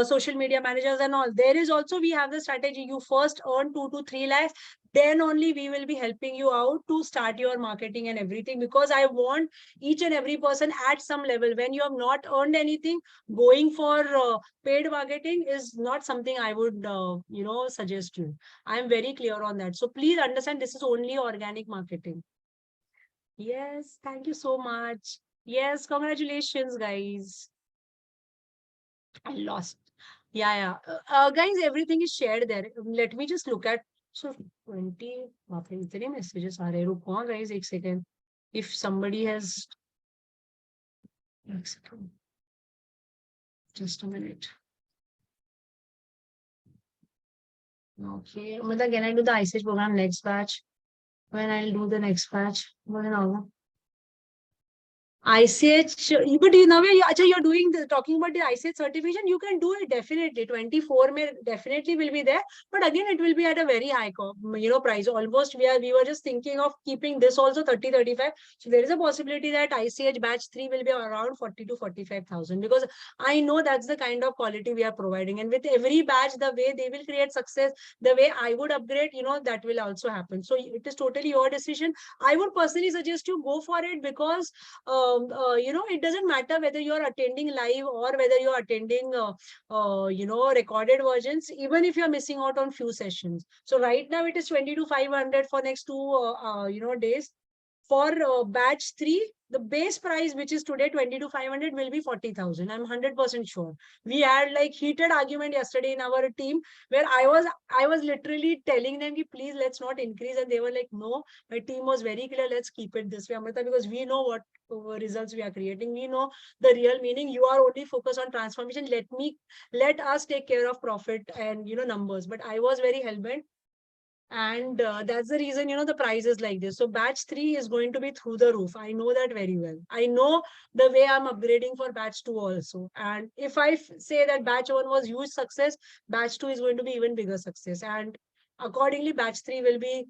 social media managers and all. There is also, we have the strategy. You first earn 2 to 3 lakhs, then only we will be helping you out to start your marketing and everything, because I want each and every person at some level, when you have not earned anything, going for paid marketing is not something I would, suggest you. I'm very clear on that. So please understand, this is only organic marketing. Yes, thank you so much. Yes, congratulations, guys. I lost. Yeah, yeah. Guys, everything is shared there. Let me just look at. So 20. बाप रे, इतने messages आ रहे हैं. रुको हाँ, guys, एक second. If somebody has. एक second. Just a minute. Okay. मतलब can I do the ICH program next batch? When I'll do the next batch? When होगा? ICH, but you're doing the talking about the ICH certification, you can do it definitely. 24 may definitely will be there, but again, it will be at a very high price. Almost we were just thinking of keeping this also 30, 35. So there is a possibility that ICH batch 3 will be around 40 to 45,000, because I know that's the kind of quality we are providing. And with every batch, the way they will create success, the way I would upgrade, that will also happen. So it is totally your decision. I would personally suggest you go for it, because it doesn't matter whether you're attending live or whether you're attending, recorded versions, even if you're missing out on few sessions. So right now it is 20 to 500 for next 2, days. For batch 3, the base price, which is today 20 to 500, will be 40,000. I'm 100% sure. We had like heated argument yesterday in our team, where I was literally telling them, please, let's not increase. And they were like, no, my team was very clear. Let's keep it this way, Amrita, because we know what results we are creating. We know the real meaning. You are only focused on transformation. Let us take care of profit and, numbers. But I was very hell-bent. And that's the reason, the price is like this. So batch 3 is going to be through the roof. I know that very well. I know the way I'm upgrading for batch 2 also. And if I say that batch 1 was huge success, batch 2 is going to be even bigger success. And accordingly, batch 3 will be,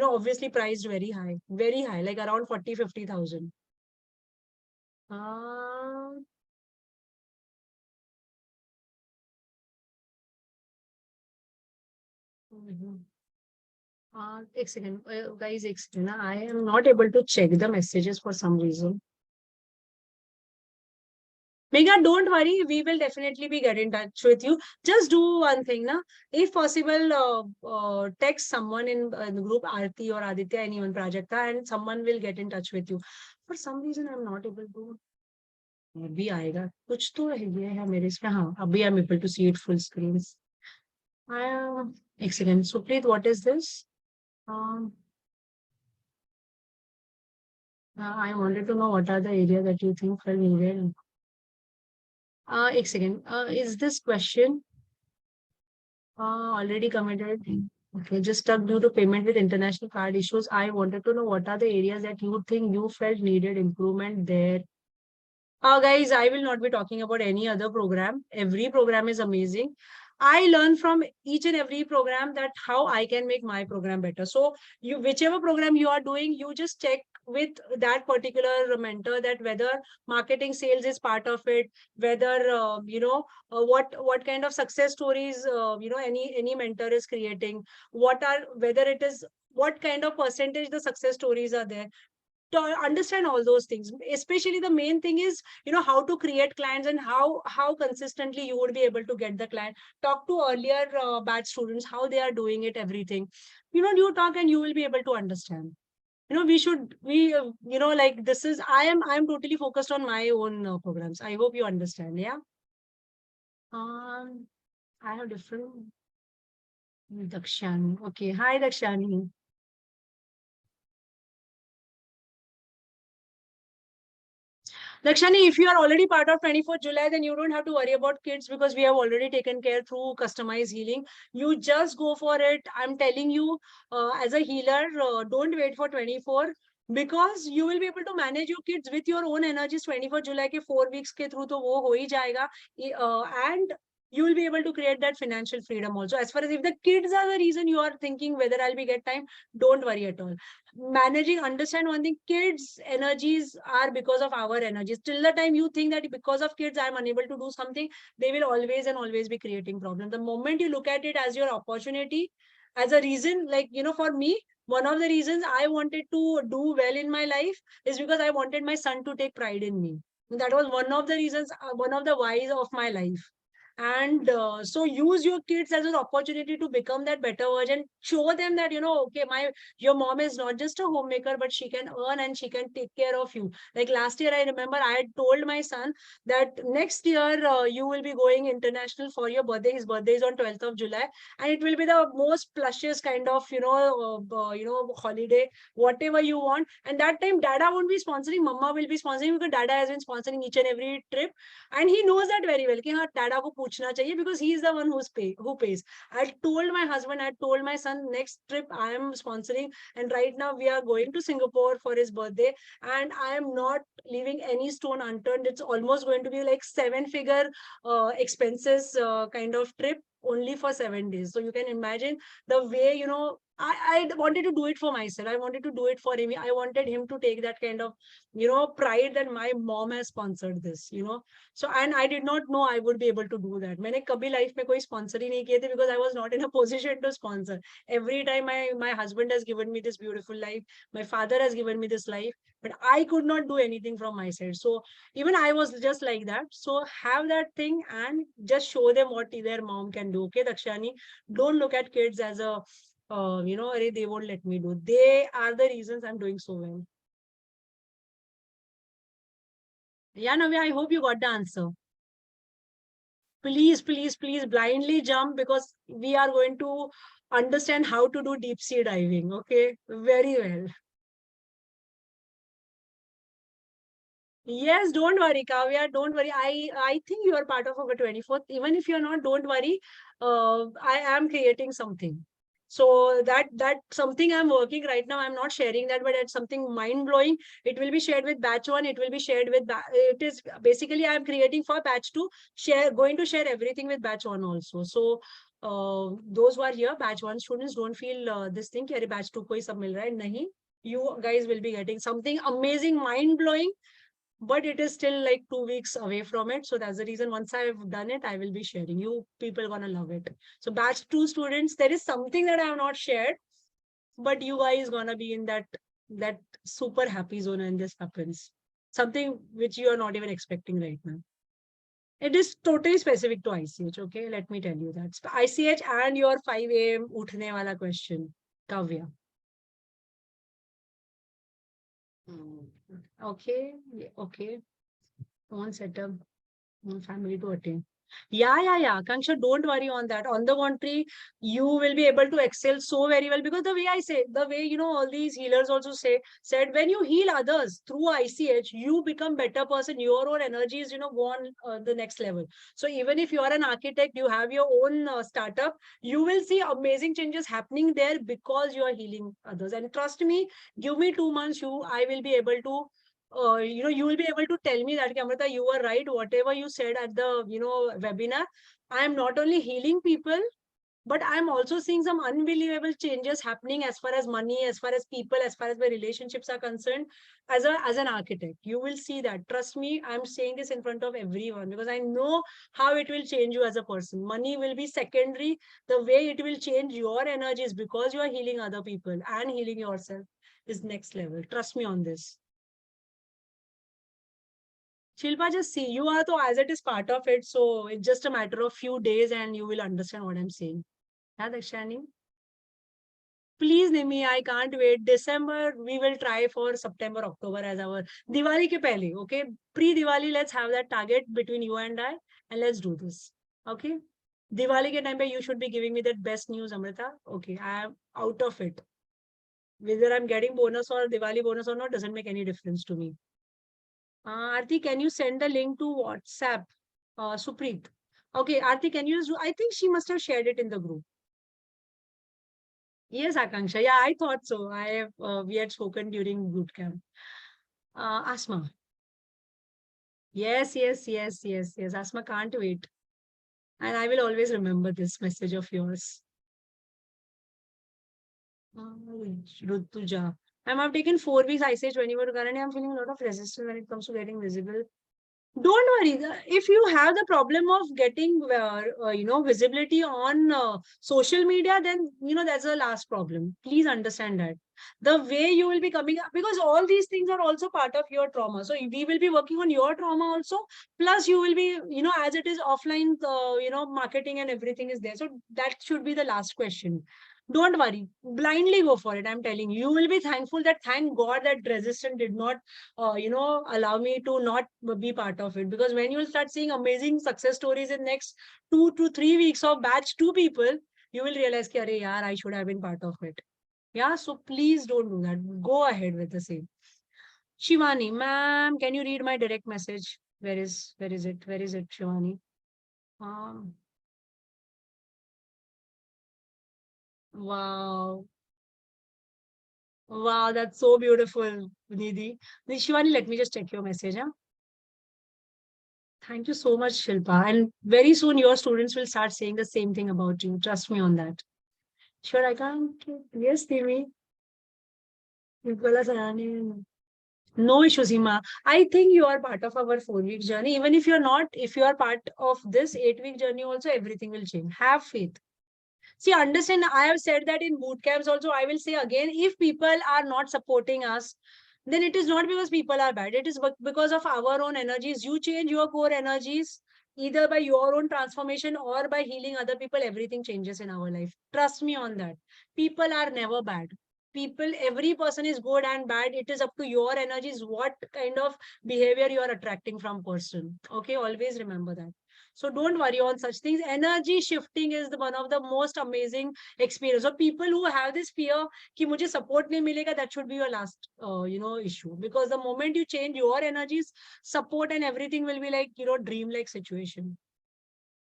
obviously priced very high, like around 40, 50,000. एक second, guys, एक second. I am not able to check the messages for some reason. Megha, don't worry. We will definitely be get in touch with you. Just do one thing, na? If possible, text someone in the group, Aarti or Aditya, anyone, Prajakta, and someone will get in touch with you. For some reason, I'm not able to. अभी आएगा कुछ तो है मेरे इसमें. हाँ, अभी I'm able to see it full screen. एक second. Supreet, what is this? I wanted to know what are the areas that you think are needed. Ek second. Is this question already committed? Okay, just stuck due to payment with international card issues. I wanted to know what are the areas that you think you felt needed improvement there. Guys, I will not be talking about any other program. Every program is amazing. I learn from each and every program that how I can make my program better. So whichever program you are doing, you just check with that particular mentor that whether marketing sales is part of it, whether what kind of success stories any mentor is creating, whether it is what kind of percentage the success stories are there. To understand all those things, especially the main thing is how to create clients and how consistently you would be able to get the client. Talk to earlier batch students, how they are doing it, everything. You talk and you will be able to understand. Like this is I am totally focused on my own programs. I hope you understand. Yeah. I have different. Dakshani. Okay. Hi, Dakshani. Lakshani, if you are already part of 24th July, then you don't have to worry about kids, because we have already taken care through customized healing. You just go for it. I'm telling you, as a healer, don't wait for 24, because you will be able to manage your kids with your own energies. 24th July ke 4 weeks ke through to wo ho hi jayega. And you will be able to create that financial freedom also. As far as if the kids are the reason you are thinking whether I'll be get time, don't worry at all. Managing, understand one thing, kids' energies are because of our energies. Till the time you think that because of kids I'm unable to do something, they will always and always be creating problems. The moment you look at it as your opportunity, as a reason, like, for me, one of the reasons I wanted to do well in my life is because I wanted my son to take pride in me. That was one of the reasons, one of the whys of my life. And so use your kids as an opportunity to become that better version. Show them that, okay, your mom is not just a homemaker, but she can earn and she can take care of you. Like last year, I remember I had told my son that next year you will be going international for your birthday. His birthday is on 12th of July, and it will be the most plushiest kind of, holiday, whatever you want. And that time, Dada won't be sponsoring, Mama will be sponsoring, because Dada has been sponsoring each and every trip. And he knows that very well कि हाँ dada को पूछना चाहिए, because he is the one who pays. I told my husband, I told my son, next trip I am sponsoring, and right now we are going to Singapore for his birthday, and I am not leaving any stone unturned. It's almost going to be like 7-figure expenses kind of trip only for 7 days. So you can imagine the way, I wanted to do it for myself. I wanted to do it for him. I wanted him to take that kind of, pride that my mom has sponsored this, So, and I did not know I would be able to do that. मैंने कभी life में कोई sponsor ही नहीं किए थे, because I was not in a position to sponsor. Every time my husband has given me this beautiful life, my father has given me this life, but I could not do anything from my side. So even I was just like that. So have that thing and just show them what their mom can do. Okay, Dakshani, don't look at kids as a, they won't let me do. They are the reasons I'm doing so well. Yeah, Navya, I hope you got the answer. Please, please, please blindly jump, because we are going to understand how to do deep sea diving. Okay, very well. Yes, don't worry, Kavya. Don't worry. I think you are part of our 24th. Even if you're not, don't worry. I am creating something. So that something I'm working right now. I'm not sharing that, but it's something mind blowing. It will be shared with batch 1. It will be shared with it is basically I'm creating for batch 2. Going to share everything with batch 1 also. So those who are here, batch 1 students, don't feel this thing कि batch 2 को ही सब मिल रहा है. नहीं, you guys will be getting something amazing, mind blowing. But it is still like 2 weeks away from it. So that's the reason once I've done it, I will be sharing. You people are gonna love it. So batch 2 students, there is something that I have not shared, but you guys gonna be in that super happy zone when this happens. Something which you are not even expecting right now. It is totally specific to ICH. Okay, let me tell you that. ICH and your 5 a.m. uthne wala question, Kavya. Okay, okay. On setup, on family to attend. Yeah. Kanksha, don't worry on that. On the contrary, you will be able to excel so very well, because the way I say, the way, all these healers also said, when you heal others through ICH, you become better person. Your own energies, go on the next level. So even if you are an architect, you have your own startup, you will see amazing changes happening there because you are healing others. And trust me, give me 2 months, I will be able to you will be able to tell me that, Amrita, you were right. Whatever you said at the, webinar, I am not only healing people, but I'm also seeing some unbelievable changes happening as far as money, as far as people, as far as my relationships are concerned. As an architect, you will see that. Trust me, I'm saying this in front of everyone, because I know how it will change you as a person. Money will be secondary. The way it will change your energies, because you are healing other people and healing yourself, is next level. Trust me on this. Shilpa, just see, you are as it is part of it. So it's just a matter of few days and you will understand what I'm saying. Yeah, Dakshani? Please, Nimi, I can't wait. December, we will try for September, October as our Diwali ke pehle, okay? Pre-Diwali, let's have that target between you and I, and let's do this, okay? Diwali ke time pe you should be giving me that best news, Amrita. Okay, I am out of it. Whether I'm getting bonus or Diwali bonus or not doesn't make any difference to me. Aarti, can you send the link to WhatsApp? Supreet. Okay, Aarti, can you do? I think she must have shared it in the group. Yes, Akanksha. Yeah, I thought so. We had spoken during boot camp. Asma. Yes. Asma can't wait. And I will always remember this message of yours. Rutuja. I've taken 4 weeks ICH 21 to currently I'm feeling a lot of resistance when it comes to getting visible. Don't worry. If you have the problem of getting, visibility on social media, then, that's the last problem. Please understand that. The way you will be coming up, because all these things are also part of your trauma. So we will be working on your trauma also. Plus you will be, as it is offline, marketing and everything is there. So that should be the last question. Don't worry. Blindly go for it. I'm telling you, you will be thankful that thank God that resistance did not allow me to not be part of it. Because when you will start seeing amazing success stories in next 2 to 3 weeks of batch 2 people, you will realize, Ki, Arey, yaar, I should have been part of it. Yeah, so please don't do that. Go ahead with the same. Shivani, ma'am, can you read my direct message? Where is it? Where is it, Shivani? Wow. Wow, that's so beautiful, Nidhi. Shivani, let me just check your message. Huh? Thank you so much, Shilpa. And very soon your students will start saying the same thing about you. Trust me on that. Sure, I can't. Yes, Demi. No issues, Hima. I think you are part of our 4 week journey. Even if you're not, if you are part of this 8 week journey, also everything will change. Have faith. See, understand, I have said that in boot camps also. I will say again, if people are not supporting us, then it is not because people are bad. It is because of our own energies. You change your core energies, either by your own transformation or by healing other people. Everything changes in our life. Trust me on that. People are never bad. People, every person is good and bad. It is up to your energies, what kind of behavior you are attracting from person. Okay, always remember that. So don't worry on such things. Energy shifting is one of the most amazing experience. So people who have this fear कि मुझे support नहीं मिलेगा, that should be your last issue. Because the moment you change your energies, support and everything will be like, dream-like situation.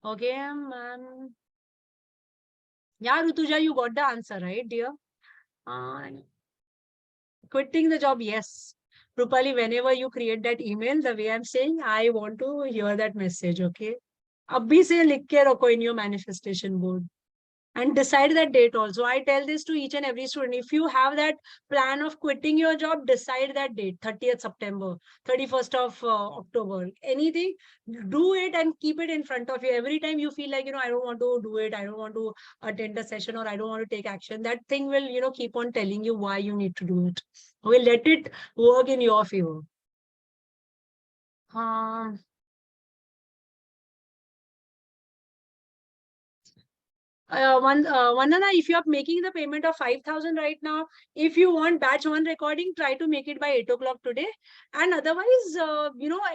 Okay, man. Yeah, Rutuja, you got the answer, right, dear? Quitting the job, yes. Rupali, whenever you create that email, the way I'm saying, I want to hear that message, okay? Abhi se likh ke rakho in your manifestation board. And decide that date also. I tell this to each and every student. If you have that plan of quitting your job, decide that date, 30th September, 31st of October, anything, do it and keep it in front of you. Every time you feel like, I don't want to do it, I don't want to attend a session, or I don't want to take action, that thing will, keep on telling you why you need to do it. Okay, let it work in your favor. Vandana, if you are making the payment of 5,000 right now, if you want batch 1 recording, try to make it by 8 o'clock today. And otherwise,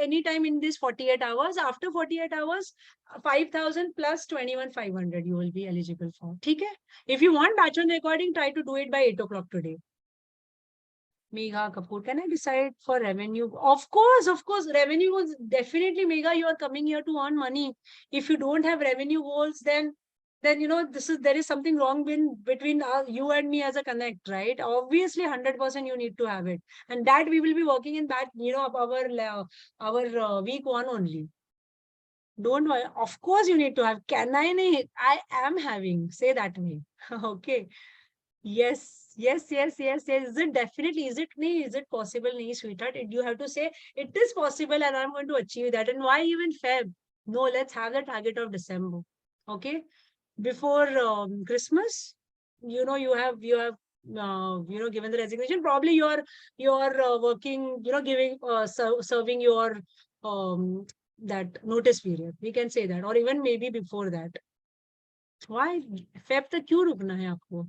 anytime in these 48 hours, after 48 hours, 5,000 plus 21,500 you will be eligible for. Okay? If you want batch 1 recording, try to do it by 8 o'clock today. Megha Kapoor, can I decide for revenue? Of course, revenue goals. Definitely, Megha, you are coming here to earn money. If you don't have revenue goals, then there is something wrong between you and me as a connect, right? Obviously, 100% you need to have it, and that we will be working in that, our week 1 only. Don't worry. Of course, you need to have. I am having. Say that way. Okay. Yes. Is it definitely? Is it possible? Nee, sweetheart. You have to say it is possible, and I'm going to achieve that. And why even Feb? No, let's have the target of December. Okay, before Christmas. You have given the resignation. Probably you're working. Giving serving your that notice period. We can say that, or even maybe before that. Why Feb तक क्यों रुकना है आपको?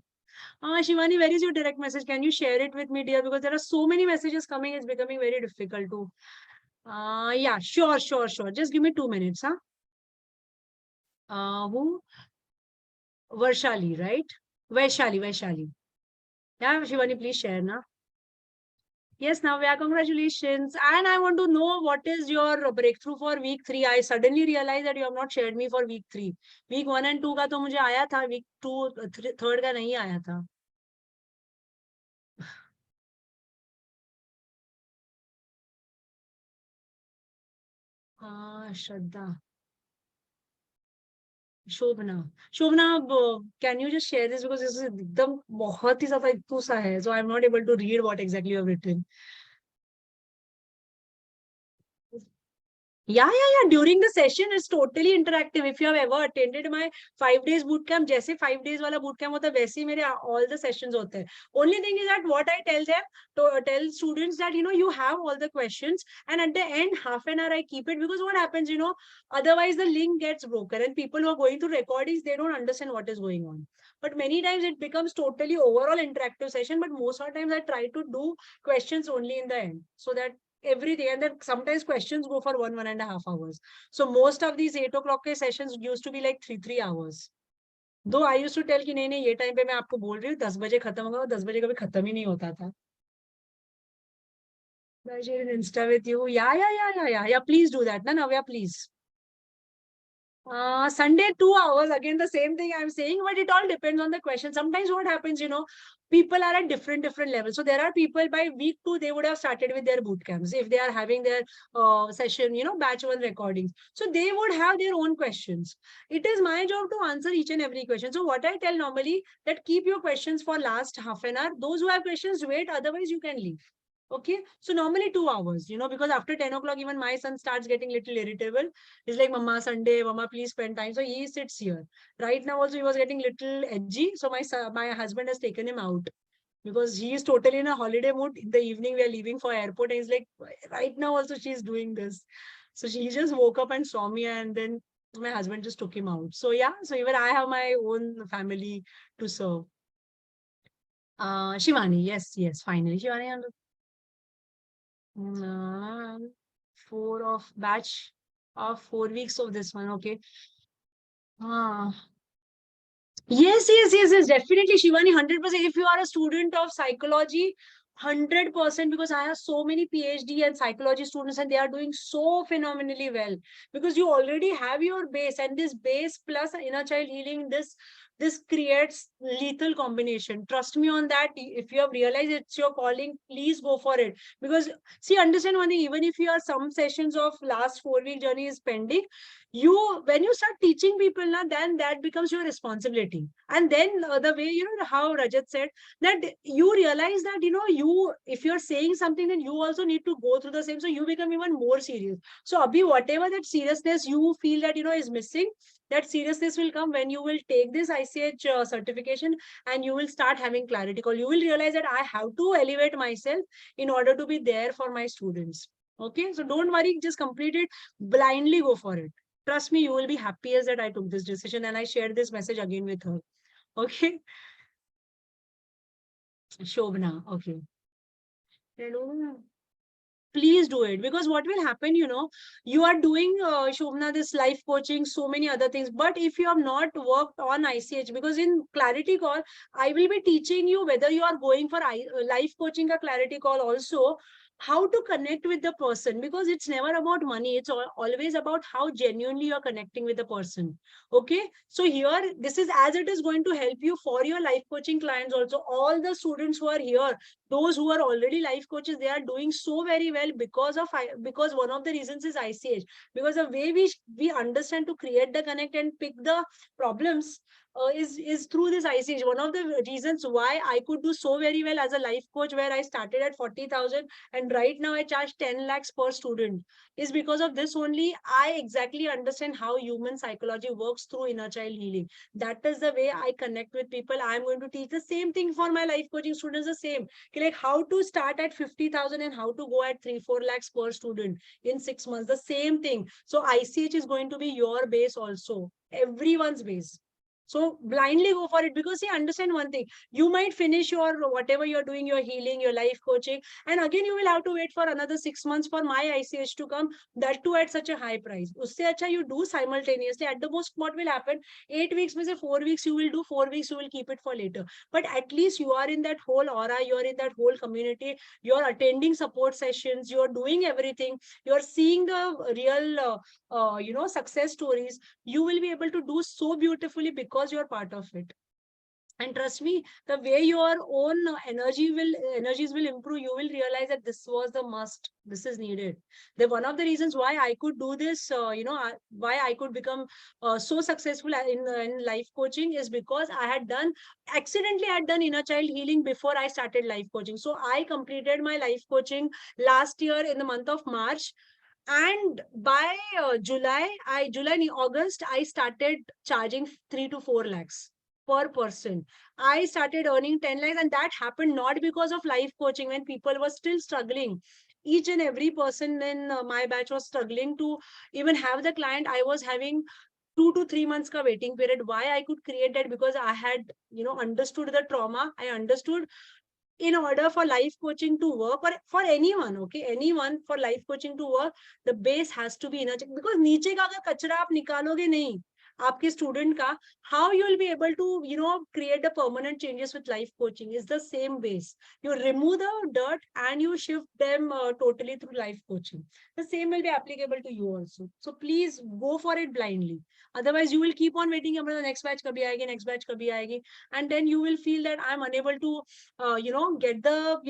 Shivani, where is your direct message? Can you share it with me, dear? Because there are so many messages coming, it's becoming very difficult to. Yeah, sure. Just give me 2 minutes, huh? Who? Varshali, right? Vaishali. Yeah, Shivani, please share, na? Yes, Navya, congratulations. And I want to know what is your breakthrough for week 3. I suddenly realized that you have not shared me for week 3. Week 1 and 2 का तो मुझे आया था, week 2, 3rd का नहीं आया था. Shraddha. Shobhana, can you just share this because this is एकदम बहुत ही ज़्यादा इतू सा है, so I'm not able to read what exactly you have written. Yeah. During the session, it's totally interactive. If you have ever attended my 5 days boot camp, जैसे 5 days वाला boot camp होता है, वैसे ही मेरे all the sessions होते हैं. Only thing is that what I tell them, to tell students that, you have all the questions, and at the end, half an hour I keep it, because what happens, otherwise the link gets broken and people who are going to recordings, they don't understand what is going on. But many times it becomes totally overall interactive session, but most of the times I try to do questions only in the end, so that everything, and then sometimes questions go for 1.5 hours. So most of these 8 o'clock sessions used to be like 3 hours. Though I used to tell कि नहीं ये time पे मैं आपको बोल रही हूँ 10 बजे खत्म होगा, 10 बजे कभी खत्म ही नहीं होता था. I share an Insta with you. Yeah. Please do that. Navya, please. Sunday 2 hours, again the same thing I'm saying, but it all depends on the question. Sometimes what happens, people are at different levels. So there are people by week 2, they would have started with their boot camps if they are having their session, batch 1 recordings. So they would have their own questions. It is my job to answer each and every question. So what I tell normally, that keep your questions for last half an hour. Those who have questions, wait, otherwise you can leave. Okay, so normally 2 hours, because after 10 o'clock, even my son starts getting little irritable. He's like, Mama, Sunday, Mama, please spend time. So he sits here. Right now also, he was getting little edgy. So my husband has taken him out because he is totally in a holiday mood. In the evening, we are leaving for airport. And he's like, right now also, she's doing this. So she just woke up and saw me, and then my husband just took him out. So yeah, so even I have my own family to serve. Shivani, yes, finally. Shivani, batch of 4 weeks of this one. Okay. Yes, definitely, Shivani, 100%. If you are a student of psychology, 100%, because I have so many PhD and psychology students and they are doing so phenomenally well, because you already have your base, and this base plus inner child healing, this creates lethal combination. Trust me on that. If you have realized it's your calling, please go for it. Because see, understand one thing, even if you are some sessions of last 4-week journey is pending, when you start teaching people now, then that becomes your responsibility. And then the way, how Rajat said, that you realize that, if you're saying something, then you also need to go through the same. So you become even more serious. So Abhi, whatever that seriousness you feel that, is missing, that seriousness will come when you will take this ICH certification, and you will start having clarity call. You will realize that I have to elevate myself in order to be there for my students. Okay, so don't worry, just complete it, blindly go for it. Trust me, you will be happy as that I took this decision, and I shared this message again with her. Okay. Shobhana, okay. Please do it, because what will happen, you are doing, Shobhana, this life coaching, so many other things. But if you have not worked on ICH, because in clarity call, I will be teaching you, whether you are going for life coaching or clarity call also, how to connect with the person, because it's never about money. It's always about how genuinely you're connecting with the person. Okay, so here, this is as it is going to help you for your life coaching clients also. All the students who are here, those who are already life coaches, they are doing so very well because one of the reasons is ICH. Because the way we understand to create the connect and pick the problems is through this ICH. One of the reasons why I could do so very well as a life coach, where I started at 40,000 and right now I charge 10 lakhs per student, is because of this only. I exactly understand how human psychology works through inner child healing. That is the way I connect with people. I'm going to teach the same thing for my life coaching students, the same. Like how to start at 50,000 and how to go at 3-4 lakhs per student in 6 months, the same thing. So ICH is going to be your base also, everyone's base. So blindly go for it, because see, understand one thing, you might finish your whatever you're doing, your healing, your life coaching, and again you will have to wait for another 6 months for my ICH to come, that too at such a high price. Usse acha you do simultaneously. At the most, what will happen, 8 weeks means 4 weeks you will do, 4 weeks you will keep it for later. But at least you are in that whole aura, you're in that whole community, you're attending support sessions, you're doing everything, you're seeing the real success stories. You will be able to do so beautifully because you're part of it. And trust me, the way your own energies will improve, you will realize that this was the must, this is needed. The one of the reasons why I could do this, why I could become so successful in life coaching is because I had done, accidentally I had done inner child healing before I started life coaching. So I completed my life coaching last year in the month of March, and by August, I started charging 3 to 4 lakhs per person. I started earning 10 lakhs, and that happened not because of life coaching when people were still struggling. Each and every person in my batch was struggling to even have the client. I was having 2 to 3 months ka waiting period. Why I could create that? Because I had, understood the trauma. I understood, in order for life coaching to work, or for anyone, okay, anyone, for life coaching to work, the base has to be inner check. Because नीचे का अगर कचरा आप निकालोगे नहीं आपके student का, how you will be able to create the permanent changes with life coaching is the same base. You remove the dirt and you shift them totally through life coaching. The same will be applicable to you also. So please go for it blindly. Otherwise you will keep on waiting, the next batch kabhi aayegi, next batch kabhi aayegi, and then you will feel that I'm unable to get the,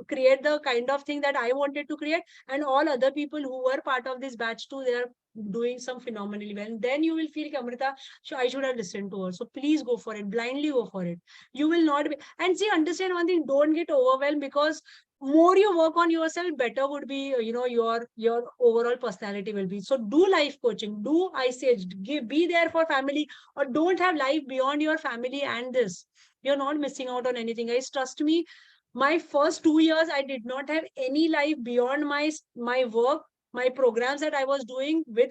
create the kind of thing that I wanted to create. And all other people who were part of this batch too, they are doing some phenomenally well. And then you will feel, Amrita, I should have listened to her. So please go for it, blindly go for it. You will not be, and see, understand one thing, don't get overwhelmed, because more you work on yourself, better would be, your overall personality will be. So do life coaching, do ICH, be there for family, or don't have life beyond your family and this. You're not missing out on anything, guys. Trust me. My first 2 years, I did not have any life beyond my work, my programs that I was doing with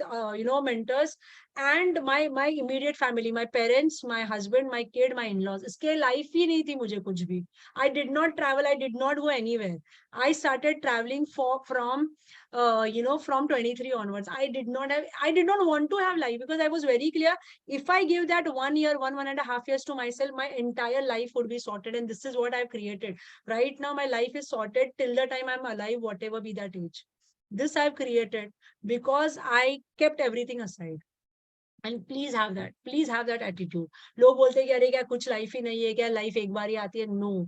mentors, and my immediate family, my parents, my husband, my kid, my in-laws. इसके life ही नहीं थी मुझे कुछ भी. I did not travel. I did not go anywhere. I started traveling from 23 onwards. I did not want to have life, because I was very clear. If I give that 1 year, 1.5 years to myself, my entire life would be sorted. And this is what I've created. Right now, my life is sorted till the time I'm alive, whatever be that age. This I've created because I kept everything aside. And please have that attitude. लोग बोलते हैं कि अरे क्या कुछ life ही नहीं है क्या, life एक बार ही आती है. No,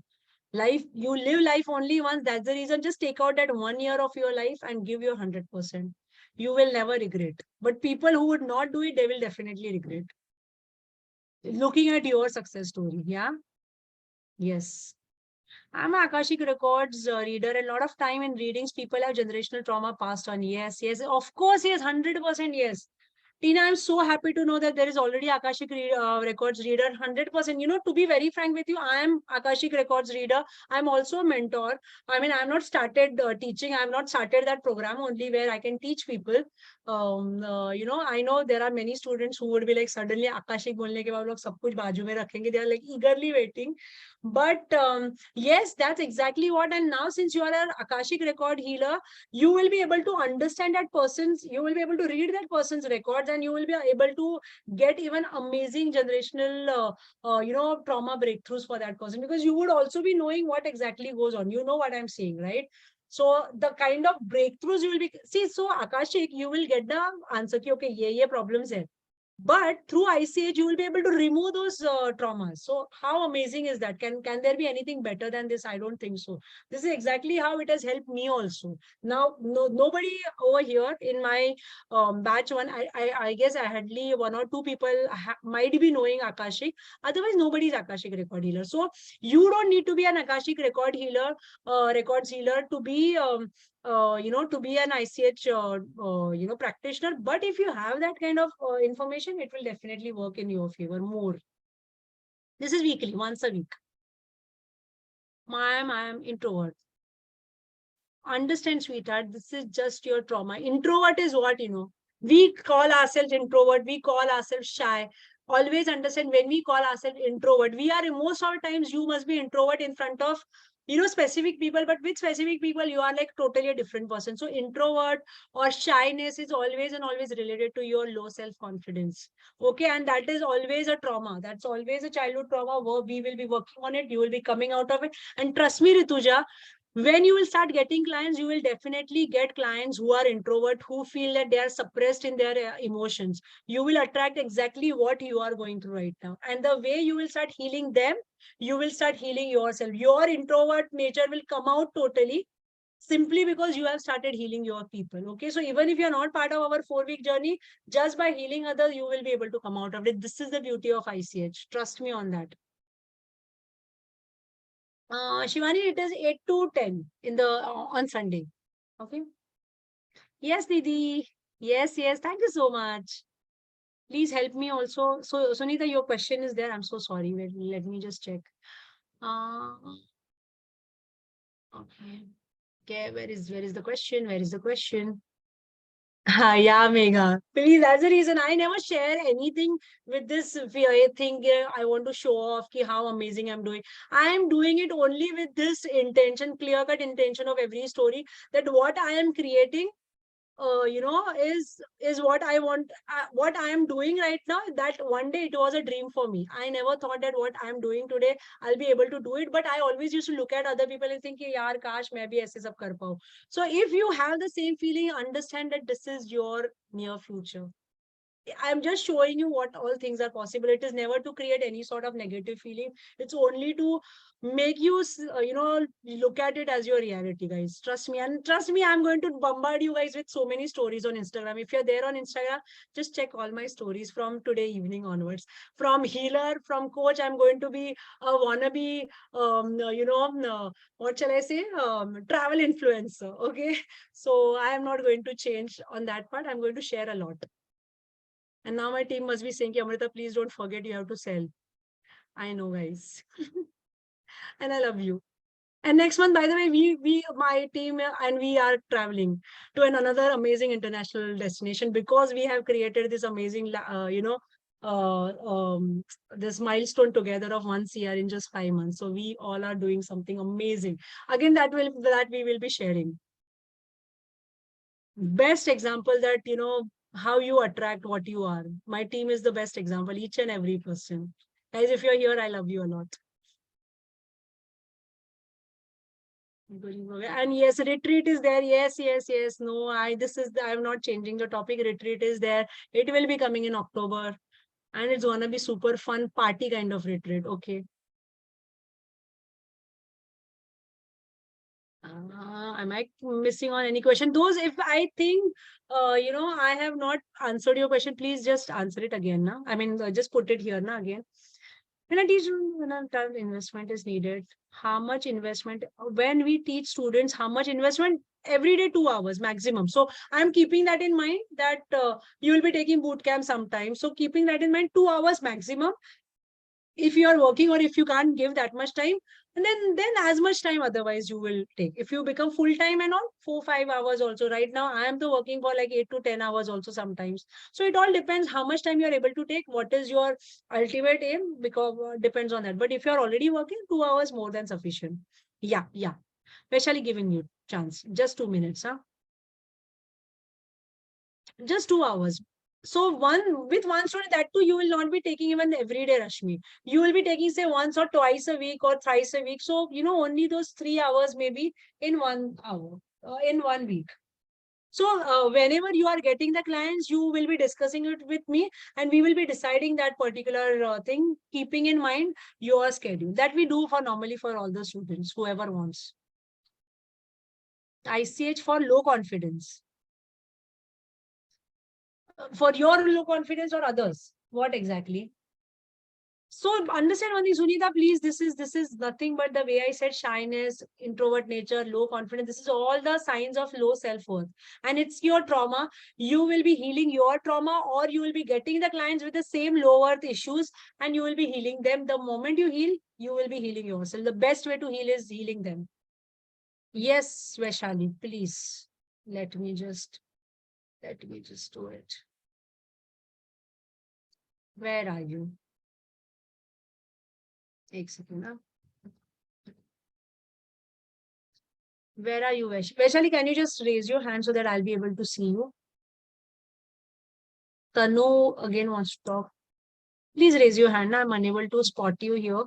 life, you live life only once. That's the reason. Just take out that 1 year of your life and give your 100%. You will never regret. But people who would not do it, they will definitely regret. Looking at your success story, yeah. Yes. I'm an Akashic Records reader. A lot of time in readings, people have generational trauma passed on. Yes, of course, yes, 100% yes. Tina, I'm so happy to know that there is already Akashic Records reader, 100%. To be very frank with you, I am Akashic Records reader. I'm also a mentor. I mean, I'm not started teaching. I've not started that program only where I can teach people. I know there are many students who would be like, suddenly Akashic bolne ke baad log sab kuch baaju mein rakhenge. They are like eagerly waiting. But yes, that's exactly what. And now, since you are an Akashic record healer, you will be able to understand that you will be able to read that person's records, and you will be able to get even amazing generational, trauma breakthroughs for that person, because you would also be knowing what exactly goes on. You know what I'm saying, right? So the kind of breakthroughs you will be, so Akashic, you will get the answer, okay, ye problems hai. But through ICH, you will be able to remove those traumas. So how amazing is that? Can there be anything better than this? I don't think so. This is exactly how it has helped me also. Now, nobody over here in my batch one, I guess I hardly 1 or 2 people might be knowing Akashic. Otherwise, nobody is Akashic record healer. So you don't need to be an Akashic record healer, records healer to be to be an ICH, practitioner. But if you have that kind of information, it will definitely work in your favor more. This is weekly, once a week. I am introvert. Understand, sweetheart, this is just your trauma. Introvert is what, we call ourselves introvert, we call ourselves shy. Always understand, when we call ourselves introvert, we are, most of the times, you must be introvert in front of specific people, but with specific people you are like totally a different person. So introvert or shyness is always and always related to your low self-confidence. Okay, and that is always a trauma. That's always a childhood trauma. We will be working on it. You will be coming out of it. And trust me, Rituja, When you will start getting clients, you will definitely get clients who are introvert, who feel that they are suppressed in their emotions. You will attract exactly what you are going through right now. And the way you will start healing them, you will start healing yourself. Your introvert nature will come out totally, simply because you have started healing your people. Okay, so even if you're not part of our 4-week journey, just by healing others, you will be able to come out of it. This is the beauty of ICH. Trust me on that. Shivani, it is 8 to 10 in the on Sunday. Okay. Yes, Didi. Yes, yes. Thank you so much. Please help me also. So, Sunita, your question is there. I'm so sorry. Wait, let me just check. Uh, okay. Okay. Where is the question? Where is the question? Yeah, Megha. Please, that's the reason I never share anything with this fear thing. I want to show off ki how amazing I'm doing. I am doing it only with this intention, clear-cut intention of every story, that what I am creating, is what I want, what I am doing right now. That one day it was a dream for me. I never thought that what I am doing today I'll be able to do it, but I always used to look at other people and think, yaar, kash main bhi aise sab kar paun. So if you have the same feeling, understand that this is your near future. I'm just showing you what all things are possible. It is never to create any sort of negative feeling. It's only to make you, look at it as your reality, guys. Trust me. And trust me, I'm going to bombard you guys with so many stories on Instagram. If you're there on Instagram, just check all my stories from today evening onwards. From healer, from coach, I'm going to be a wannabe, what shall I say? Travel influencer. Okay. So I am not going to change on that part. I'm going to share a lot. And now my team must be saying, Amrita, please don't forget you have to sell. I know, guys. And I love you. And next month, by the way, my team and we are traveling to another amazing international destination, because we have created this amazing, this milestone together of 1 CR in just 5 months. So we all are doing something amazing. Again, that we will be sharing. Best example that, how you attract what you are. My team is the best example, each and every person. Guys, if you're here, I love you a lot. And yes, retreat is there. Yes, yes, yes. No, I'm not changing the topic. Retreat is there. It will be coming in October. And it's gonna be super fun party kind of retreat. Okay. Am I missing on any question? Those, if I think, I have not answered your question, please just answer it again. Na? I mean, just put it here na, again. When I teach, when a time investment is needed, how much investment, when we teach students, how much investment, every day 2 hours maximum. So I'm keeping that in mind, that you will be taking boot camp sometime. So keeping that in mind, 2 hours maximum. If you are working, or if you can't give that much time, and then as much time otherwise you will take. If you become full time and all, 4-5 hours also. Right now I am working for like 8 to 10 hours also sometimes. So it all depends how much time you are able to take, what is your ultimate aim, because depends on that. But if you are already working, 2 hours more than sufficient. Yeah, especially giving you chance, just 2 minutes, huh? Just 2 hours. So with one student, that too you will not be taking even every day, Rashmi. You will be taking say once or twice a week or thrice a week. So only those 3 hours maybe in 1 hour, in 1 week. So whenever you are getting the clients, you will be discussing it with me, and we will be deciding that particular thing, keeping in mind your schedule. That we do for normally for all the students, whoever wants. ICH for low confidence. For your low confidence or others? What exactly? So understand one thing, Sunita, please, this is nothing but the way I said: shyness, introvert nature, low confidence. This is all the signs of low self-worth. And it's your trauma. You will be healing your trauma, or you will be getting the clients with the same low worth issues, and you will be healing them. The moment you heal, you will be healing yourself. The best way to heal is healing them. Yes, Vaishali, please. Let me just do it. Where are you? एक second, huh? Where are you, Vaishali? Can you just raise your hand so that I'll be able to see you? Tanu again wants to talk. Please raise your hand. I'm unable to spot you here.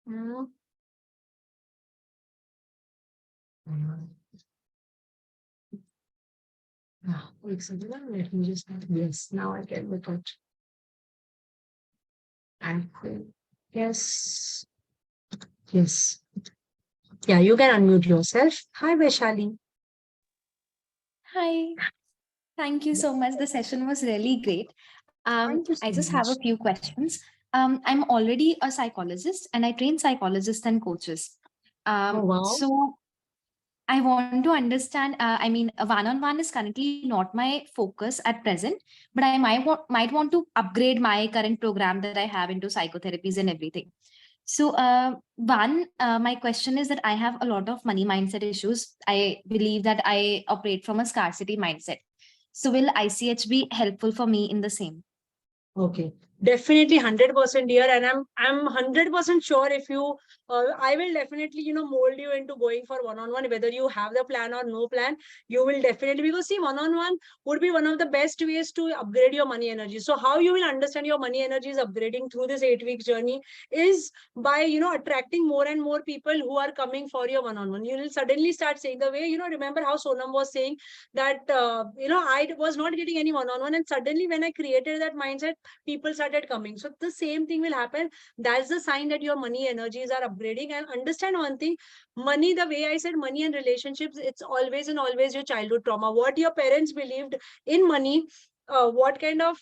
Hmm. Wait a second, let me just, yes, now I can look at. And yes, yes. Yeah, you can unmute yourself. Hi, Vaishali. Hi, thank you so much. The session was really great. Thank you I so just have a much. few questions. I'm already a psychologist and I train psychologists and coaches. Oh, wow. So I want to understand. I mean, a one-on-one is currently not my focus at present, but I might want to upgrade my current program that I have into psychotherapies and everything. So, my question is that I have a lot of money mindset issues. I believe that I operate from a scarcity mindset. So, will ICH be helpful for me in the same? Okay, definitely 100% dear, and I'm 100% sure if you, I will definitely mold you into going for one-on-one, whether you have the plan or no plan, you will definitely, because see, one-on-one would be one of the best ways to upgrade your money energy. So how you will understand your money energy is upgrading through this 8 week journey is by attracting more and more people who are coming for your one-on-one. You will suddenly start saying the way remember how Sonam was saying that I was not getting any one-on-one, and suddenly when I created that mindset, people started coming. So the same thing will happen. That's the sign that your money energies are upgrading. And understand one thing, money, the way I said, money and relationships, it's always and always your childhood trauma. What your parents believed in money, what kind of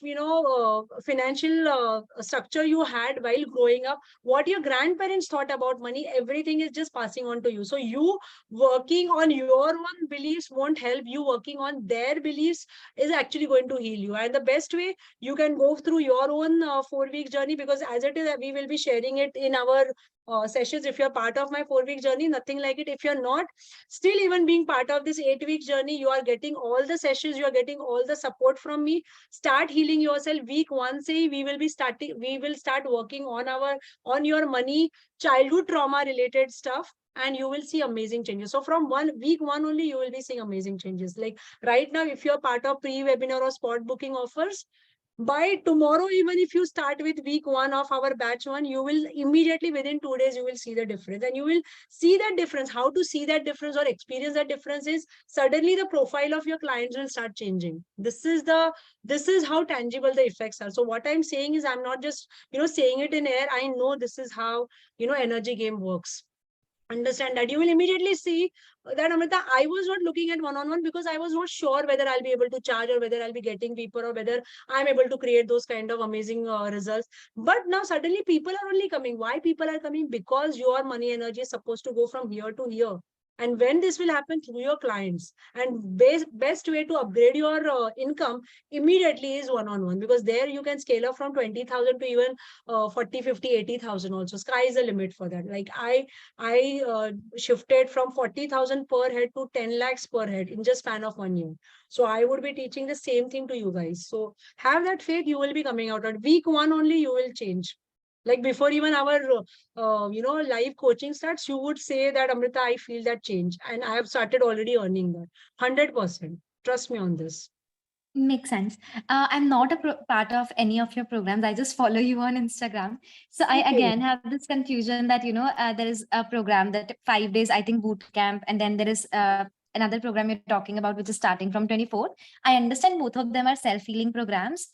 financial structure you had while growing up, what your grandparents thought about money, everything is just passing on to you. So you working on your own beliefs won't help. You working on their beliefs is actually going to heal you. And the best way, you can go through your own 4 week journey, because as it is, we will be sharing it in our sessions. If you're part of my 4 week journey, nothing like it. If you're not, still even being part of this 8 week journey, you are getting all the sessions, you are getting all the support from me. Start healing yourself. Week 1 say we will start working on your money, childhood trauma related stuff, and you will see amazing changes. So from week 1 only, you will be seeing amazing changes. Like right now, if you're part of pre-webinar or spot booking offers, by tomorrow, even if you start with week 1 of our batch 1, you will immediately within 2 days, you will see the difference. And you will see that difference. How to see that difference or experience that difference is suddenly the profile of your clients will start changing. This is how tangible the effects are. So what I'm saying is, I'm not just saying it in air. I know this is how energy game works. Understand that. You will immediately see that, Amrita, I was not looking at one-on-one because I was not sure whether I'll be able to charge or whether I'll be getting people or whether I'm able to create those kind of amazing results. But now suddenly people are only coming. Why people are coming? Because your money energy is supposed to go from here to here. And when this will happen through your clients, and best way to upgrade your income immediately is one-on-one, because there you can scale up from 20,000 to even 40, 50, 80,000 also. Sky is the limit for that. Like I shifted from 40,000 per head to 10 lakhs per head in just span of 1 year. So I would be teaching the same thing to you guys. So have that faith, you will be coming out at week 1 only, you will change. Like before even our live coaching starts, you would say that, Amrita, I feel that change, and I have started already earning that 100%. Trust me on this. Makes sense. I'm not a part of any of your programs. I just follow you on Instagram. So I Okay. again have this confusion that there is a program that 5 days, I think, boot camp, and then there is another program you're talking about, which is starting from 24th. I understand both of them are self-healing programs.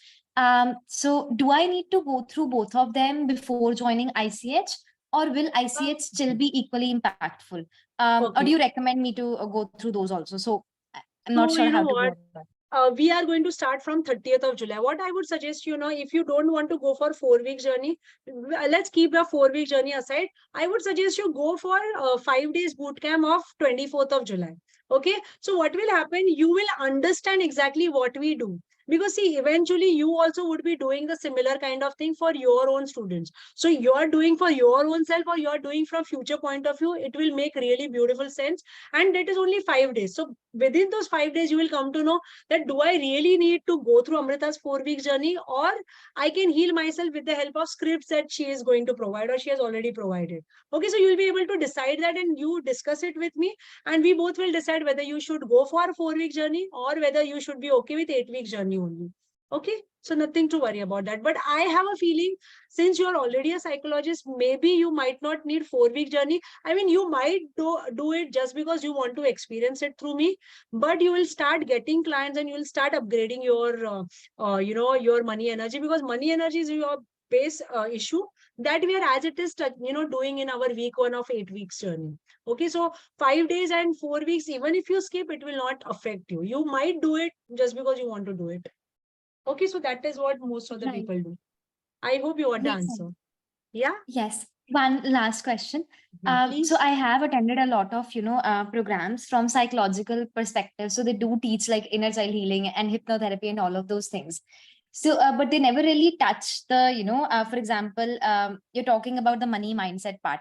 So do I need to go through both of them before joining ICH, or will ICH still be equally impactful? Or Okay. do you recommend me to go through those also? So I'm not So sure you know how to go what? about that. We are going to start from 30th of July. What I would suggest, if you don't want to go for 4 week journey, let's keep the 4 week journey aside. I would suggest you go for 5 days boot camp of 24th of July. Okay. So what will happen? You will understand exactly what we do. Because see, eventually you also would be doing the similar kind of thing for your own students. So you're doing for your own self, or you're doing from future point of view, it will make really beautiful sense. And that is only 5 days. So within those 5 days, you will come to know that, do I really need to go through Amrita's 4 week journey, or I can heal myself with the help of scripts that she is going to provide or she has already provided. Okay, so you'll be able to decide that, and you discuss it with me, and we both will decide whether you should go for a 4 week journey or whether you should be okay with 8 week journey only. Okay, so nothing to worry about that. But I have a feeling, since you're already a psychologist, maybe you might not need 4-week journey. I mean, you might do it just because you want to experience it through me, but you will start getting clients and you will start upgrading your, your money energy, because money energy is your base issue that we are as it is, doing in our week 1 of 8 weeks journey. Okay, so 5 days and 4 weeks, even if you skip, it will not affect you. You might do it just because you want to do it. Okay, so that is what most of the Right. people do. I hope you got the Makes sense. answer. Yeah, Yes. One last question. please. So I have attended a lot of, programs from psychological perspective. So they do teach like inner child healing and hypnotherapy and all of those things. So, but they never really touch the, for example, you're talking about the money mindset part.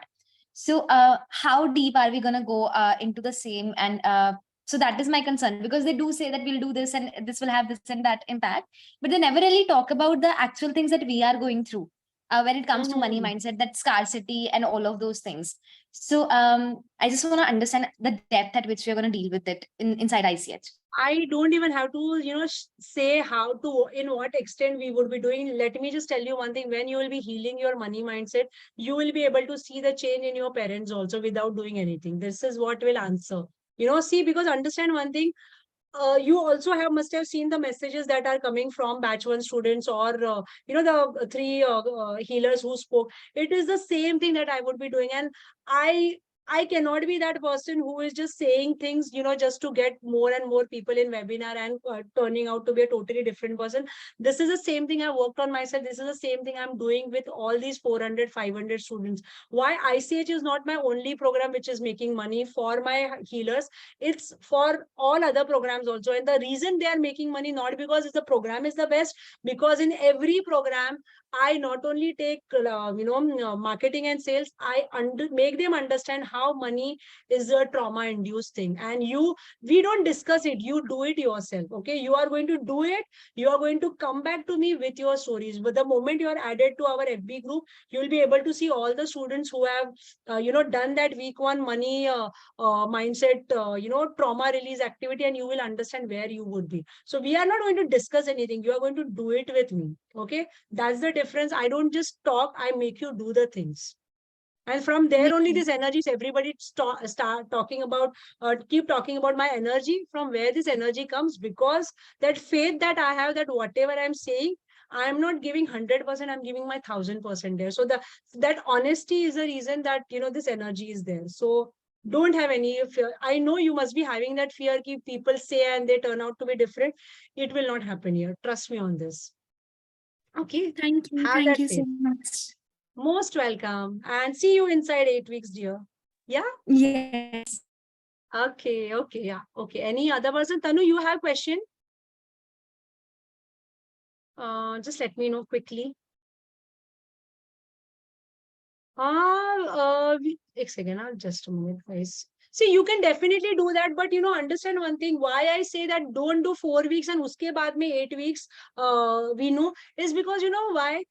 So, how deep are we going to go into the same? And so that is my concern, because they do say that we'll do this and this will have this and that impact, but they never really talk about the actual things that we are going through when it comes to money Mhm. mindset, that scarcity and all of those things. So I just want to understand the depth at which we're going to deal with it inside ICH. I don't even have to, say how to, in what extent we would be doing. Let me just tell you one thing. When you will be healing your money mindset, you will be able to see the change in your parents also without doing anything. This is what will answer. See, because understand one thing, you also must have seen the messages that are coming from batch 1 students, or the 3 healers who spoke. It is the same thing that I would be doing, and I cannot be that person who is just saying things, just to get more and more people in webinar and turning out to be a totally different person. This is the same thing I worked on myself. This is the same thing I'm doing with all these 400, 500 students. Why ICH is not my only program which is making money for my healers. It's for all other programs also. And the reason they are making money, not because the program is the best, because in every program, I not only take, marketing and sales, I make them understand how money is a trauma-induced thing. And we don't discuss it. You do it yourself. Okay, you are going to do it. You are going to come back to me with your stories. But the moment you are added to our FB group, you will be able to see all the students who have, done that week 1 money mindset, trauma release activity, and you will understand where you would be. So we are not going to discuss anything. You are going to do it with me. Okay, that's the difference. I don't just talk, I make you do the things. And from there only, this energies, everybody start talking about, keep talking about my energy, from where this energy comes, because that faith that I have, that whatever I'm saying, I'm not giving 100%, I'm giving my 1000% there. So that honesty is the reason that, this energy is there. So don't have any fear. I know you must be having that fear, keep people say and they turn out to be different. It will not happen here. Trust me on this. Okay. Thank you. Have Thank that you faith. so much. Most welcome, and see you inside 8 weeks, dear. Yeah. Yes. Okay. Okay. Yeah. Okay. Any other person? Tanu, you have question? Just let me know quickly. एक second, just a minute, guys. See, you can definitely do that, but understand one thing. Why I say that don't do 4 weeks and uske baad mein 8 weeks, we know, is because why?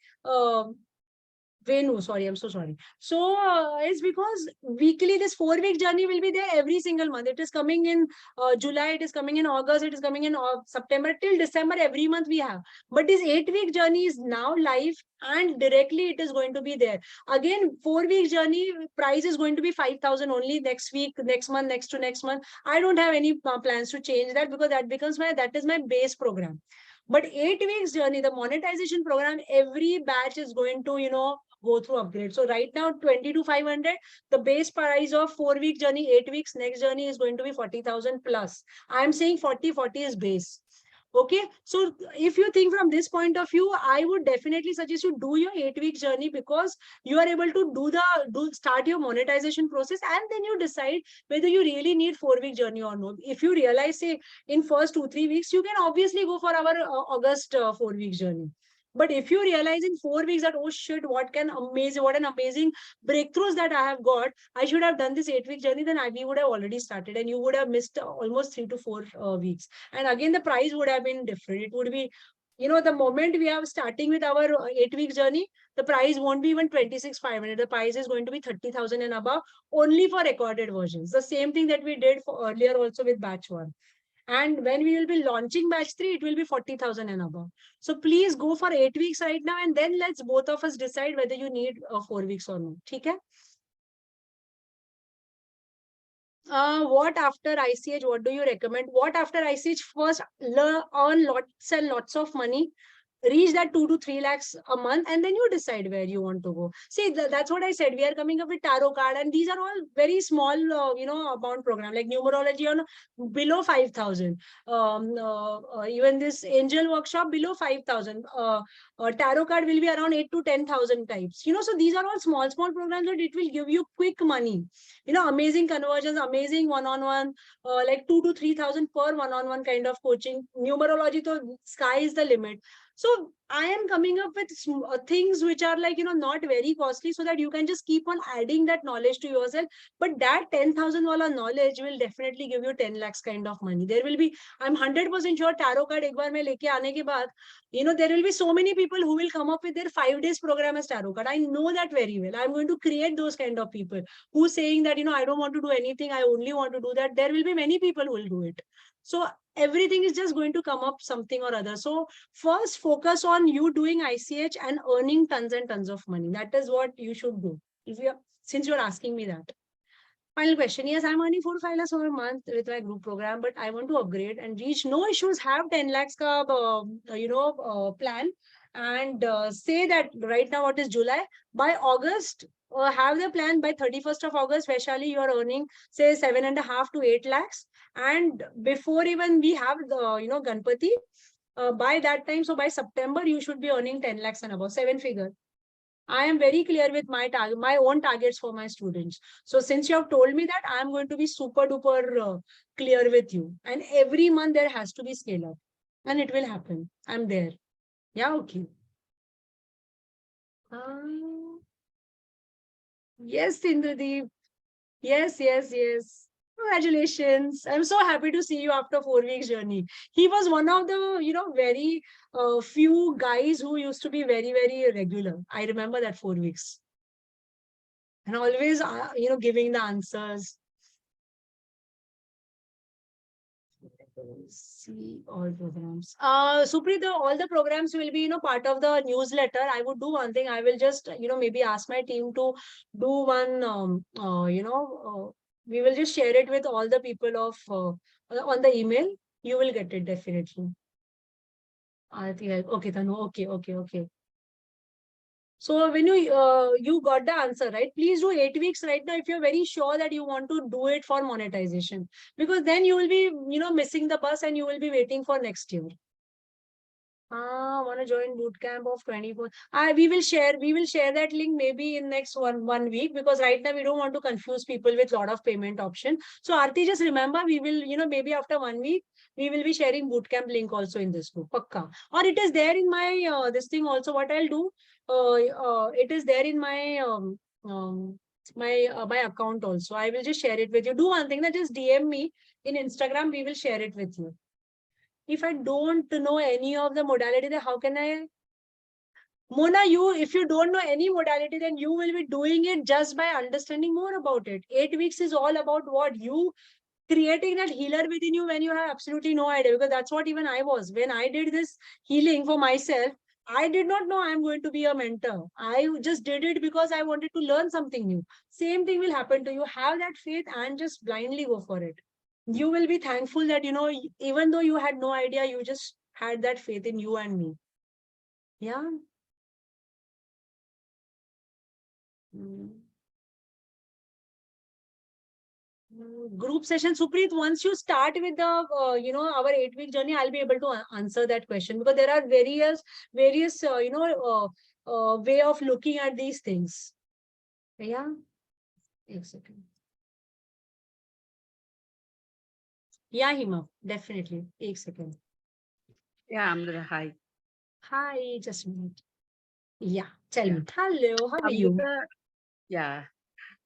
Venu, sorry, I'm so sorry. So it's because weekly this 4-week journey will be there every single month. It is coming in July, it is coming in August, it is coming in September, till December, every month we have. But this 8-week journey is now live, and directly it is going to be there. Again, 4-week journey price is going to be 5,000 only next week, next month, next to next month. I don't have any plans to change that, because that is my base program. But 8 weeks journey, the monetization program, every batch is going to, go through upgrade. So right now, 20 to 500, the base price of 4-week journey, 8 weeks, next journey is going to be 40,000 plus. I'm saying 40 is base. Okay, so if you think from this point of view, I would definitely suggest you do your 8-week journey, because you are able to start your monetization process, and then you decide whether you really need 4-week journey or not. If you realize, say, in first 2-3 weeks, you can obviously go for our August 4-week journey. But if you realize in 4 weeks that, oh shit, what an amazing breakthroughs that I have got, I should have done this 8-week journey, then we would have already started, and you would have missed almost 3 to 4 weeks. And again, the price would have been different. It would be, the moment we are starting with our 8-week journey, the price won't be even 26,500. The price is going to be 30,000 and above, only for recorded versions. The same thing that we did for earlier also with batch 1. And when we will be launching batch 3, it will be 40,000 and above. So please go for 8 weeks right now, and then let's both of us decide whether you need 4 weeks or not. Okay? What after ICH? What do you recommend? What after ICH? First, earn lots and lots of money, reach that 2 to 3 lakhs a month, and then you decide where you want to go. See, that's what I said. We are coming up with tarot card, and these are all very small, amount program, like numerology on below 5,000. Even this angel workshop below 5,000. Tarot card will be around 8 to 10,000 types. So these are all small programs, but it will give you quick money. Amazing conversions, amazing one-on-one, like 2 to 3,000 per one-on-one kind of coaching. Numerology, so sky is the limit. So I am coming up with things which are like, not very costly, so that you can just keep on adding that knowledge to yourself. But that 10,000 wala knowledge will definitely give you 10 lakhs kind of money. There will be, I'm 100% sure, tarot card ek baar main leke aane ke baad, there will be so many people who will come up with their 5 days program as tarot card. I know that very well. I'm going to create those kind of people who saying that, I don't want to do anything. I only want to do that. There will be many people who will do it. So everything is just going to come up something or other. So first focus on you doing ICH and earning tons and tons of money. That is what you should do. Since you're asking me that. Final question. Yes, I'm earning 4 to 5 lakhs over a month with my group program, but I want to upgrade and reach. No issues. Have 10 lakhs ka, plan, and say that right now what is July. By August, have the plan by 31st of August. Vaishali, you are earning say 7.5 to 8 lakhs, and before even we have the Ganpati, by that time, so by September you should be earning 10 lakhs and above, 7-figure. I am very clear with my target, my own targets for my students. So since you have told me that, I am going to be super duper clear with you. And every month there has to be scale up, and it will happen. I'm there. Yeah, okay. Yes, Indradeep. Yes. Congratulations. I'm so happy to see you after 4 weeks journey. He was one of the, very few guys who used to be very, very regular. I remember that 4 weeks. And always, giving the answers. See all programs. Supreet, all the programs will be, part of the newsletter. I would do one thing. I will just, maybe ask my team to do one, we will just share it with all the people of on the email. You will get it definitely. I think, okay, Tanu, okay. So when you got the answer, right? Please do 8 weeks right now if you're very sure that you want to do it for monetization, because then you will be, missing the bus and you will be waiting for next year. Want to join bootcamp of 24. We will share that link maybe in next one week, because right now we don't want to confuse people with lot of payment option. So Aarti, just remember, we will, maybe after 1 week, we will be sharing bootcamp link also in this group. Pakka. Or it is there in my this thing also. What I'll do, it is there in my my account also. I will just share it with you. Do one thing, that just DM me in Instagram. We will share it with you. If I don't know any of the modality, then how can I? Mona, if you don't know any modality, then you will be doing it just by understanding more about it. 8 weeks is all about what you creating that healer within you when you have absolutely no idea, because that's what even I was. When I did this healing for myself, I did not know I'm going to be a mentor. I just did it because I wanted to learn something new. Same thing will happen to you. Have that faith and just blindly go for it. You will be thankful that, even though you had no idea, you just had that faith in you and me. Yeah. Group session, Supreet, once you start with the, our 8-week journey, I'll be able to answer that question, because there are various, way of looking at these things. Yeah. 1 second. Yeah, Hima, definitely. 1 second. Yeah, Amrita, hi. Hi, just a minute. Yeah, tell me. Hello, how are you? Amrita, yeah.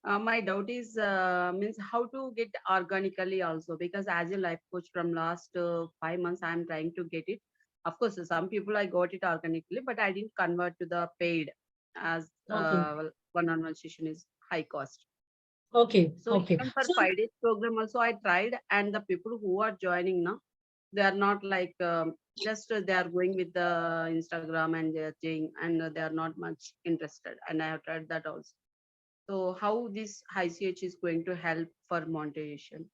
My doubt is means how to get organically also, because as a life coach from last 5 months, I'm trying to get it. Of course, some people I got it organically, but I didn't convert to the paid, as Okay. one-on-one session is high cost. Okay. So Okay. even for So 5 days program also I tried, and the people who are joining now, they are not like just they are going with the Instagram and they are saying, and they are not much interested. And I have tried that also. So how this ICH is going to help for monetization?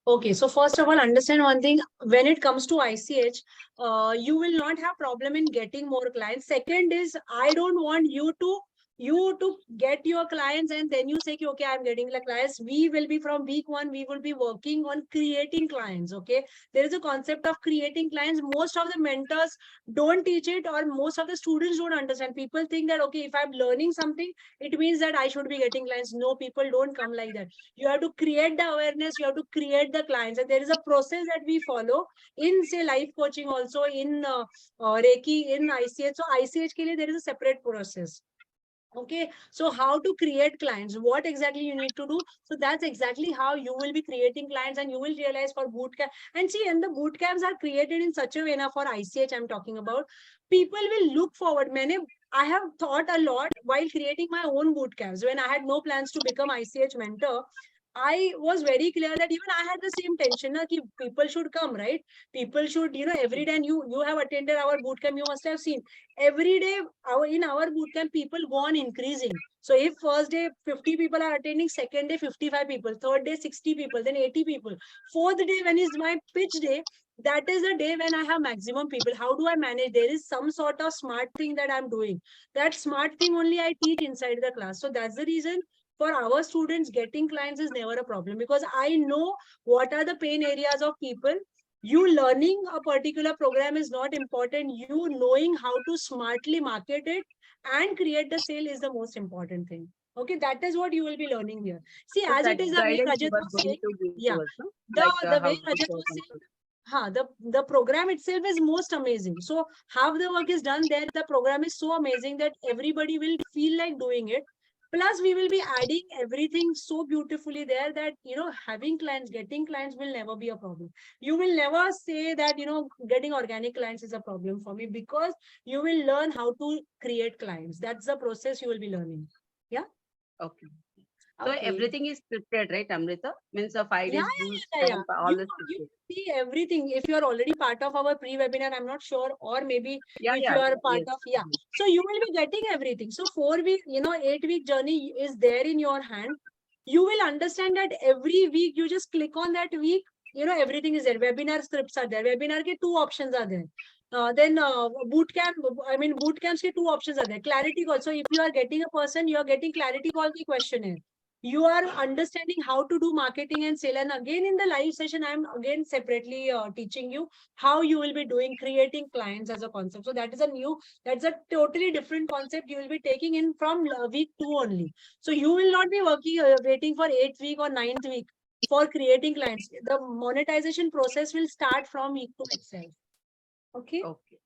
okay, so first of all, understand one thing. When it comes to ICH, you will not have problem in getting more clients. Second is, I don't want you to get your clients and then you say, "Ki, okay, I'm getting the clients." We will be from week one, we will be working on creating clients. Okay, there is a concept of creating clients. Most of the mentors don't teach it, or most of the students don't understand. People think that okay, if I'm learning something, it means that I should be getting clients. No, people don't come like that. You have to create the awareness, you have to create the clients, and there is a process that we follow in say life coaching, also in Reiki, in ICH. So ICH ke liye there is a separate process. Okay, so how to create clients, what exactly you need to do, so that's exactly how you will be creating clients, and you will realize for boot camp. And see, and the boot camps are created in such a way. Now for ICH I'm talking about, people will look forward. Many, I have thought a lot while creating my own boot camps. When I had no plans to become ICH mentor, I was very clear that even I had the same tension na, ki people should come, right? People should, every day. And you have attended our boot camp, you must have seen every day in our boot camp, people go on increasing. So if first day 50 people are attending, second day 55 people, third day 60 people, then 80 people, fourth day when is my pitch day, that is the day when I have maximum people. How do I manage? There is some sort of smart thing that I'm doing. That smart thing only I teach inside the class. So that's the reason for our students, getting clients is never a problem, because I know what are the pain areas of people. You learning a particular program is not important. You knowing how to smartly market it and create the sale is the most important thing. Okay, that is what you will be learning here. See, So as it that is the way guidance you Rajat are was going saying, to give to yeah, us, no? the Like the how way to Rajat go was saying, control. the program itself is most amazing. So half the work is done there. The program is so amazing that everybody will feel like doing it. Plus, we will be adding everything so beautifully there that, having clients, getting clients will never be a problem. You will never say that, getting organic clients is a problem for me, because you will learn how to create clients. That's the process you will be learning. Yeah. Okay. So Okay. everything is prepared, right, Amrita? Means a five Yeah, days yeah, boost yeah, yeah, camp, yeah. all You this you prepared. see everything. If you are already part of our pre-webinar, I'm not sure, or maybe Yeah, if yeah, you are part yes. of, yeah. So you will be getting everything. So 4 week, 8 week journey is there in your hand. You will understand that every week you just click on that week, everything is there. Webinar scripts are there. Webinar ke 2 options are there. Then boot camp, boot camps ke 2 options are there. Clarity call. So if you are getting a person, you are getting clarity call ki questionnaire. You are understanding how to do marketing and sale. And again, in the live session, I'm again separately teaching you how you will be doing creating clients as a concept. So that's a totally different concept you will be taking in from week 2 only. So you will not be waiting for 8th week or 9th week for creating clients. The monetization process will start from week 2 itself. Okay. Okay.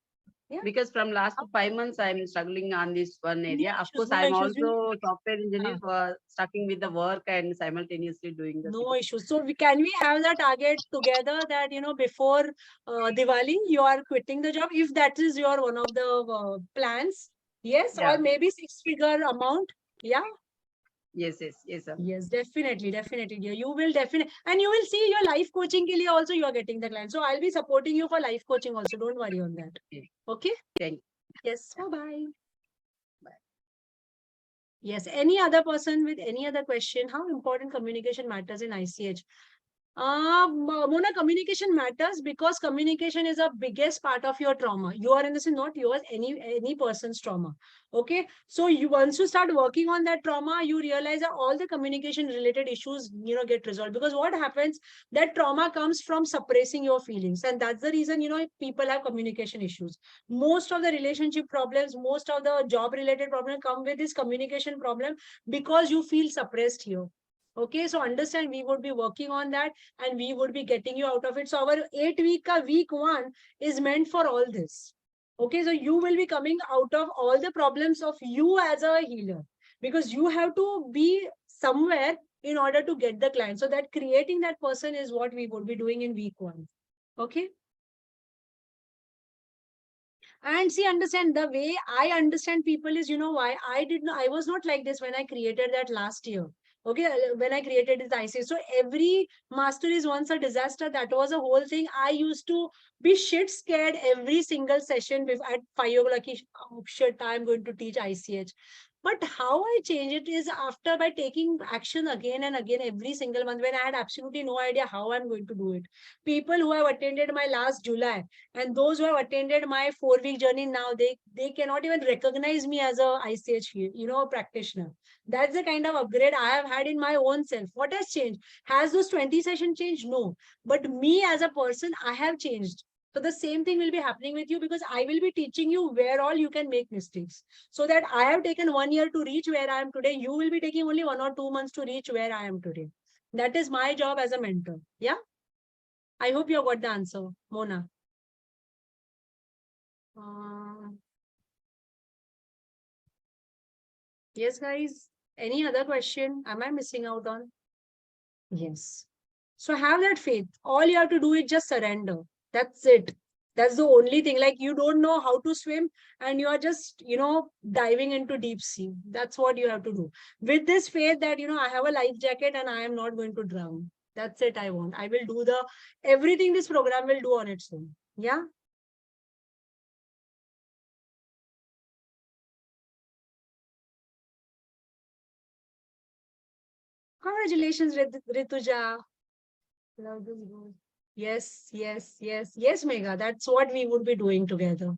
Yeah. Because from last 5 months, I'm struggling on this one No area. Of issues, course, no I'm issues. also software engineer, stucking with the work and simultaneously doing the No thing. issues. So can we have the target together that, before Diwali, you are quitting the job, if that is your one of the plans? Yes, or Yeah. maybe 6-figure amount. Yeah. Yes, yes, yes, sir. Yes, definitely, definitely. Yeah, you will definitely, and you will see your life coaching ke liye also you are getting the client. So I'll be supporting you for life coaching also. Don't worry on that. Okay. Okay. Thank you. Yes. Bye-bye. Yes. Any other person with any other question? How important communication matters in ICH? Mona, communication matters because communication is a biggest part of your trauma. You are in this is not yours, any person's trauma. Okay, so once you start working on that trauma, you realize that all the communication related issues get resolved. Because what happens, that trauma comes from suppressing your feelings, and that's the reason people have communication issues. Most of the relationship problems, most of the job related problems come with this communication problem, because you feel suppressed here. Okay, so understand, we would be working on that and we would be getting you out of it. So our 8 week week 1 is meant for all this. Okay, so you will be coming out of all the problems of you as a healer, because you have to be somewhere in order to get the client. So that creating that person is what we would be doing in week 1. Okay. And see, understand, the way I understand people is, why I was not like this when I created that last year. Okay, when I created this ICH. So every master is once a disaster. That was a whole thing. I used to be shit scared every single session at 5 o'clock. Oh shit, I'm going to teach ICH. But how I change it is after by taking action again and again every single month when I had absolutely no idea how I'm going to do it. People who have attended my last July and those who have attended my 4-week journey now, they cannot even recognize me as a ICH, practitioner. That's the kind of upgrade I have had in my own self. What has changed? Has those 20 sessions changed? No. But me as a person, I have changed. So the same thing will be happening with you because I will be teaching you where all you can make mistakes. So that I have taken 1 year to reach where I am today. You will be taking only 1 or 2 months to reach where I am today. That is my job as a mentor. Yeah. I hope you got the answer, Mona. Yes, guys. Any other question? Am I missing out on? Yes. So have that faith. All you have to do is just surrender. That's it. That's the only thing. Like you don't know how to swim and you are just, diving into deep sea. That's what you have to do. With this faith that, I have a life jacket and I am not going to drown. That's it I want. I will do everything this program will do on its own. Yeah. Congratulations, Rituja. Love this goal. Yes, yes, yes, yes, Megha. That's what we would be doing together.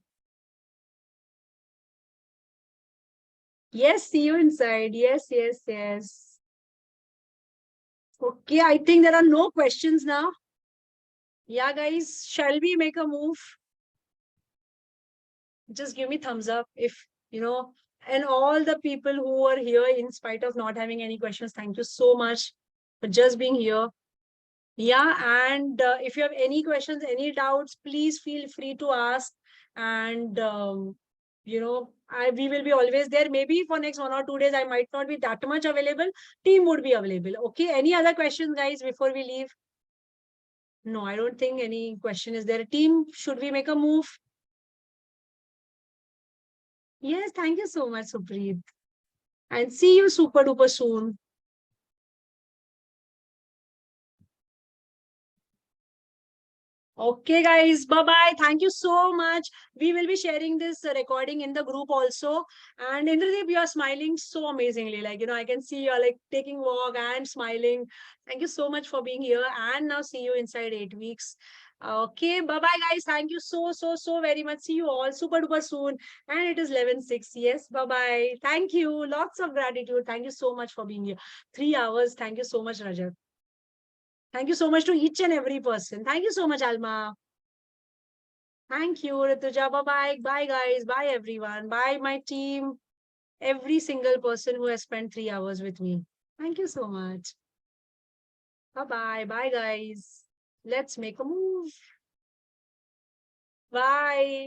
Yes, see you inside. Yes, yes, yes. Okay, I think there are no questions now. Yeah, guys, shall we make a move? Just give me thumbs up if, and all the people who are here in spite of not having any questions, thank you so much for just being here. Yeah, and if you have any questions, any doubts, please feel free to ask. And, we will be always there. Maybe for next 1 or 2 days, I might not be that much available. Team would be available. Okay. Any other questions, guys, before we leave? No, I don't think any question is there. Team, should we make a move? Yes, thank you so much, Supreet. And see you super duper soon. Okay, guys. Bye-bye. Thank you so much. We will be sharing this recording in the group also. And Indradeep, you are smiling so amazingly. Like, I can see you're like taking walk and smiling. Thank you so much for being here. And now see you inside 8 weeks. Okay, bye-bye, guys. Thank you so, so, so very much. See you all super duper soon. And it is 11:06. Yes, bye-bye. Thank you. Lots of gratitude. Thank you so much for being here. 3 hours. Thank you so much, Rajat. Thank you so much to each and every person. Thank you so much, Alma. Thank you, Rituja. Bye-bye. Bye, guys. Bye, everyone. Bye, my team. Every single person who has spent 3 hours with me. Thank you so much. Bye-bye. Bye, guys. Let's make a move. Bye.